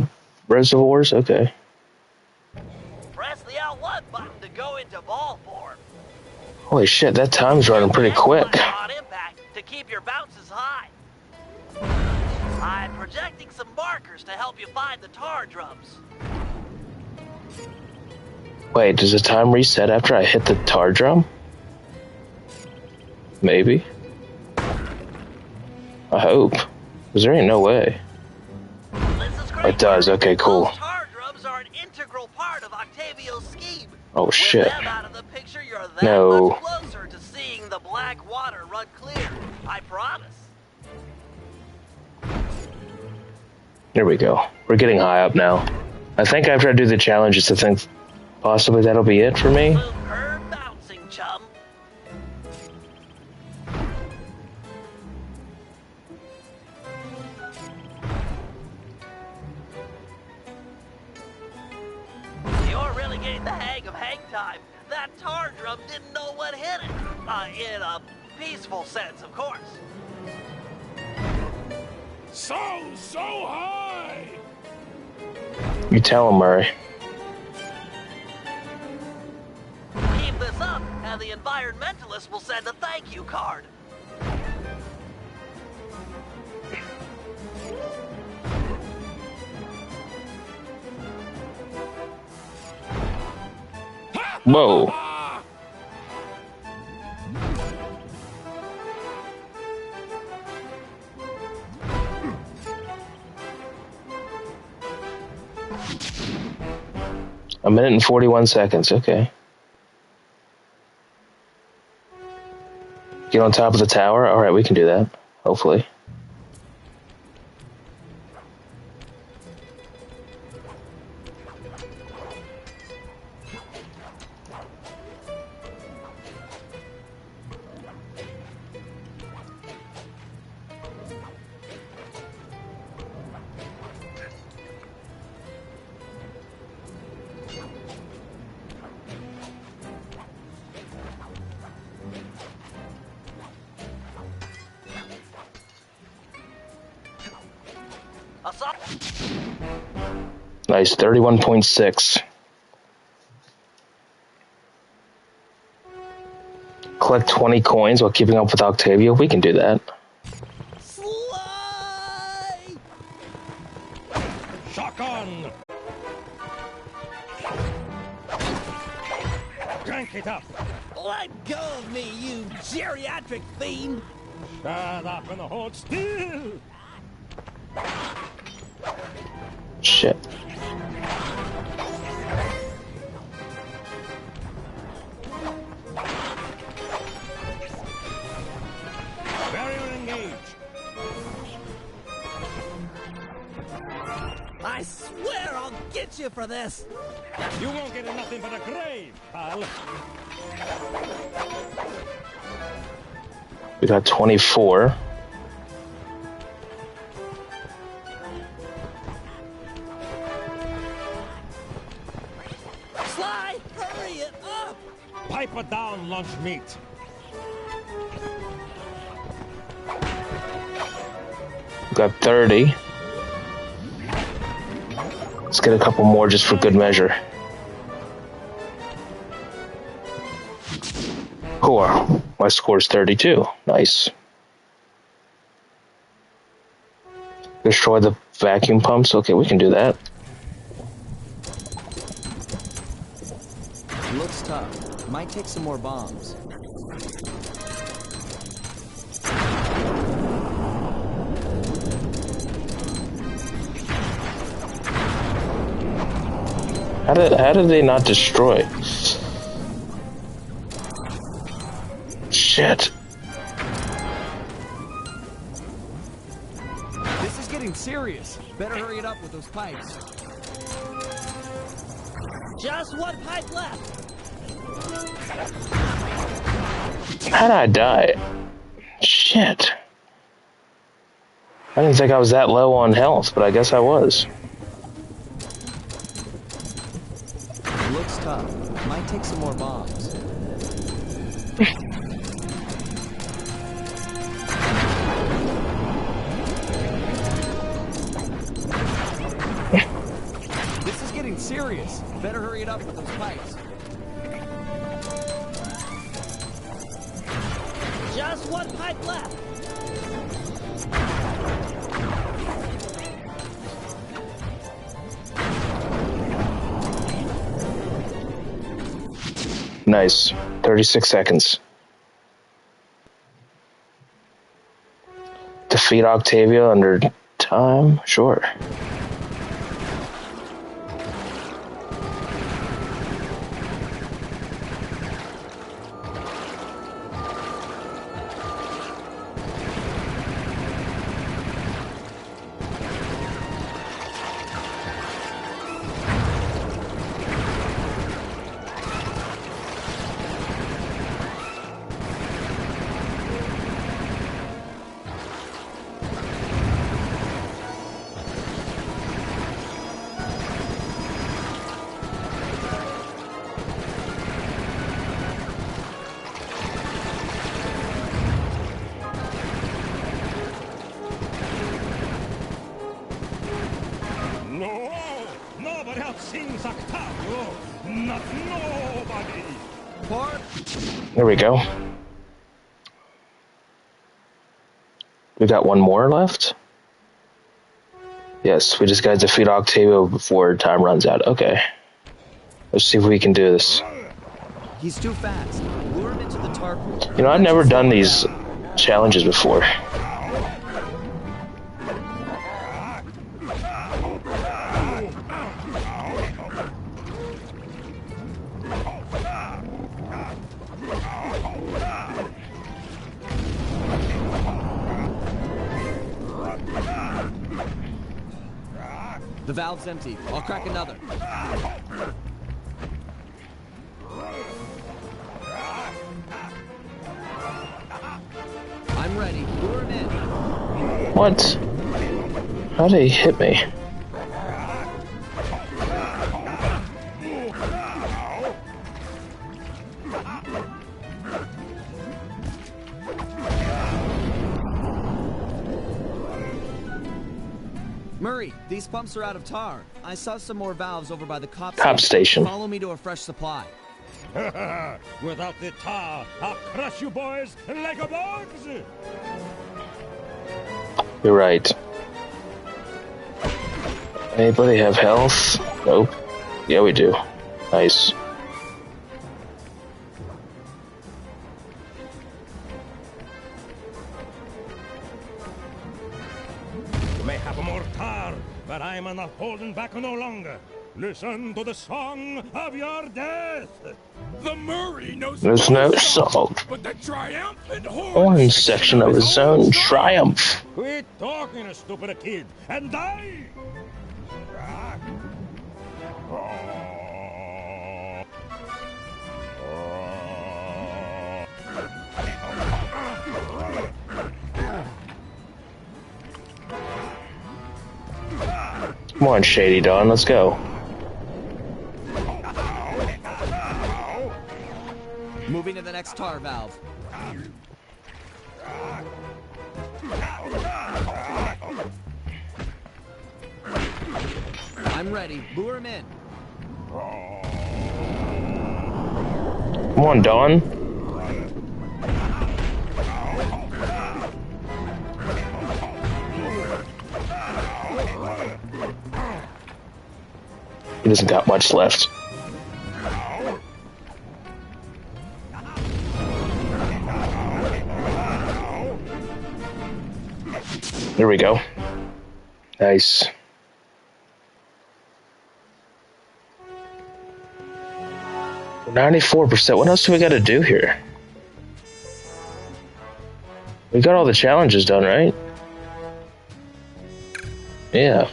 reservoirs? Okay. Press the L1 button to go into ball form. Holy shit, that time's running pretty quick. On impact to keep your bounces high. I'm projecting some markers to help you find the tar drums. Wait, does the time reset after I hit the tar drum? Maybe. I hope. Because there ain't no way. It does, okay, cool. Those tar drums are an integral part of Octavio's scheme. Oh shit. With them out of the picture, you're that No. much closer to seeing the black water run clear. I promise. There we go. We're getting high up now. I think after I do the challenges, I think possibly that'll be it for me. Superb bouncing, chum. You're really getting the hang of hang time. That tar drum didn't know what hit it. In a peaceful sense, of course. So high! You tell him, Murray. Keep this up, and the environmentalists will send a thank you card. Whoa. A minute and 41 seconds, okay. Get on top of the tower? Alright, we can do that. Hopefully. Nice, 31.6. Collect 20 coins while keeping up with Octavia. We can do that. Sly! Shotgun! Crank it up! Let go of me, you geriatric fiend! Shut up and hold still! Shit. Barrier engaged. I swear I'll get you for this! You won't get nothing but a grave, pal. We got 24. Sly, hurry it up! Pipe it down, lunch meat. We got 30. Let's get a couple more just for good measure. Cool. My score's 32. Nice. Destroy the vacuum pumps. Okay, we can do that. Looks tough. Might take some more bombs. How did they not destroy? Shit. This is getting serious. Better hurry it up with those pipes. Just one pipe left! How'd I die? Shit. I didn't think I was that low on health, but I guess I was. Looks tough. Might take some more bombs. This is getting serious. Better hurry it up with those pipes. Just one pipe left! Nice. 36 seconds. Defeat Octavia under time? Sure. Nobody else sings Octavio. Not nobody. Port. There we go. We got one more left? Yes, we just gotta defeat Octavio before time runs out. Okay. Let's see if we can do this. He's too fast. Lure him into the tarp room. You know, I've never done these challenges before. The valve's empty. I'll crack another. I'm ready. Lure him in. What? How did he hit me? Murray, these pumps are out of tar. I saw some more valves over by the cop station. Follow me to a fresh supply. Without the tar, I'll crush you boys like a bugs! You're right. Anybody have health? Nope. Yeah, we do. Nice. You may have more tar, but I'm not holding back no longer. Listen to the song of your death! The Murray knows There's no salt. but the triumphant Orange section of his own triumph. Quit talking, stupid kid, and die! Come on, Shady Dawn, let's go. Moving to the next tar valve. I'm ready. Lure him in. Come on, Dawn. He doesn't got much left. There we go. Nice. We're 94%. What else do we got to do here? We got all the challenges done, right? Yeah.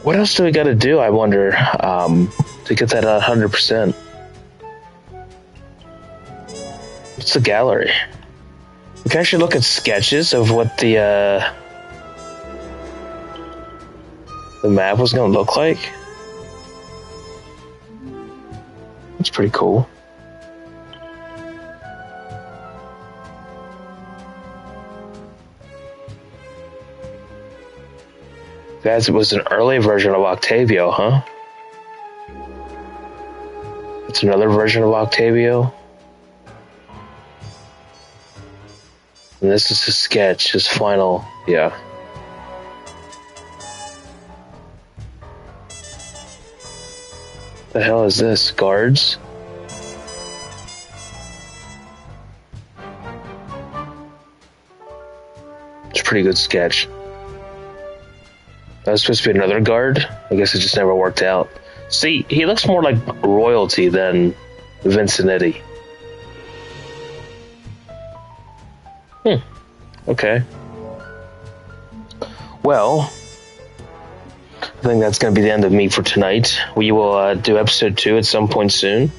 What else do we got to do, I wonder, to get that 100%? What's the gallery? We can actually look at sketches of what the map was going to look like. That's pretty cool. Guys, it was an early version of Octavio, huh? It's another version of Octavio. And this is his sketch, his final, yeah. The hell is this? Guards? It's a pretty good sketch. That was supposed to be another guard. I guess it just never worked out. See, he looks more like royalty than Vincinetti. Okay. Well, I think that's going to be the end of me for tonight. We will do episode 2 at some point soon.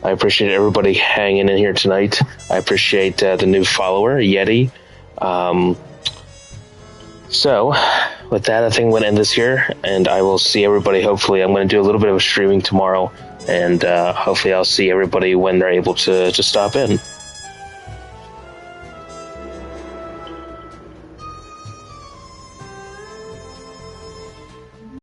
I appreciate everybody hanging in here tonight. I appreciate the new follower, Yeti. So, with that, I think I'm going to end this here, and I will see everybody. Hopefully, I'm going to do a little bit of streaming tomorrow, and hopefully I'll see everybody when they're able to stop in.